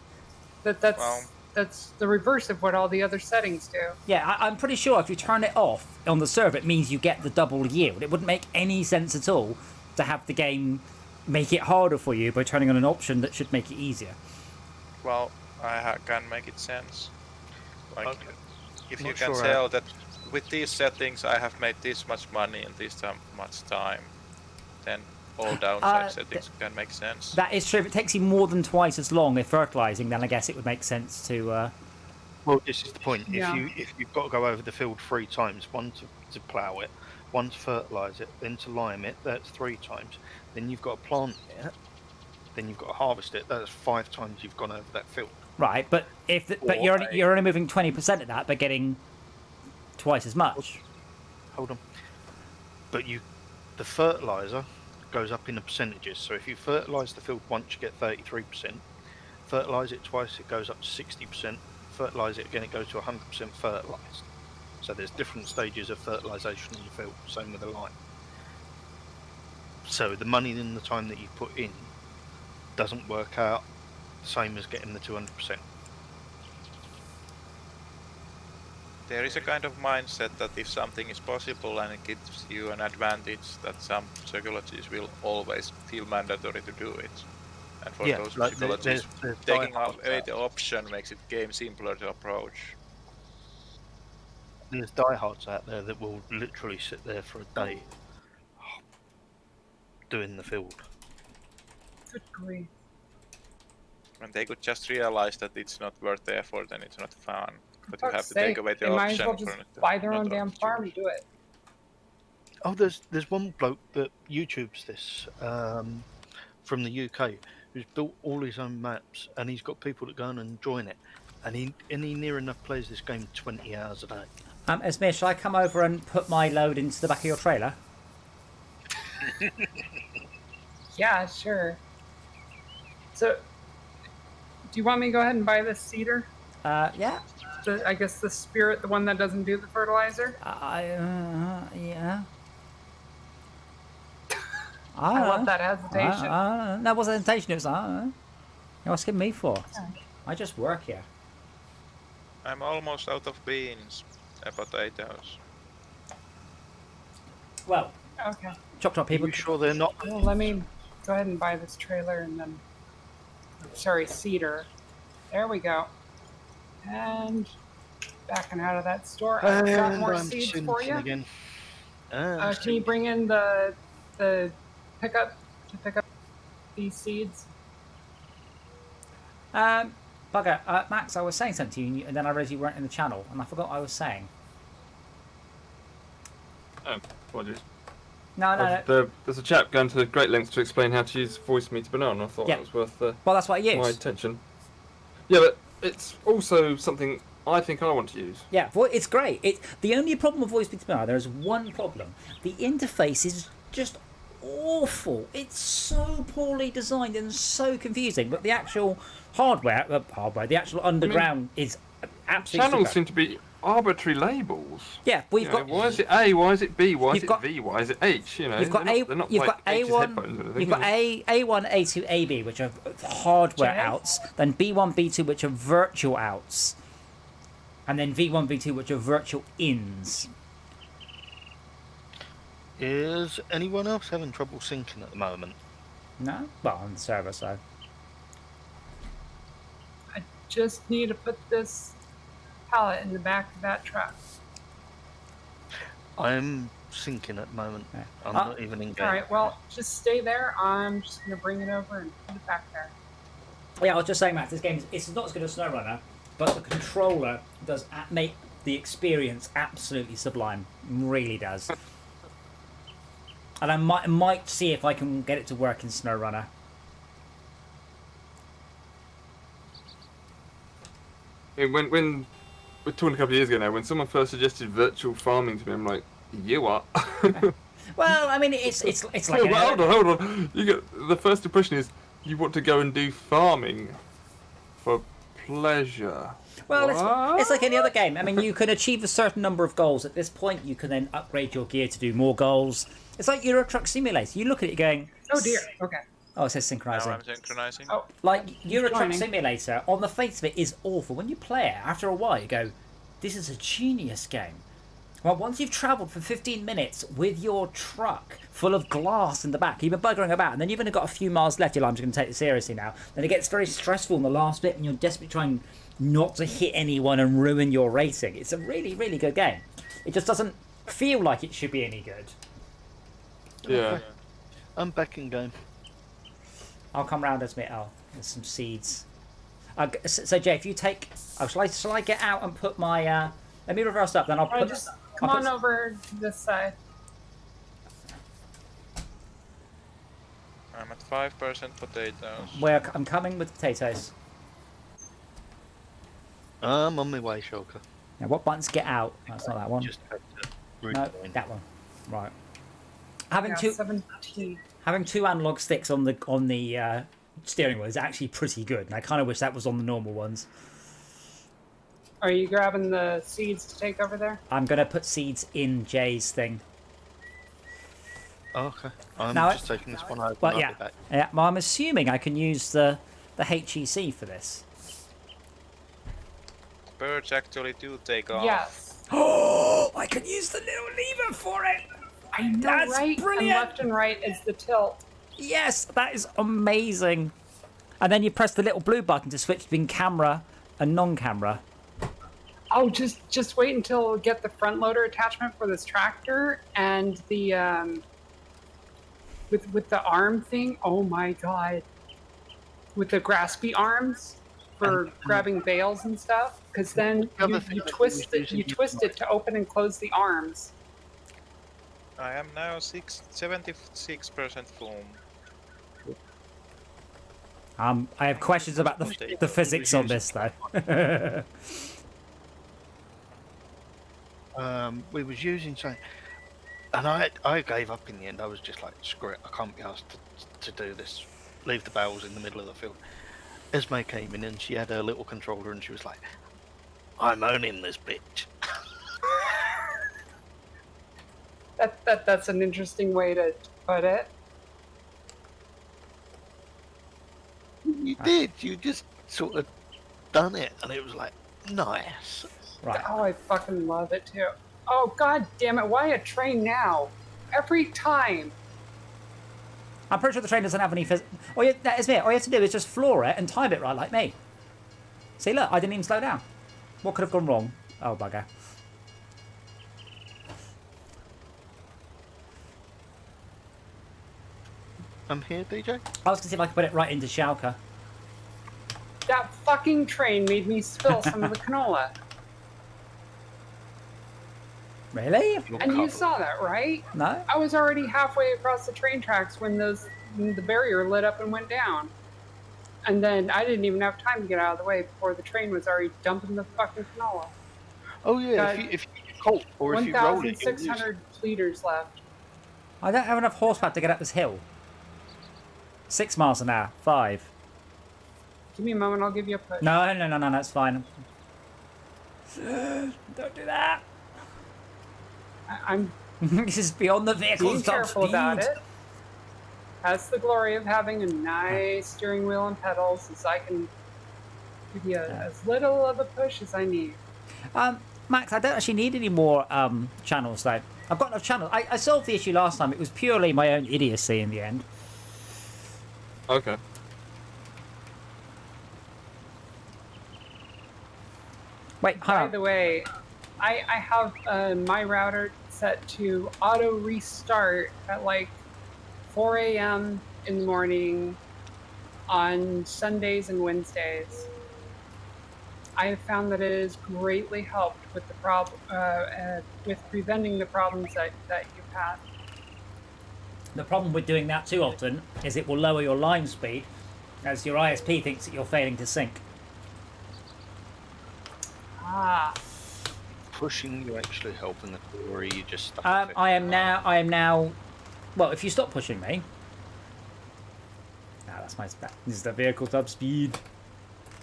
That's the reverse of what all the other settings do. Yeah, I'm pretty sure if you turn it off on the server, it means you get the double yield. It wouldn't make any sense at all to have the game make it harder for you by turning on an option that should make it easier. Well, I can make it sense. Like, if you Not can sure tell that with these settings I have made this much money in this much time, then all downside settings can make sense. That is true. If it takes you more than twice as long if fertilizing, then I guess it would make sense to... Well, this is the point. Yeah. If you've got to go over the field 3 times, one to plough it, one to fertilise it, then to lime it, that's 3 times. Then you've got to plant it, then you've got to harvest it, that's 5 times you've gone over that field. Right, but you're only moving 20% of that, but getting twice as much. Hold on. But the fertiliser goes up in the percentages. So if you fertilise the field once, you get 33%. Fertilise it twice, it goes up to 60%. Fertilise it again, it goes to 100% fertilised. So there's different stages of fertilisation in your field. Same with the lime. So the money and the time that you put in doesn't work out the same as getting the 200%. There is a kind of mindset that if something is possible and it gives you an advantage, that some psychologies will always feel mandatory to do it. And for those psychologies, taking away the option makes it game simpler to approach. There's diehards out there that will literally sit there for a day doing the field. Good grief. And they could just realize that it's not worth the effort and it's not fun. But you have to Take take away the they might as option. well just buy their own damn farm and do it. Oh, there's one bloke that YouTubes this from the UK who's built all his own maps, and he's got people that go in and join it, and he near enough plays this game 20 hours a day. Esmir, shall I come over and put my load into the back of your trailer? Yeah, sure. So, do you want me to go ahead and buy this cedar? Yeah. I guess the spirit, the one that doesn't do the fertilizer? Yeah. I love that hesitation. That wasn't hesitation, it was, you're asking me for. I just work here. I'm almost out of beans, potatoes. Well, Okay. chop people. Are you sure they're not? Well, let me go ahead and buy this trailer and then... Sorry, cedar. There we go. And backing out of that store, I've got more seeds for you. Again. Can you bring in the pickup to pick up these seeds? Bugger, Max, I was saying something to you, and then I realised you weren't in the channel, and I forgot what I was saying. Oh, apologies. No. There's a chap going to great lengths to explain how to use voice meter banana. I thought that was worth well, that's what I use. my attention. Yeah, but it's also something I think I want to use. Yeah, it's great. The only problem with voice meter banana, there is one problem. The interface is just awful. It's so poorly designed and so confusing, but the actual hardware, the actual underground is absolutely Channels superb. seem to be arbitrary labels. Yeah, well, you've got. Why is it A? Why is it B? Why is it V? Why is it H? You know, You've got they're not like A1. You've got A1, A2, AB, which are hardware outs. Then B1, B2, which are virtual outs, and then V1, V2, which are virtual ins. Is anyone else having trouble syncing at the moment? No, well, on the server side. I just need to put this pallet in the back of that truck. I'm syncing at the moment. Yeah. I'm not even in game. All right, well, just stay there. I'm just going to bring it over and put it back there. Yeah, I was just saying, Max, this game it's not as good as SnowRunner, but the controller does make the experience absolutely sublime. Really does. And I might see if I can get it to work in SnowRunner. when we're talking a couple of years ago now, when someone first suggested virtual farming to me, I'm like, you are. Well, I mean, it's like hold on. You get the first impression is you want to go and do farming for pleasure. well, it's like any other game. I mean, you can achieve a certain number of goals. At this point, you can then upgrade your gear to do more goals. It's like Euro Truck Simulator. You look at it going, Oh dear. Okay. oh, it says Now synchronizing. I'm synchronizing. Oh, Like Euro Truck joining. Simulator, on the face of it, is awful. When you play it, after a while, you go, "This is a genius game." Well, once you've travelled for 15 minutes with your truck full of glass in the back, you've been buggering about, and then you've only got a few miles left. You're like, I'm just going to take this seriously now. Then it gets very stressful in the last bit, and you're desperately trying not to hit anyone and ruin your racing. It's a really, really good game. It just doesn't feel like it should be any good. Yeah. I'm back in game. I'll come round as me. Oh, there's some seeds. So Jay, if you take, oh, shall I get out and put my? Let me reverse up. Then I'll put. just come on over to this side. I'm at 5% potatoes. Where I'm coming with potatoes. I'm on my way, Shulker. Now, what buttons get out? That's not that one. Just had to No, rejoin. that one. Right. Having Yeah, two 17. having two analog sticks on the steering wheel is actually pretty good, and I kind of wish that was on the normal ones. Are you grabbing the seeds to take over there? I'm gonna put seeds in Jay's thing. Oh, okay. I'm Now just taking this one over. But and I'll yeah, be back. yeah. Well, I'm assuming I can use the HEC for this. Birds actually do take off. Yes. Oh, I can use the little lever for it. I know, That's right? brilliant. And left and right is the tilt. Yes, that is amazing. And then you press the little blue button to switch between camera and non-camera. Oh, just wait until we get the front loader attachment for this tractor and the with the arm thing. Oh my god, with the graspy arms for grabbing bales and stuff. Because then The other you thing that twist we it. usually You twist it to open and close the arms. I am now 76% full. I have questions about the physics on this though. We was using something, and I gave up in the end. I was just like, screw it, I can't be asked to do this. Leave the bales in the middle of the field. Esme came in and she had her little controller and she was like, I'm owning this bitch. That's an interesting way to put it. You did. You just sort of done it, and it was like, nice. Right. Oh, I fucking love it too. Oh god damn it! Why a train now? Every time. I'm pretty sure the train doesn't have any physics. Oh yeah, that is me. All you have to do is just floor it and time it right like me. See, look, I didn't even slow down. What could have gone wrong? Oh, bugger. I'm here, DJ. I was going to see if I could put it right into Schalke. That fucking train made me spill some of the canola. Really? And you saw that, right? No? I was already halfway across the train tracks when the barrier lit up and went down. And then I didn't even have time to get out of the way before the train was already dumping the fucking canola. Oh yeah, Got if you colt or if you roll it, you'll lose it. 1,600 liters left. I don't have enough horsepower to get up this hill. 6 miles an hour. 5. Give me a moment, I'll give you a push. No, that's fine. Don't do that. I'm This is beyond the being vehicle's top careful speed. about it. That's the glory of having a nice steering wheel and pedals, is I can give you as little of a push as I need. Max, I don't actually need any more channels though. I've got enough channels. I solved the issue last time. It was purely my own idiocy in the end. Okay. Wait, By hold the on. way, I have my router set to auto restart at like 4 a.m. in the morning on Sundays and Wednesdays. I have found that it has greatly helped with the with preventing the problems that you've had. The problem with doing that too often is it will lower your line speed as your ISP thinks that you're failing to sync. Ah. Pushing you actually helping the or are you just stuck? I am now. Well, if you stop pushing me. Ah, that's my. This is the vehicle top speed.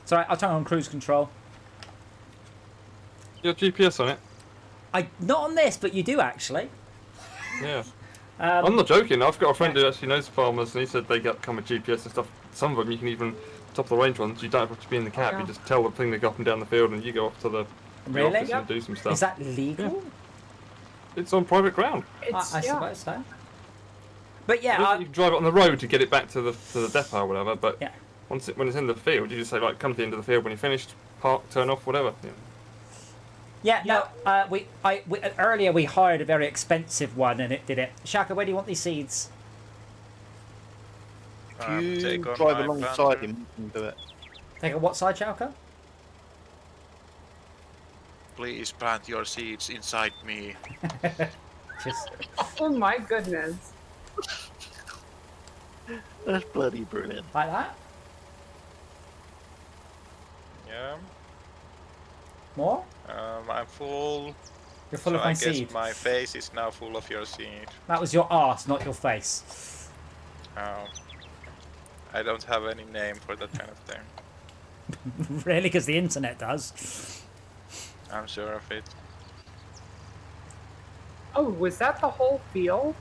Sorry, I'll turn on cruise control. You got GPS on it? Not on this, but you do actually. Yeah. I'm not joking. I've got a friend who actually knows farmers, and he said they come with GPS and stuff. Some of them you can even top of the range ones. You don't have to be in the cab. You just tell the thing to go up and down the field, and you go off to the office and do some stuff. Is that legal? Yeah. It's on private ground. I suppose so. But yeah, you can drive it on the road to get it back to the depot or whatever. But yeah. when it's in the field, you just say like, come to the end of the field when you're finished, park, turn off, whatever. Yeah. Yeah, no. Earlier we hired a very expensive one, and it did it. Shaka, where do you want these seeds? If you drive alongside him, you can do it. Take a what side, Shaka? Please plant your seeds inside me. Just. Oh my goodness. That's bloody brilliant. Like that? Yeah. More? I'm full. You're full of my seed. I guess my face is now full of your seed. That was your arse, not your face. Oh. I don't have any name for that kind of thing. Really? Because the internet does. I'm sure of it. Oh, was that the whole field?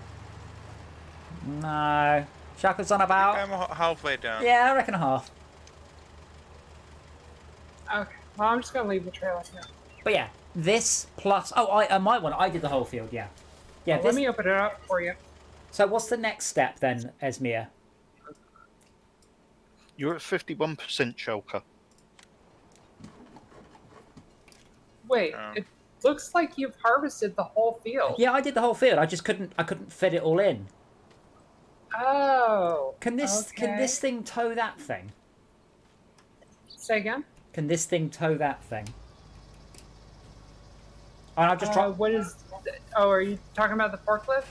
No. Shaka's on about... I'm halfway down. Yeah, I reckon half. Okay. Well, I'm just going to leave the trail here. But yeah, this plus... Oh, I might want... I did the whole field, yeah. Yeah. Let me open it up for you. So what's the next step then, Esmir? You're at 51% shulker. Wait, it looks like you've harvested the whole field. Yeah, I did the whole field. I just couldn't fit it all in. Oh. Can this thing tow that thing? Say again? Can this thing tow that thing? Oh, I'll just try. What is? Are you talking about the forklift?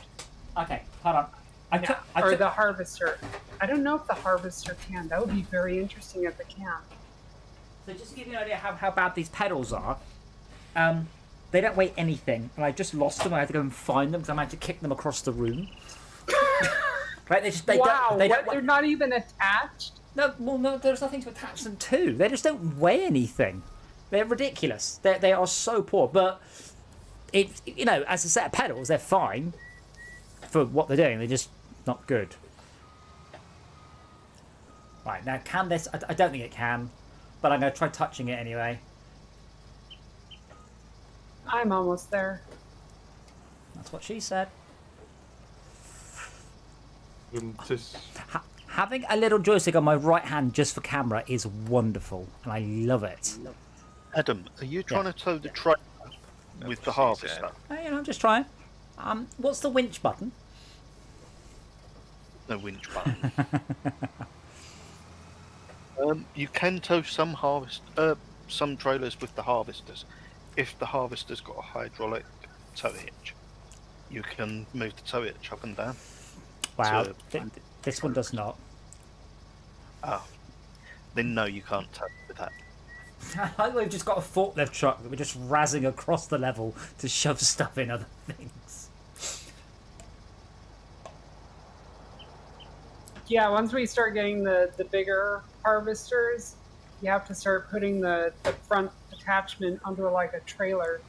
Okay, hold on. Or the harvester? I don't know if the harvester can. That would be very interesting if it can. So just to give you an idea how bad these pedals are, they don't weigh anything, and I just lost them. I had to go and find them because I had to kick them across the room. Right? They're not even attached? No, there's nothing to attach them to. They just don't weigh anything. They're ridiculous. They are so poor. But as a set of pedals, they're fine for what they're doing. They're just not good. Right, now can this... I don't think it can, but I'm going to try touching it anyway. I'm almost there. That's what she said. Having a little joystick on my right hand just for camera is wonderful, and I love it. Adam, are you trying to tow the trailer with the harvester? I'm just trying. What's the winch button? No winch button. You can tow some trailers with the harvesters. If the harvester's got a hydraulic tow hitch, you can move the tow hitch up and down. Wow, this one does not. Oh, then no, you can't tow with that. I think we've just got a forklift truck that we're just razzing across the level to shove stuff in other things. Yeah, once we start getting the bigger harvesters, you have to start putting the front attachment under like a trailer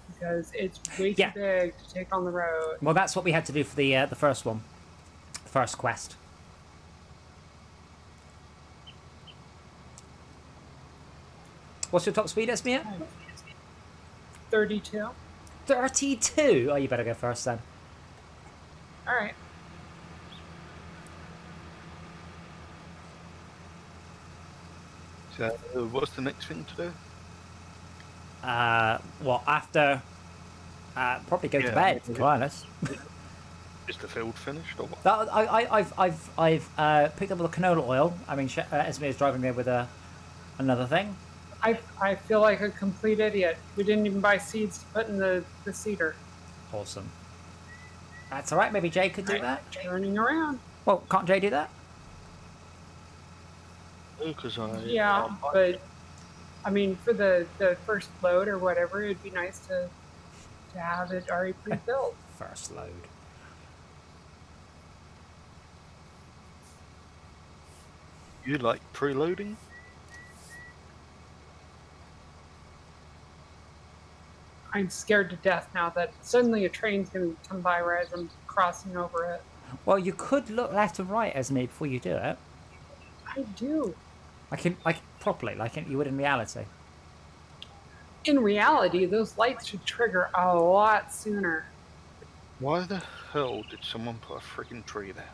because it's way too big to take on the road. Well, that's what we had to do for the first one, the first quest. What's your top speed, Esmir? 32. 32? Oh, you better go first then. All right. So, what's the next thing to do? Well, after probably go to bed. To be honest. Is the field finished or what? I've picked up all the canola oil. I mean, Esme's driving there with another thing. I feel like a complete idiot. We didn't even buy seeds to put in the seeder. Awesome. That's all right. Maybe Jay could do that. Turning around. Well, can't Jay do that? Because but I mean, for the first load or whatever, it'd be nice to have it already pre-filled. First load. You like preloading? I'm scared to death now that suddenly a train's going to come by as I'm crossing over it. Well, you could look left and right, Esme, before you do it. I do. Like properly, like you would in reality. In reality, those lights should trigger a lot sooner. Why the hell did someone put a friggin' tree there?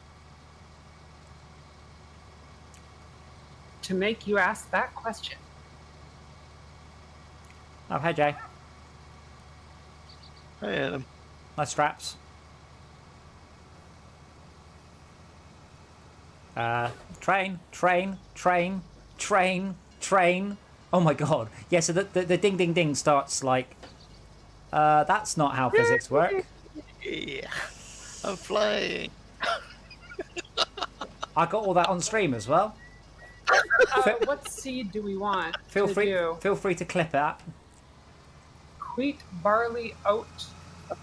To make you ask that question. Oh, hey, Jay. Hey, Adam. Nice straps. Train. Oh my god. Yeah, so the ding ding ding starts like, that's not how physics work. Yeah, I'm flying. I got all that on stream as well. What seed do we want? Feel free to clip it. Wheat, barley, oat,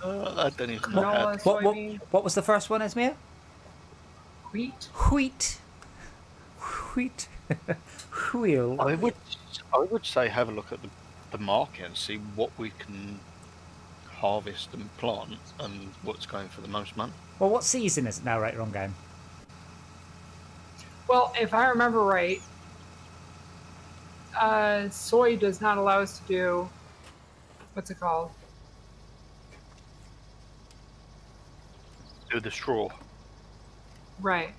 I don't even know. canola, soybean. What was the first one, Esme? Wheat. Wheel. I would say have a look at the market and see what we can harvest and plant and what's going for the most money. Well, what season is it now, right, wrong game? Well, if I remember right, soy does not allow us to do, what's it called? Do the straw. Right.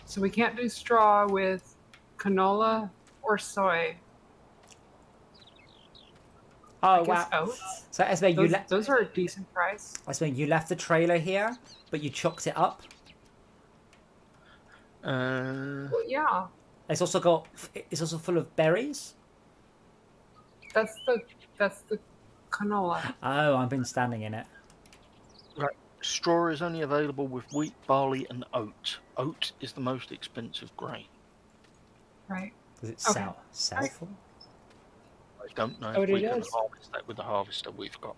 So we can't do straw with canola or soy. Oh, I guess wow. oats. So, Esme, Those are a decent price. Esme, you left the trailer here, but you chucked it up. Well, yeah. It's also full of berries. That's the canola. Oh, I've been standing in it. Right. Straw is only available with wheat, barley, and oat. Oat is the most expensive grain. Right. Does it Okay. sell for? I don't know Oh, if it we can is. harvest that with the harvester we've got.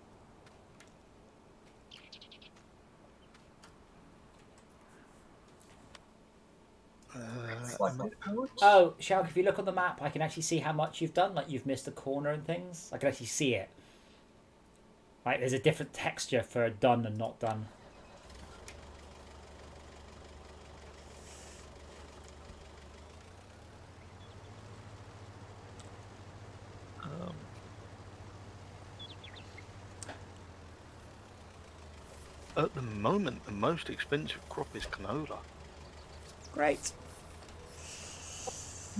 Selected oat. Oh, Shalk, if you look on the map, I can actually see how much you've done. Like, you've missed a corner and things. I can actually see it. Like, there's a different texture for done and not done. At the moment, the most expensive crop is canola. Great.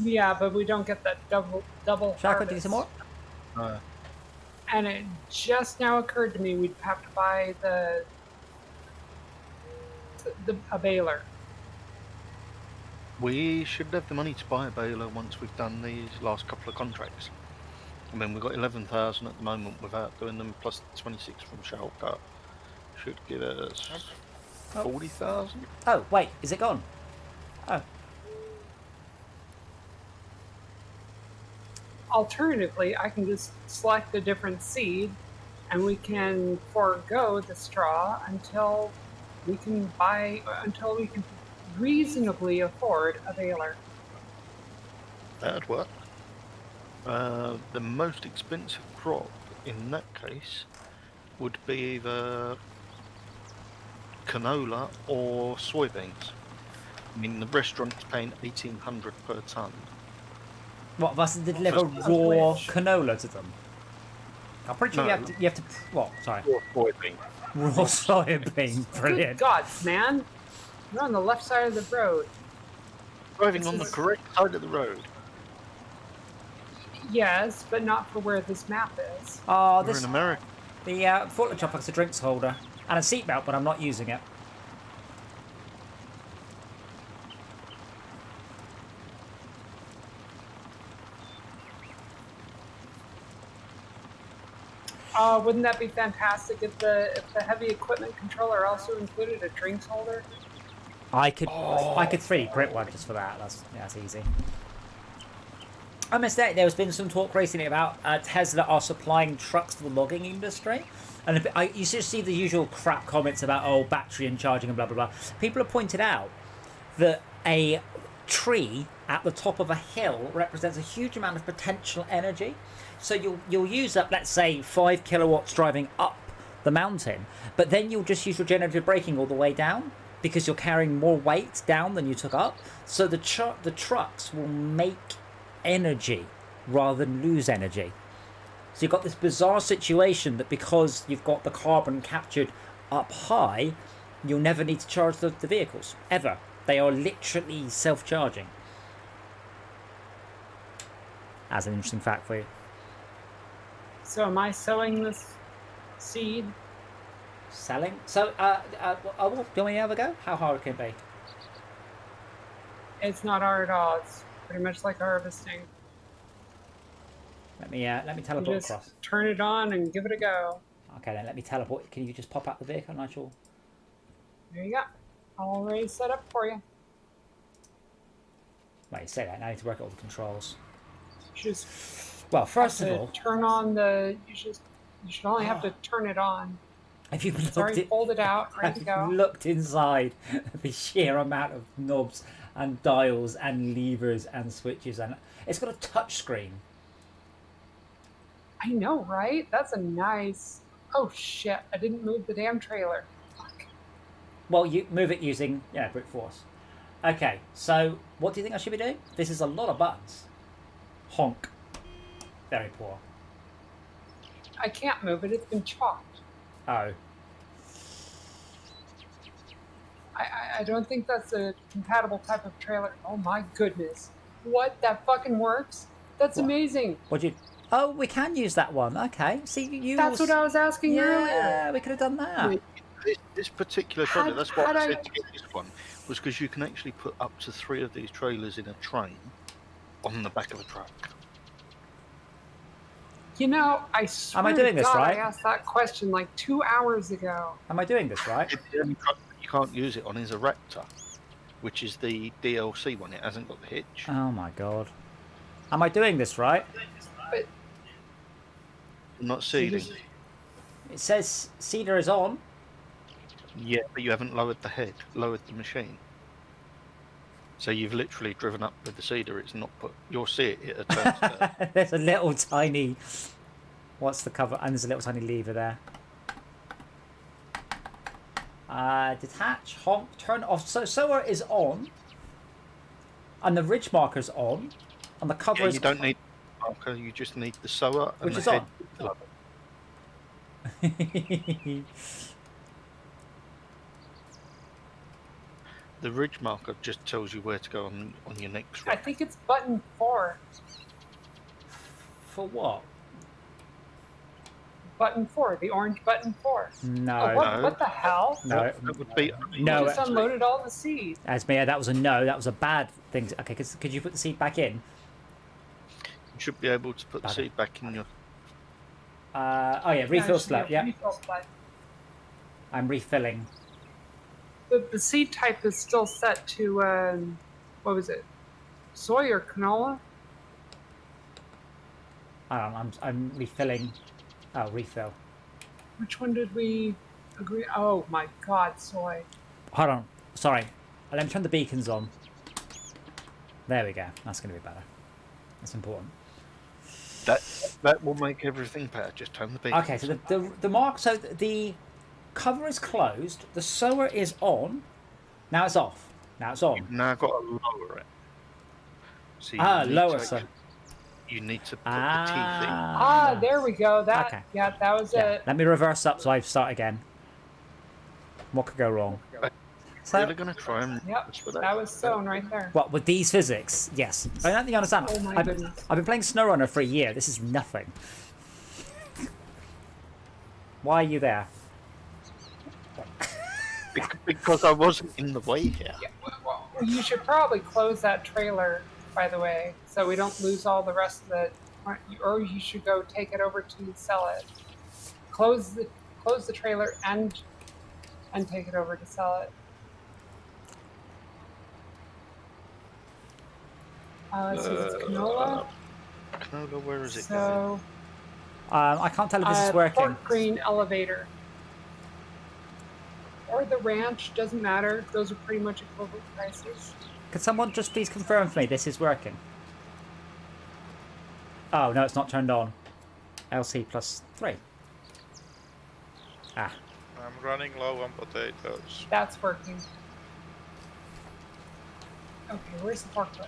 Yeah, but we don't get that double Shalk, harvest. do some more? And it just now occurred to me we'd have to buy a baler. We should have the money to buy a baler once we've done these last couple of contracts. I mean, we've got 11,000 at the moment without doing them, plus 26 from Shalka. Should give us 40,000. Oh, wait, is it gone? Oh. Alternatively, I can just select a different seed and we can forego the straw until we can reasonably afford a baler. That'd work. The most expensive crop in that case would be either canola or soybeans. I mean, the restaurant's paying 1,800 per ton. What, of us to deliver Of raw which? canola to them? I'm pretty sure No. you have to. What? Sorry. Or soybean. Raw soybean. Good Brilliant. God, man! You're on the left side of the road. Driving This on the is- correct side of the road. Yes, but not for where this map is. Oh, We're this in America. the forklift chopper has a drinks holder and a seatbelt, but I'm not using it. Wouldn't that be fantastic if the heavy equipment controller also included a drinks holder? I could 3D print one just for that. That's easy. I missed that. There's been some talk recently about Tesla are supplying trucks to the logging industry. And you just see the usual crap comments about, oh, battery and charging and blah, blah, blah. People have pointed out that a tree at the top of a hill represents a huge amount of potential energy. So you'll use up, let's say, 5 kilowatts driving up the mountain, but then you'll just use regenerative braking all the way down because you're carrying more weight down than you took up. So the trucks will make energy rather than lose energy. So you've got this bizarre situation that because you've got the carbon captured up high, you'll never need to charge the vehicles, ever. They are literally self-charging. As an interesting fact for you. So am I selling this seed? Selling? So, do you want me to have a go? How hard can it be? It's not hard at all. It's pretty much like harvesting. Let me teleport You just across. turn it on and give it a go. Okay, then let me teleport. Can you just pop out the vehicle, Nigel? There you go. Already set up for you. Wait, you say that. Now I need to work out all the controls. Just Well, first of all, turn on the. You should only have to turn it on. if you've It's already folded out, ready to go. looked inside the sheer amount of knobs and dials and levers and switches, and it's got a touch screen. I know, right? That's a nice. Oh shit! I didn't move the damn trailer. Fuck. Well, you move it using brute force. Okay, so what do you think I should be doing? This is a lot of buttons. Honk. Very poor. I can't move it. It's been chopped. Oh. I don't think that's a compatible type of trailer. Oh my goodness! What? That fucking works? That's What? amazing. What do you? Oh, we can use that one. Okay. See, you. That's what I was asking earlier. Yeah, we could have done that. This particular trailer, that's what had I I- said to get this one, was because you can actually put up to 3 of these trailers in a train on the back of a truck. You know, I swear Am I doing to this God, right? I asked that question like 2 hours ago. Am I doing this right? The only truck that you can't use it on is a Raptor, which is the DLC one. It hasn't got the hitch. Oh my god. Am I doing this right? But I'm not seeding. It says Cedar is on. Yeah, but you haven't lowered the machine. So you've literally driven up with the Cedar. It's not put. You'll see it. It turns to, There's a little tiny. What's the cover? And there's a little tiny lever there. Detach, honk, turn off. So solar is on, and the ridge marker's on, and the cover yeah, is. you don't need the marker. You just need the sower and Which the is head. on. The ridge marker just tells you where to go on your next I run. think it's button 4. For what? Button 4, the orange button 4. No. Oh, No. what the hell? No. That would be No, You just unloaded all the seeds. Esmea, that was a no. That was a bad thing. Okay, could you put the seed back in? You should be able to put the Okay. seed back in your. Oh yeah, refill slope. Yeah, Refill slope. I'm refilling. The seed type is still set to, what was it? Soy or canola? I'm refilling. Oh, refill. Which one did we agree? Oh my god, soy. Hold on. Sorry. Let me turn the beacons on. There we go. That's going to be better. That's important. That will make everything better. Just turn the beacon. Okay, so the mark. So the cover is closed. The sower is on. Now it's off. Now it's on. You've now got to lower it. So you need lower. to So. you need to put the teeth in. Ah, there we go. That Okay. yeah, that was Yeah. it. Let me reverse up so I start again. What could go wrong? So, Really going to try and Yep, mess with that? that was sewn right there. what, with these physics? Yes. I don't think you understand. Oh my I've goodness. been playing SnowRunner for a year. This is nothing. Why are you there? Because I wasn't in the way here. Well, you should probably close that trailer, by the way, so we don't lose all the rest of the. Or you should go take it over to sell it. Close the trailer and take it over to sell it. Let's see, it's canola. Canola, where is it So, I can't tell if this is working. Fort Greene elevator. Or the ranch, doesn't matter. Those are pretty much equivalent prices. Could someone just please confirm for me this is working? Oh, no, it's not turned on. LC +3. Ah. I'm running low on potatoes. That's working. Okay, where's the forklift?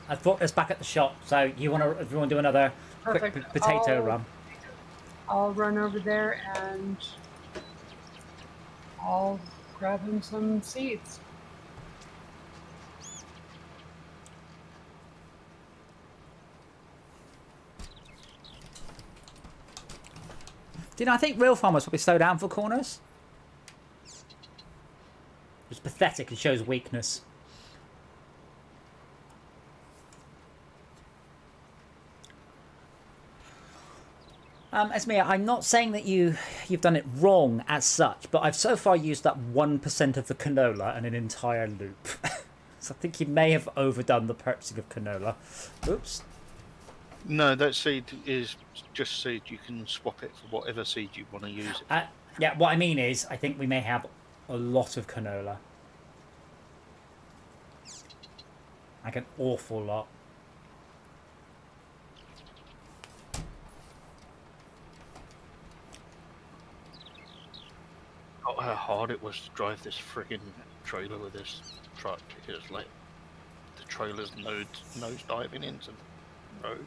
I thought it's back at the shop, so if you want to do another Perfect. quick potato run. I'll run over there and I'll grab him some seeds. Do you know, I think real farmers probably slow down for corners. It's pathetic, it shows weakness. Esmea, I'm not saying that you've done it wrong as such, but I've so far used up 1% of the canola in an entire loop. So I think you may have overdone the purchasing of canola. Oops. No, that seed is just seed. You can swap it for whatever seed you want to use it. Yeah, what I mean is, I think we may have a lot of canola. Like an awful lot. Oh, how hard it was to drive this friggin' trailer with this truck. It was like the trailer's nose diving into the road.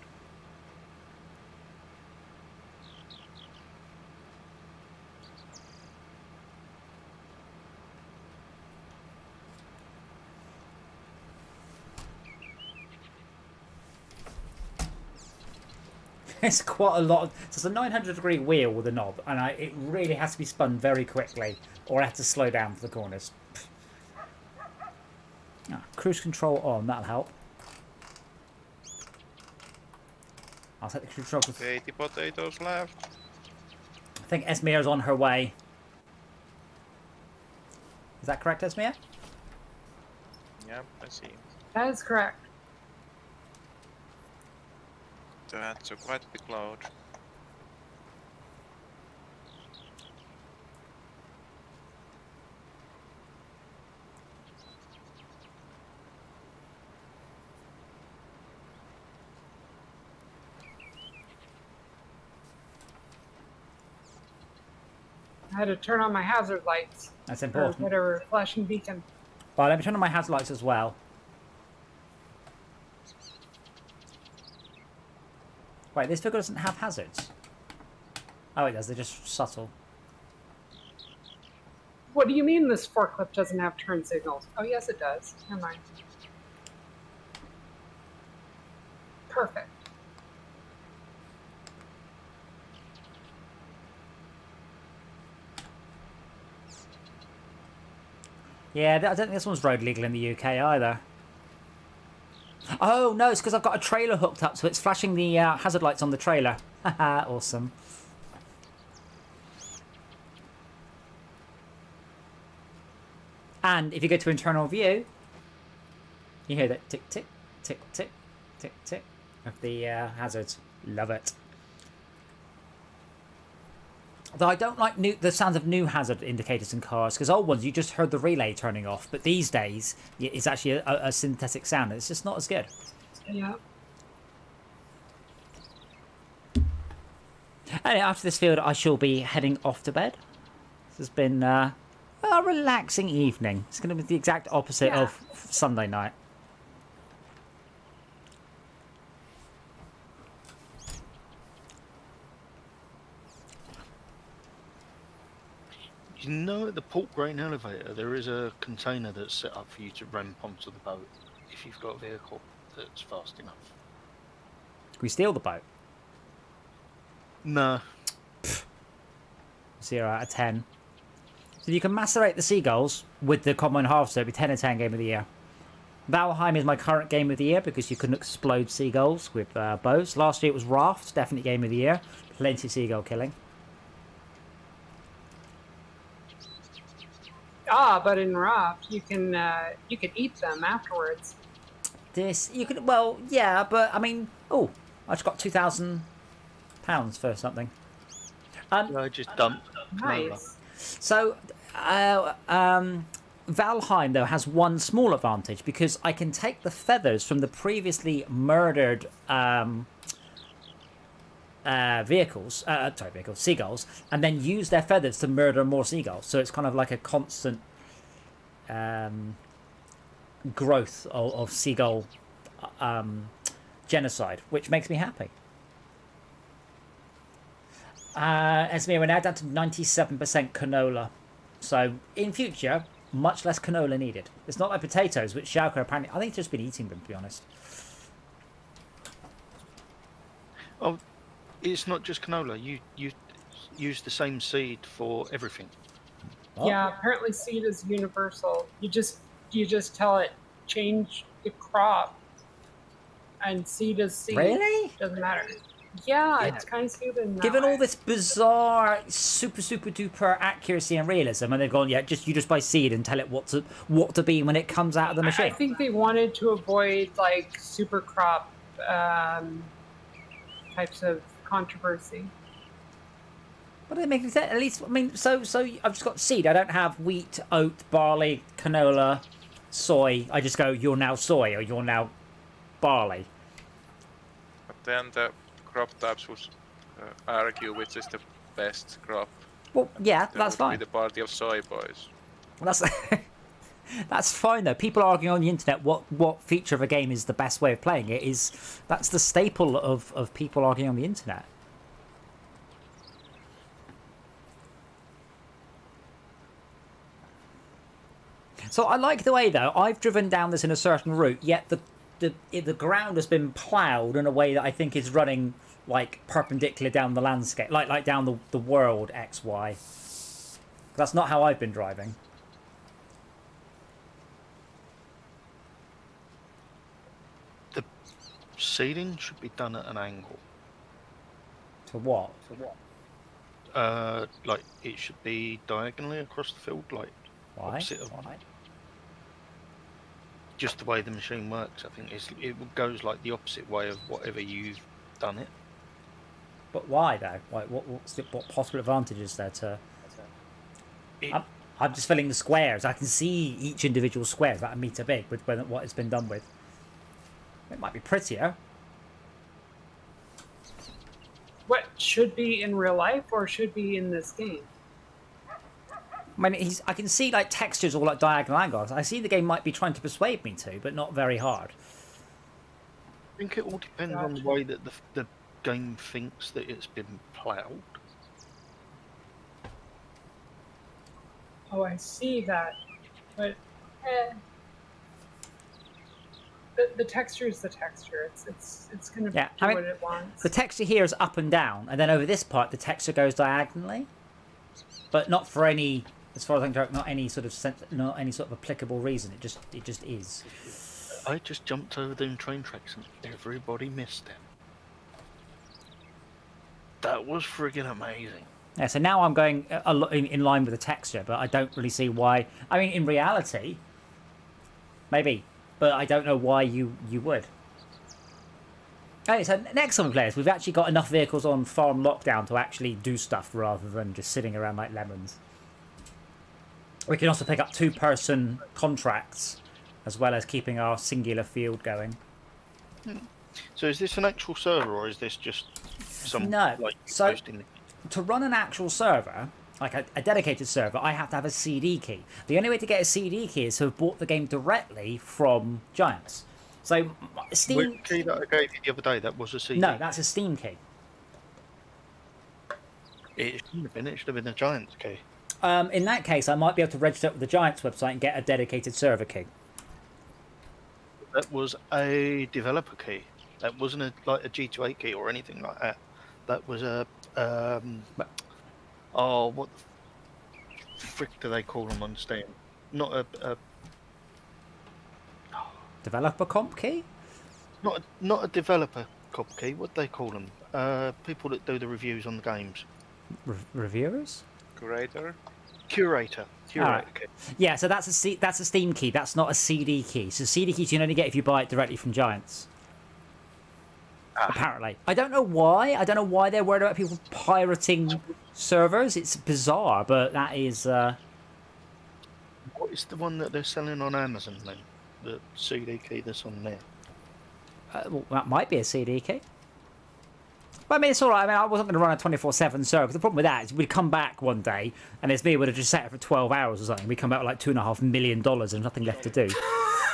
It's quite a lot. So it's a 900-degree wheel with a knob, and it really has to be spun very quickly, or I have to slow down for the corners. Cruise control on, that'll help. I'll set the cruise control. 80 potatoes left. I think Esmea's on her way. Is that correct, Esmea? Yep, I see. That is correct. That's a quite big load. I had to turn on my hazard lights. That's Or important. whatever, flashing beacon. Well, let me turn on my hazard lights as well. Wait, this figure doesn't have hazards. Oh, it does. They're just subtle. What do you mean this forklift doesn't have turn signals? Oh, yes, it does. Never mind. Perfect. Yeah, I don't think this one's road legal in the UK either. Oh, no, it's because I've got a trailer hooked up, so it's flashing the hazard lights on the trailer. Haha, awesome. And if you go to internal view, you hear that tick, tick, tick, tick, tick, tick of the hazards. Love it. Though I don't like the sounds of new hazard indicators in cars, because old ones, you just heard the relay turning off. But these days, it's actually a synthetic sound. It's just not as good. Yeah. Anyway, after this field, I shall be heading off to bed. This has been a relaxing evening. It's going to be the exact opposite of Sunday night. You know, at the Port Grain elevator, there is a container that's set up for you to ramp onto the boat if you've got a vehicle that's fast enough. Can we steal the boat? No. 0 out of 10. So you can macerate the seagulls with the common harvester. It'll be 10 out of 10 game of the year. Valheim is my current game of the year because you can explode seagulls with bows. Last year it was Raft, definitely game of the year. Plenty of seagull killing. But in Raft, you can eat them afterwards. You could, well, yeah, but I mean, I just got £2,000 for something. I just dumped. Nice. So, Valheim, though, has one small advantage because I can take the feathers from the previously murdered seagulls, and then use their feathers to murder more seagulls. So it's kind of like a constant growth of seagull genocide, which makes me happy. Esmir, we're now down to 97% canola. So in future, much less canola needed. It's not like potatoes, which Xiaoka apparently... I think he's just been eating them, to be honest. Oh, it's not just canola. You use the same seed for everything. What? Yeah, apparently seed is universal. You just tell it change the crop, and seed is seed. Really? Doesn't matter. Yeah, it's kind of stupid. in that Given way. all this bizarre, super duper accuracy and realism, and they've gone, yeah, you just buy seed and tell it what to be when it comes out of the machine. I think they wanted to avoid like super crop types of controversy. But it makes sense. At least, I mean, so I've just got seed. I don't have wheat, oat, barley, canola, soy. I just go, you're now soy or you're now barley. But then the crop types would argue which is the best crop. Well, yeah, There that's would fine. be the party of soy boys. Well, that's fine though. People arguing on the internet what feature of a game is the best way of playing it is that's the staple of people arguing on the internet. So I like the way though I've driven down this in a certain route, yet the ground has been ploughed in a way that I think is running like perpendicular down the landscape, like down the world XY. That's not how I've been driving. The seeding should be done at an angle. To what? Like it should be diagonally across the field, like Why? opposite of Why? just the way the machine works. I think it goes like the opposite way of whatever you've done it. But why though? Like, what possible advantage is there to? I'm just filling the squares. I can see each individual square is about a metre big with what it's been done with. It might be prettier. What should be in real life or should be in this game? I mean, I can see like textures all like diagonal angles. I see the game might be trying to persuade me to, but not very hard. I think it all depends on the way that the game thinks that it's been ploughed. Oh, I see that, but the texture is the texture. It's going to Yeah, do I mean, what it wants. The texture here is up and down, and then over this part, the texture goes diagonally, but not for any, as far as I can tell, not any sort of applicable reason. It just is. I just jumped over them train tracks and everybody missed them. That was friggin' amazing. Yeah, so now I'm going in line with the texture, but I don't really see why. I mean, in reality, maybe, but I don't know why you would. Okay, so next time we play this, we've actually got enough vehicles on Farm Lockdown to actually do stuff rather than just sitting around like lemons. We can also pick up 2-person contracts as well as keeping our singular field going. So is this an actual server or is this just some No, like so- posting? To run an actual server, like a dedicated server, I have to have a CD key. The only way to get a CD key is to have bought the game directly from Giants. So Steam... Which key that I gave you the other day, that was a CD? No, that's a Steam key. It shouldn't have been. It should have been a Giants key. In that case, I might be able to register with the Giants website and get a dedicated server key. That was a developer key. That wasn't like a G2A key or anything like that. That was a what the frick do they call them on Steam? Not a Developer comp key? not a developer copy key. What do they call them? People that do the reviews on the games. Reviewers? Curator? Curator Alright. key. Yeah, so that's a Steam key. That's not a CD key. So CD keys you can only get if you buy it directly from Giants. apparently. I don't know why. I don't know why they're worried about people pirating servers. It's bizarre, but that is... What is the one that they're selling on Amazon then? The CD key that's on there? well, that might be a CD key. But I mean, it's all right. I mean, I wasn't going to run a 24/7 server. Because the problem with that is we'd come back one day, and it's me would have just sat it for 12 hours or something. We'd come back with like $2.5 million and nothing left to do.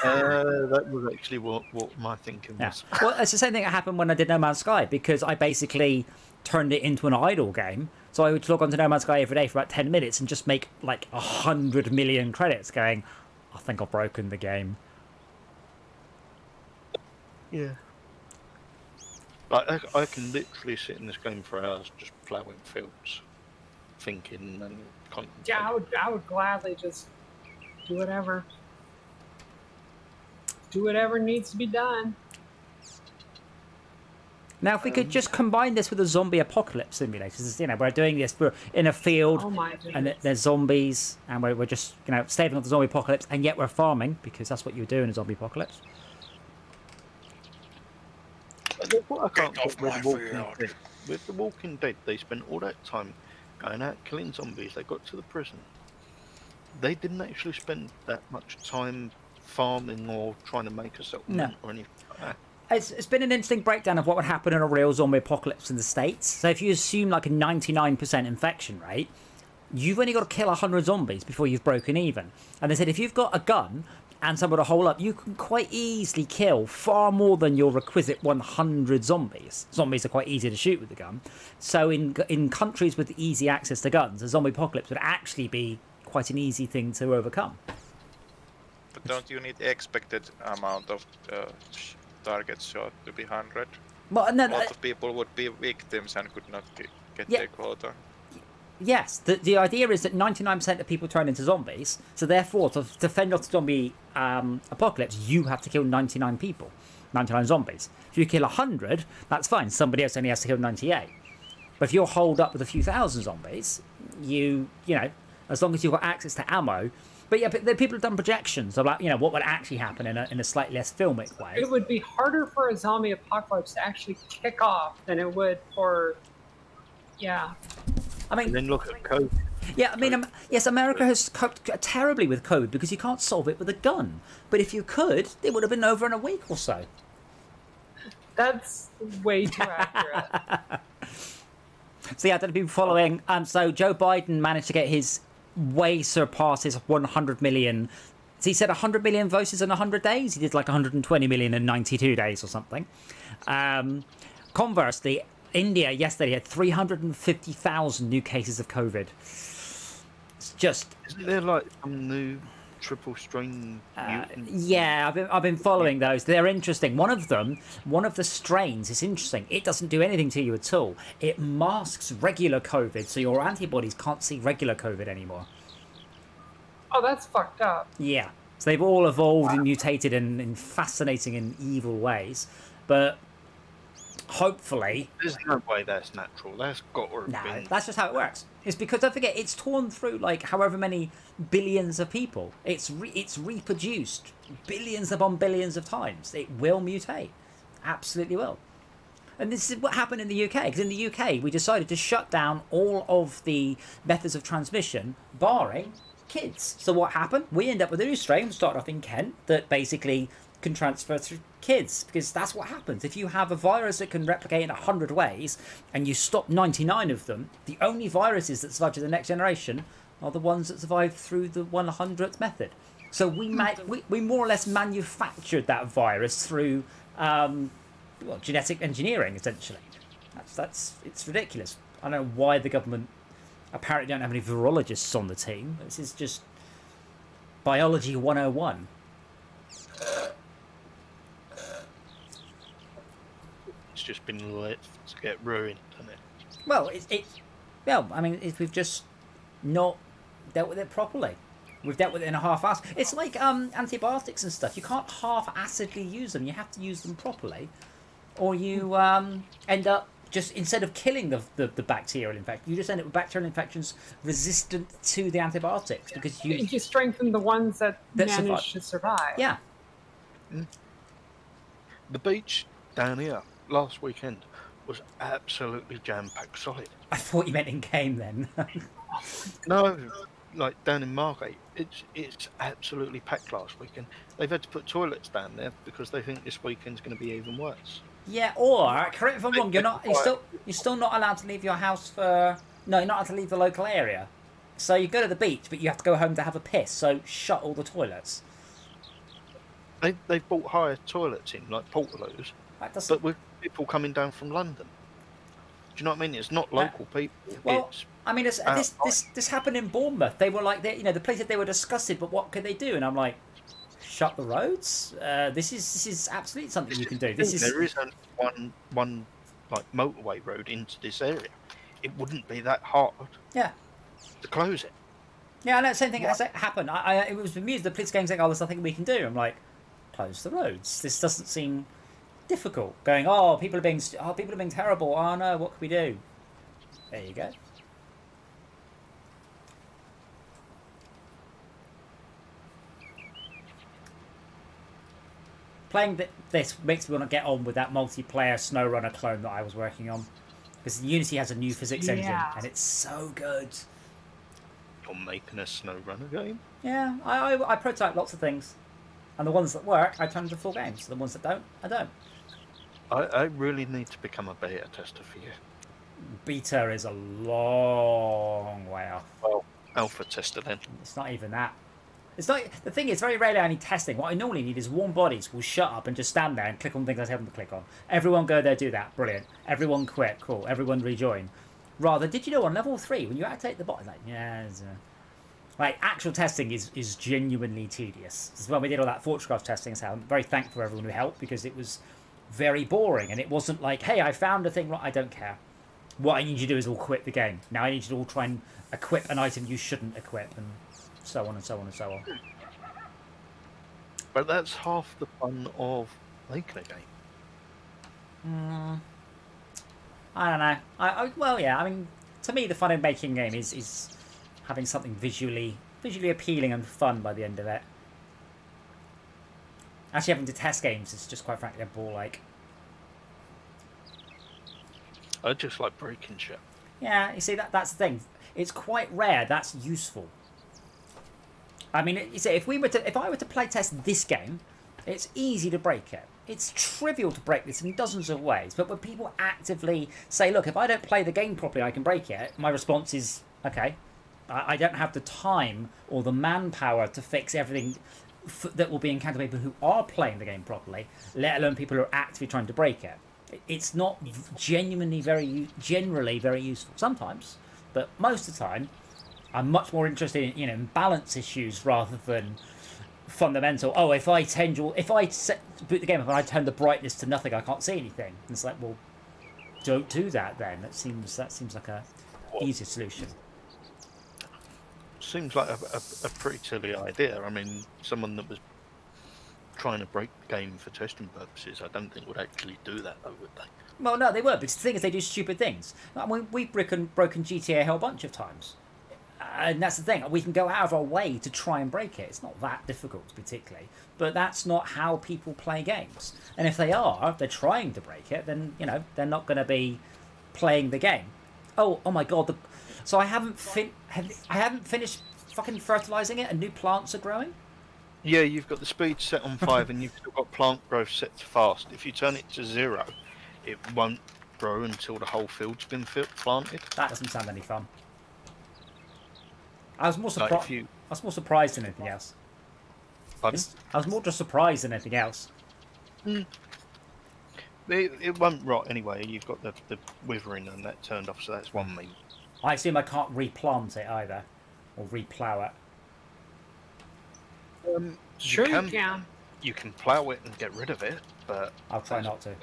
That was actually what my thinking was. Yeah. Well, it's the same thing that happened when I did No Man's Sky, because I basically turned it into an idle game. So I would log onto No Man's Sky every day for about 10 minutes and just make like 100 million credits going, I think I've broken the game. Yeah. I can literally sit in this game for hours just ploughing fields, thinking and contemplating. Yeah, I would gladly just do whatever. Do whatever needs to be done. Now, if we could just combine this with a zombie apocalypse simulator, you know, we're doing this, we're in a field, and there's zombies, and we're just, you know, staving off the zombie apocalypse, and yet we're farming, because that's what you do in a zombie apocalypse. What I can't get with The Walking Dead, they spent all that time going out killing zombies. They got to the prison. They didn't actually spend that much time farming or trying to make a settlement or anything like that. It's been an interesting breakdown of what would happen in a real zombie apocalypse in the States. So if you assume like a 99% infection rate, you've only got to kill 100 zombies before you've broken even. And they said if you've got a gun and someone to hole up, you can quite easily kill far more than your requisite 100 zombies. Zombies are quite easy to shoot with the gun. So in countries with easy access to guns, a zombie apocalypse would actually be quite an easy thing to overcome. But don't you need expected amount of targets shot to be 100? Well, no, a lot of people would be victims and could not get their quota. Yes, the idea is that 99% of people turn into zombies, so therefore to fend off the zombie apocalypse, you have to kill 99 people, 99 zombies. If you kill 100, that's fine, somebody else only has to kill 98. But if you're holed up with a few thousand zombies, you know, as long as you've got access to ammo. But yeah, but the people have done projections about, you know, what would actually happen in a slightly less filmic way. It would be harder for a zombie apocalypse to actually kick off than it would for, I mean, and then look at COVID. Yeah, I mean, yes, America has coped terribly with COVID because you can't solve it with a gun. But if you could, it would have been over in a week or so. That's way too accurate. So yeah, I don't know if you've been following. So Joe Biden managed to get his way surpasses 100 million. So he said 100 million votes in 100 days. He did like 120 million in 92 days or something. Conversely, India yesterday had 350,000 new cases of COVID. It's just... Isn't there like some new triple strain mutant? Yeah, I've been following those. They're interesting. One of the strains is interesting. It doesn't do anything to you at all. It masks regular COVID, so your antibodies can't see regular COVID anymore. Oh, that's fucked up. Yeah. So they've all evolved and mutated in fascinating and evil ways. But hopefully... There's no way that's natural. That's got to have been... that's just how it works. It's because, don't forget, it's torn through like however many billions of people. It's reproduced billions upon billions of times. It will mutate. Absolutely will. And this is what happened in the UK. Because in the UK, we decided to shut down all of the methods of transmission, barring kids. So what happened? We end up with a new strain, started off in Kent, that basically can transfer through kids, because that's what happens. If you have a virus that can replicate in 100 ways and you stop 99 of them, the only viruses that survive to the next generation are the ones that survive through the 100th method. So we more or less manufactured that virus through genetic engineering, essentially. It's ridiculous. I don't know why the government apparently don't have any virologists on the team. This is just biology 101. It's just been left to get ruined, hasn't it? Well, I mean, we've just not dealt with it properly. We've dealt with it in a half-ass. It's like antibiotics and stuff. You can't half-assedly use them. You have to use them properly, or you end up just, instead of killing the bacterial infection, you just end up with bacterial infections resistant to the antibiotics because you strengthen the ones that manage to survive. Yeah. The beach down here last weekend was absolutely jam-packed solid. I thought you meant in game then. No, like down in Margate, it's absolutely packed last weekend. They've had to put toilets down there because they think this weekend's going to be even worse. Yeah, or correct me if I'm wrong. You're still not allowed to leave your house for. No, you're not allowed to leave the local area. So you go to the beach, but you have to go home to have a piss. So shut all the toilets. They've bought higher toilets in, like portaloos, but with people coming down from London. Do you know what I mean? It's not local people. Well, I mean, this happened in Bournemouth. They were like, the place that they were disgusted, but what could they do? And I'm like, shut the roads. This is absolutely something you can do. There is only one like motorway road into this area. It wouldn't be that hard. Yeah. To close it. Yeah, I know. Same thing has happened. It was amused. The police game saying, "Oh, there's nothing we can do." I'm like, close the roads. This doesn't seem difficult. Going, oh, people are being terrible. Oh no, what can we do? There you go. Playing this makes me want to get on with that multiplayer SnowRunner clone that I was working on, because Unity has a new physics engine and it's so good. You're making a SnowRunner game? Yeah, I prototype lots of things, and the ones that work, I turn into full games. The ones that don't, I don't. I really need to become a beta tester for you. Beta is a long way off. Well, alpha tester then. It's not even that. It's not. The thing is, very rarely I need testing. What I normally need is warm bodies will shut up and just stand there and click on things I tell them to click on. Everyone go there, do that. Brilliant. Everyone quit. Cool. Everyone rejoin. Rather, did you know on level 3 when you activate the bot, it's like, yeah, like actual testing is genuinely tedious. This is when we did all that Fortschrift testing. So I'm very thankful for everyone who helped, because it was very boring and it wasn't like, hey, I found a thing. I don't care. What I need you to do is all quit the game. Now I need you to all try and equip an item you shouldn't equip, and so on and so on and so on. But that's half the fun of making a game. I don't know. Well, yeah. I mean, to me, the fun in making a game is having something visually appealing and fun by the end of it. Actually, having to test games is just quite frankly a bore-like. I just like breaking shit. Yeah, you see, that's the thing. It's quite rare that's useful. I mean, you see, if I were to play test this game, it's easy to break it. It's trivial to break this in dozens of ways. But when people actively say, look, if I don't play the game properly, I can break it, my response is, okay, I don't have the time or the manpower to fix everything that will be encountered by people who are playing the game properly, let alone people who are actively trying to break it. It's not generally very useful sometimes, but most of the time, I'm much more interested in balance issues rather than fundamental. Oh, if I boot the game up and I turn the brightness to nothing, I can't see anything. And it's like, well, don't do that then. That seems like a easier solution. Seems like a pretty silly idea. I mean, someone that was trying to break the game for testing purposes, I don't think would actually do that, though, would they? Well, no, they would, because the thing is, they do stupid things. I mean, we've broken GTA a whole bunch of times. And that's the thing. We can go out of our way to try and break it. It's not that difficult, particularly. But that's not how people play games. And if they're trying to break it, then, they're not going to be playing the game. Oh my God. So I haven't finished fucking fertilizing it and new plants are growing? Yeah, you've got the speed set on 5 and you've still got plant growth set to fast. If you turn it to 0, it won't grow until the whole field's been planted. That doesn't sound any fun. I was more surprised than anything else. Pardon? I was more just surprised than anything else. It won't rot anyway. You've got the withering and that turned off, so that's one meat. I assume I can't replant it either, or replow it. Sure you can. You can plough it and get rid of it, but I'll try not to.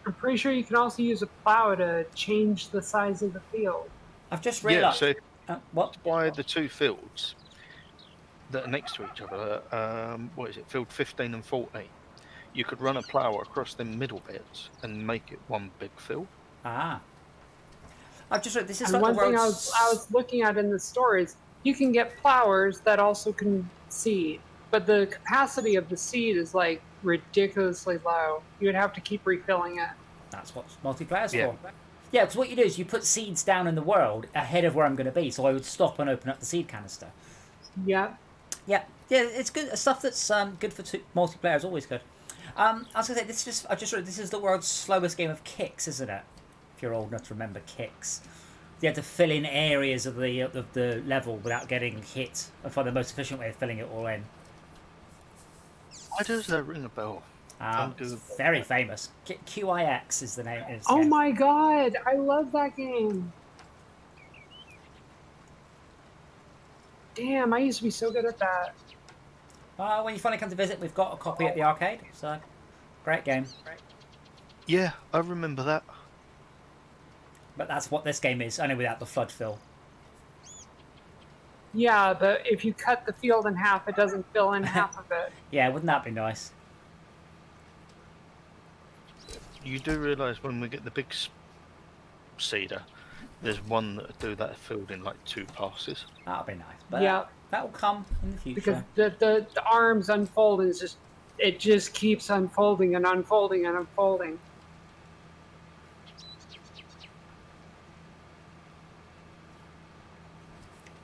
I'm pretty sure you can also use a plow to change the size of the field. I've just realised. Yeah, so what? By the two fields that are next to each other, what is it, field 15 and 14, you could run a plough across the middle bits and make it one big field. Ah. I've just read, this is and like one thing I was looking at in the store is you can get plowers that also can seed, but the capacity of the seed is like ridiculously low. You would have to keep refilling it. That's what multiplayer's Yeah. for. Yeah, because what you do is you put seeds down in the world ahead of where I'm going to be, so I would stop and open up the seed canister. Yep. Yeah, it's good stuff. That's good for multiplayer is always good. I was going to say I just read this is the world's slowest game of kicks, isn't it? If you're old enough to remember kicks, you had to fill in areas of the level without getting hit, and find the most efficient way of filling it all in. Why does that ring a bell? It's very famous. QIX is the name. Oh my god, I love that game. Damn, I used to be so good at that. When you finally come to visit, we've got a copy at the arcade. So, great game. Yeah, I remember that. But that's what this game is, only without the flood fill. Yeah, but if you cut the field in half, it doesn't fill in half of it. Yeah, wouldn't that be nice? You do realise when we get the big cedar, there's one that do that filled in like 2 passes. That'll be nice. But Yeah. that'll come in the future. Because the arms unfold and it just keeps unfolding and unfolding and unfolding.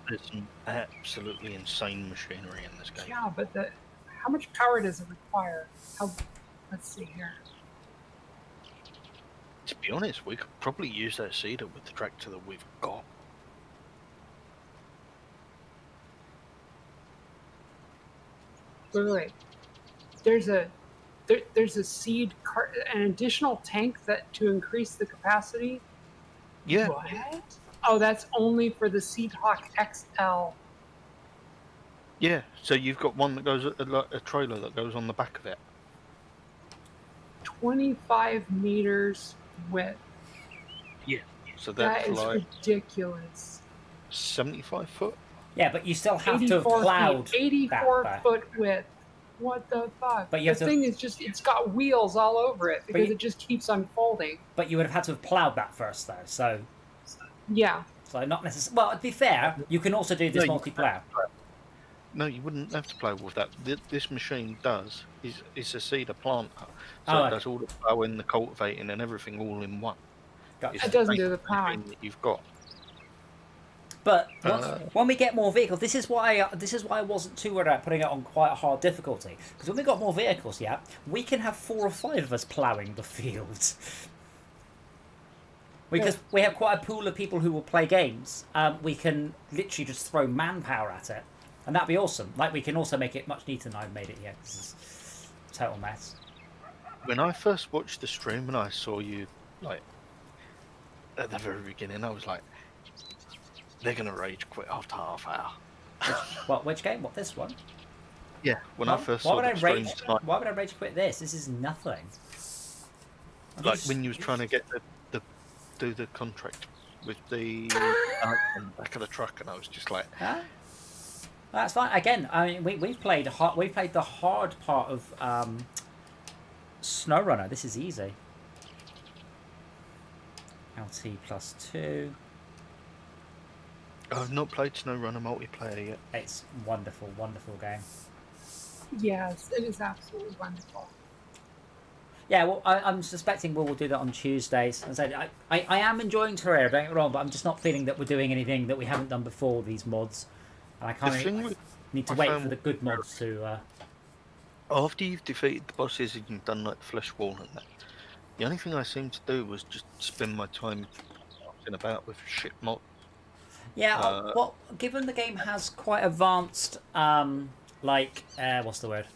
There's some absolutely insane machinery in this game. Yeah, but how much power does it require? Let's see here. To be honest, we could probably use that cedar with the tractor that we've got. Wait. There's a seed cart, an additional tank that to increase the capacity. Yeah. What? Oh, that's only for the Seedhawk XL. Yeah, so you've got one that goes a trailer that goes on the back of it. 25 meters width. Yeah. So That that's is like ridiculous. 75 foot. Yeah, but you still have to have 84 plowed feet, 84 that. foot width. What the fuck? But you have the to- thing is just, it's got wheels all over it because you- it just keeps unfolding. But you would have had to have plowed that first, though. So Yeah. not necessarily. Well, to be fair, you can also do this No, you multiplayer. No, you wouldn't have to play with that. This machine does is a cedar planter, so Oh, it does all the plowing, the cultivating, and everything all in one. Gotcha. It's It doesn't the do the same plowing. machine that you've got. But when we get more vehicles, this is why I wasn't too worried about putting it on quite a hard difficulty. Because when we got more vehicles, yeah, we can have 4 or 5 of us ploughing the fields. Because we have quite a pool of people who will play games. We can literally just throw manpower at it, and that'd be awesome. Like we can also make it much neater than I've made it yet. This is a total mess. When I first watched the stream and I saw you, like, at the very beginning, I was like, they're going to rage quit after half hour. What? Which game? What? This one? Yeah, when I first why saw would I the stream rage? tonight, Why would I rage quit this? This is nothing. like when you was trying to get do the contract with the on the back of the truck, and I was just like, Huh? That's fine. Again, I mean, we've played the hard part of SnowRunner. This is easy. LT +2. I've not played SnowRunner multiplayer yet. It's wonderful, wonderful game. Yes, it is absolutely wonderful. Yeah, well, I'm suspecting we'll do that on Tuesdays. As I said, I am enjoying Terraria, don't get me wrong, but I'm just not feeling that we're doing anything that we haven't done before with these mods. And I The thing kind with- of need to I wait found- for the good mods to... After you've defeated the bosses and you've done like the flesh wall and that, the only thing I seemed to do was just spend my time fucking about with shit mod. Yeah, well, given the game has quite advanced, what's the word?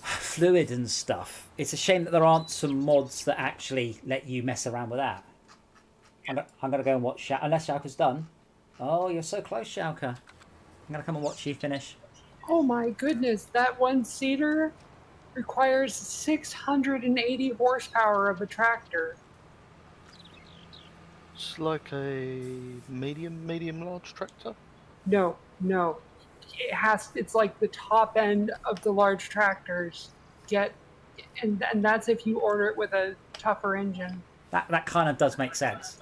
Fluid and stuff. It's a shame that there aren't some mods that actually let you mess around with that. I'm going to go and watch unless Shauka's done. Oh, you're so close, Shauka. I'm going to come and watch you finish. Oh my goodness, that one seater requires 680 horsepower of a tractor. It's like a medium large tractor. No. It's like the top end of the large tractors and that's if you order it with a tougher engine. That kind of does make sense.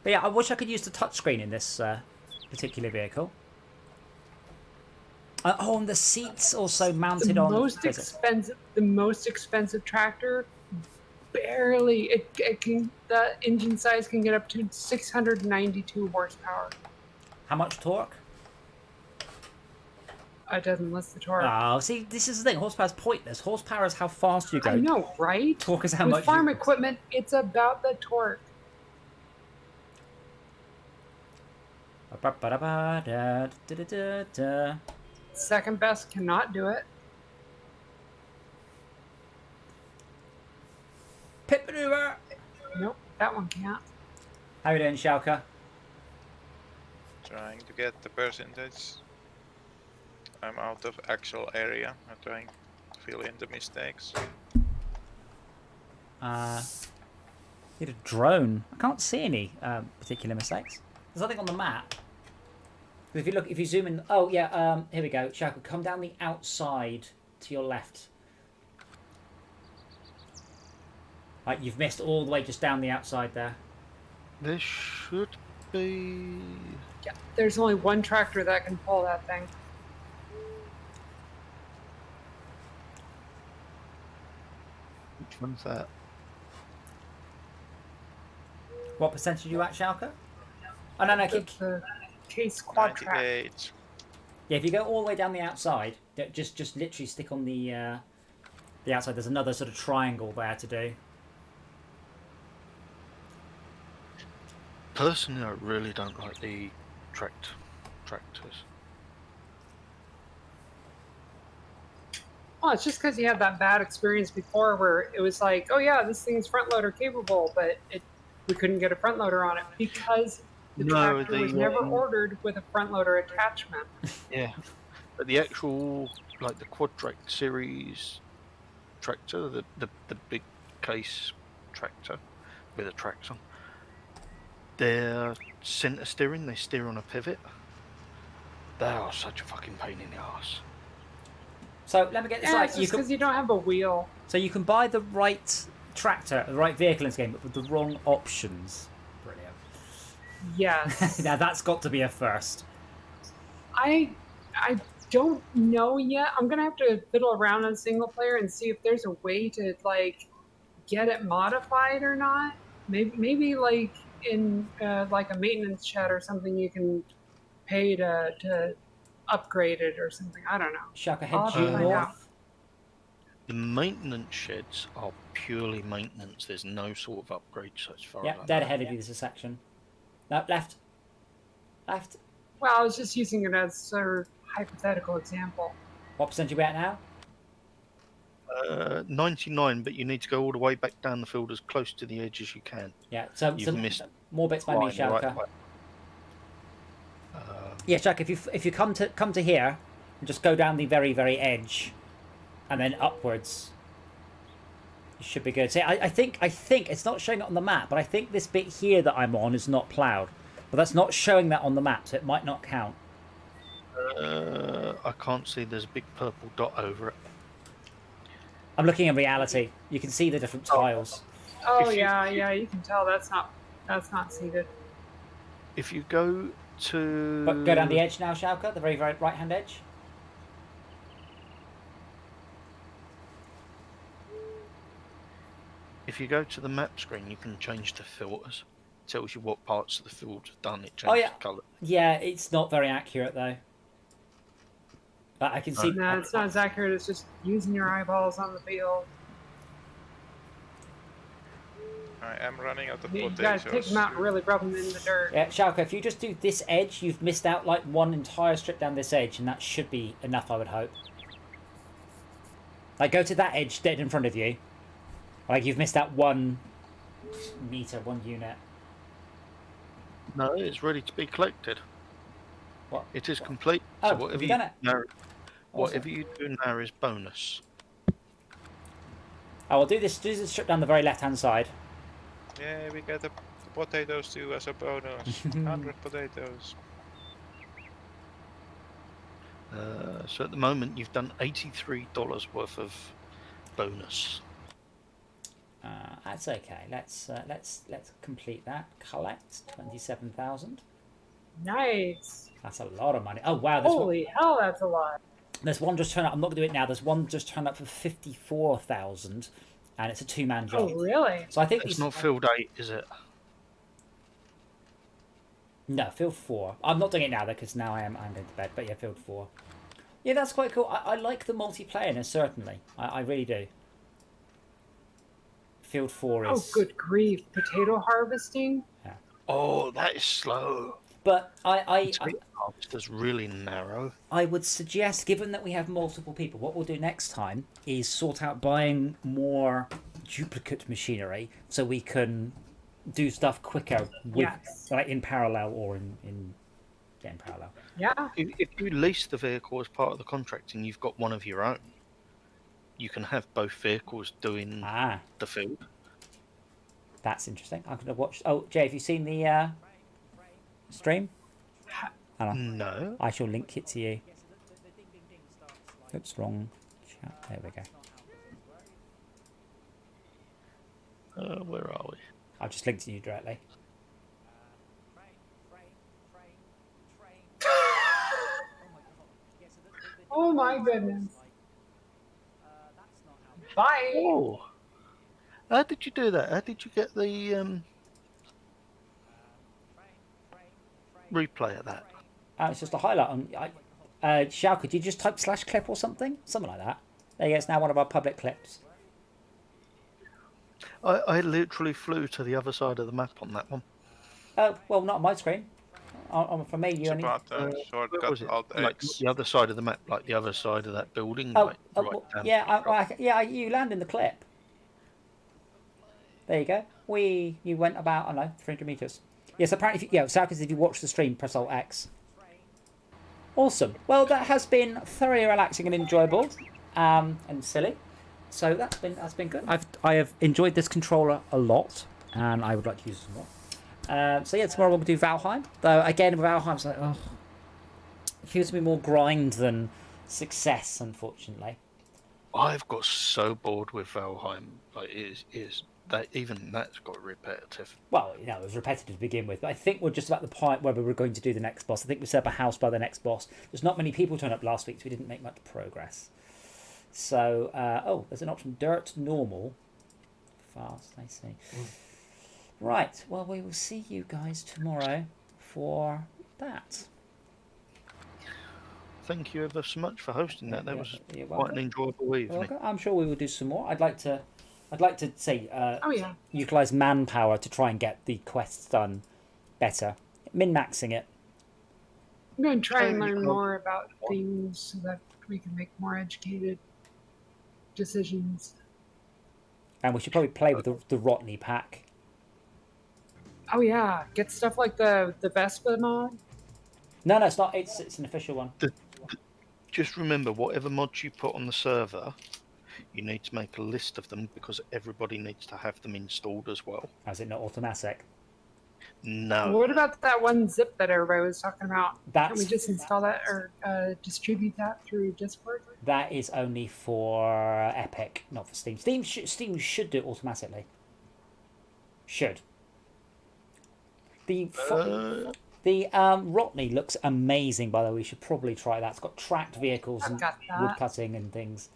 But yeah, I wish I could use the touchscreen in this particular vehicle. Oh, and the seats also mounted The on. most expensive tractor, barely. It can, the engine size can get up to 692 horsepower. How much torque? It doesn't list the torque. Oh, see, this is the thing. Horsepower's pointless. Horsepower is how fast you go. I know, right? Torque is how With much. farm equipment, it's about the torque. Second best cannot do it. Pit maneuver. Nope, that one can't. How you doing, Schalke? Trying to get the percentage. I'm out of actual area. I'm trying to fill in the mistakes. Need a drone. I can't see any particular mistakes. There's nothing on the map. If you zoom in. Oh yeah. Here we go. Schalke, come down the outside to your left. Right, you've missed all the way just down the outside there. There should be. Yeah, there's only one tractor that can pull that thing. Which one's that? What percentage are you at, Schalke? Oh no, The case quad track. 98. yeah. If you go all the way down the outside, just literally stick on the outside. There's another sort of triangle there to do. Personally, I really don't like the tractors. Well, it's just because you had that bad experience before where it was like, oh yeah, this thing's front loader capable, but we couldn't get a front loader on it because the tractor was never ordered with a front loader attachment. Yeah, but the actual, like the quad track series tractor, the big case tractor with a traction, their center steering, they steer on a pivot. They are such a fucking pain in the ass. So let me get this Yeah, right. it's just because you don't have a wheel. So you can buy the right tractor, the right vehicle in this game, but with the wrong options. Brilliant. Yes. Now that's got to be a first. I don't know yet. I'm gonna have to fiddle around on single player and see if there's a way to like get it modified or not. Maybe like in like a maintenance shed or something, you can pay to upgrade it or something. I don't know. Schalke, I'll head have to due find north. out. The maintenance sheds are purely maintenance. There's no sort of upgrades as far Yeah, as I dead know. ahead of you. There's a section. No, left. Left. Well, I was just using it as sort of hypothetical example. What percent are you at now? 99, but you need to go all the way back down the field as close to the edge as you can. Yeah, so You've missed more bits by me, Flying the Schalke. right way. Yeah, Schalke, if you come to here and just go down the very, very edge and then upwards, you should be good. See, I think it's not showing it on the map, but I think this bit here that I'm on is not ploughed. But that's not showing that on the map, so it might not count. I can't see. There's a big purple dot over it. I'm looking in reality. You can see the different tiles. Oh If you- yeah, you can tell that's not seated. If you go to But go down the edge now, Schalke, the very, very right-hand edge. If you go to the map screen, you can change the filters. It tells you what parts of the field are done. It changes Oh, yeah. the colour. Yeah, it's not very accurate though. But I can see. No, it's not as accurate as just using your eyeballs on the field. I am running out of You gotta potatoes. take them out and really rub them in the dirt. Yeah, Schalke, if you just do this edge, you've missed out like one entire strip down this edge, and that should be enough, I would hope. Like, go to that edge dead in front of you. Like, you've missed out 1 meter, 1 unit. No, it's ready to be collected. What? It is complete. Oh, so have whatever you done it? Whatever you do now is bonus. I will do this strip down the very left-hand side. Yeah, we get the potatoes too as a bonus. 100 potatoes. So at the moment, you've done $83 worth of bonus. That's okay. Let's complete that. Collect 27,000. Nice. That's a lot of money. Oh wow! This Holy hell, that's a lot. There's one just turned up. I'm not going to do it now. There's one just turned up for 54,000, and it's a 2-man job. Oh, really? So I think It's not field 8, is it? No, field 4. I'm not doing it now though, because now I'm going to bed. But yeah, field 4. Yeah, that's quite cool. I like the multiplayerness, certainly. I really do. Field 4 is... Oh, good grief. Potato harvesting? Yeah. Oh, that is slow. But It's really narrow. I would suggest, given that we have multiple people, what we'll do next time is sort out buying more duplicate machinery so we can do stuff quicker, with, like in parallel or in parallel. Yeah. If you lease the vehicle as part of the contract and you've got one of your own, you can have both vehicles doing the field. That's interesting. I'm going to watch... Oh, Jay, have you seen the stream? No. I shall link it to you. Oops, wrong chat. There we go. Where are we? I've just linked to you directly. Oh my goodness. Bye. Oh. How did you do that? How did you get the replay of that? It's just a highlight on... Shao, could you just type /clip or something? Something like that. There you go, it's now one of our public clips. I literally flew to the other side of the map on that one. Oh, well, not on my screen. For me, you only... Shortcut Alt like X. the other side of the map, like the other side of that building. Yeah, you land in the clip. There you go. You went about, I don't know, 300 meters. Yes, apparently, Sarkis, if you watch the stream, press Alt X. Awesome. Well, that has been thoroughly relaxing and enjoyable, and silly. So that's been good. I have enjoyed this controller a lot, and I would like to use it some more. So yeah, tomorrow we'll do Valheim. Though again, with Valheim, it's like, oh, it feels to be more grind than success, unfortunately. I've got so bored with Valheim. Like, even that's got repetitive. Well, it was repetitive to begin with, but I think we're just about the point where we're going to do the next boss. I think we set up a house by the next boss. There's not many people turned up last week, so we didn't make much progress. So, there's an option, dirt, normal, fast, I see. Right, well, we will see you guys tomorrow for that. Thank you ever so much for hosting that. That was quite an enjoyable evening. I'm sure we will do some more. I'd like to say, utilize manpower to try and get the quests done better. Min-maxing it. I'm going to try and learn more about things so that we can make more educated decisions. And we should probably play with the Rotney pack. Oh yeah, get stuff like the Vespa mod. No, it's not. It's an official one. Just remember, whatever mods you put on the server, you need to make a list of them because everybody needs to have them installed as well. Is it not automatic? No. What about that one zip that everybody was talking about? Can we just install that or distribute that through Discord? That is only for Epic, not for Steam. Steam should do it automatically. Should. The Rotney looks amazing, by the way. We should probably try that. It's got tracked vehicles and wood cutting and things.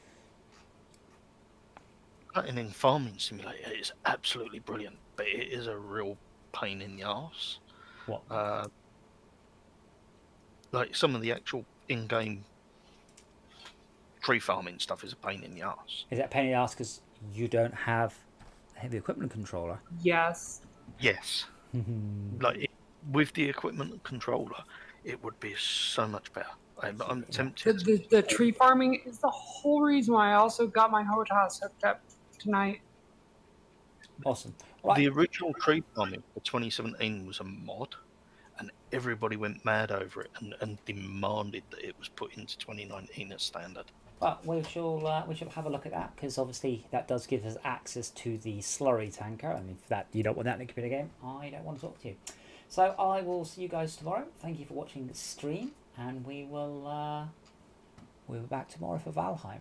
Cutting in Farming Simulator is absolutely brilliant, but it is a real pain in the arse. What? Like some of the actual in-game tree farming stuff is a pain in the arse. Is that a pain in the arse because you don't have a heavy equipment controller? Yes. Yes. With the equipment controller, it would be so much better. I'm tempted. The tree farming is the whole reason why I also got my HOTAS hooked up tonight. Awesome. Right. The original tree farming for 2017 was a mod, and everybody went mad over it and demanded that it was put into 2019 as standard. Well, we shall have a look at that because obviously that does give us access to the slurry tanker, and if that you don't want that in a computer game, I don't want to talk to you. So I will see you guys tomorrow. Thank you for watching the stream, and we'll be back tomorrow for Valheim.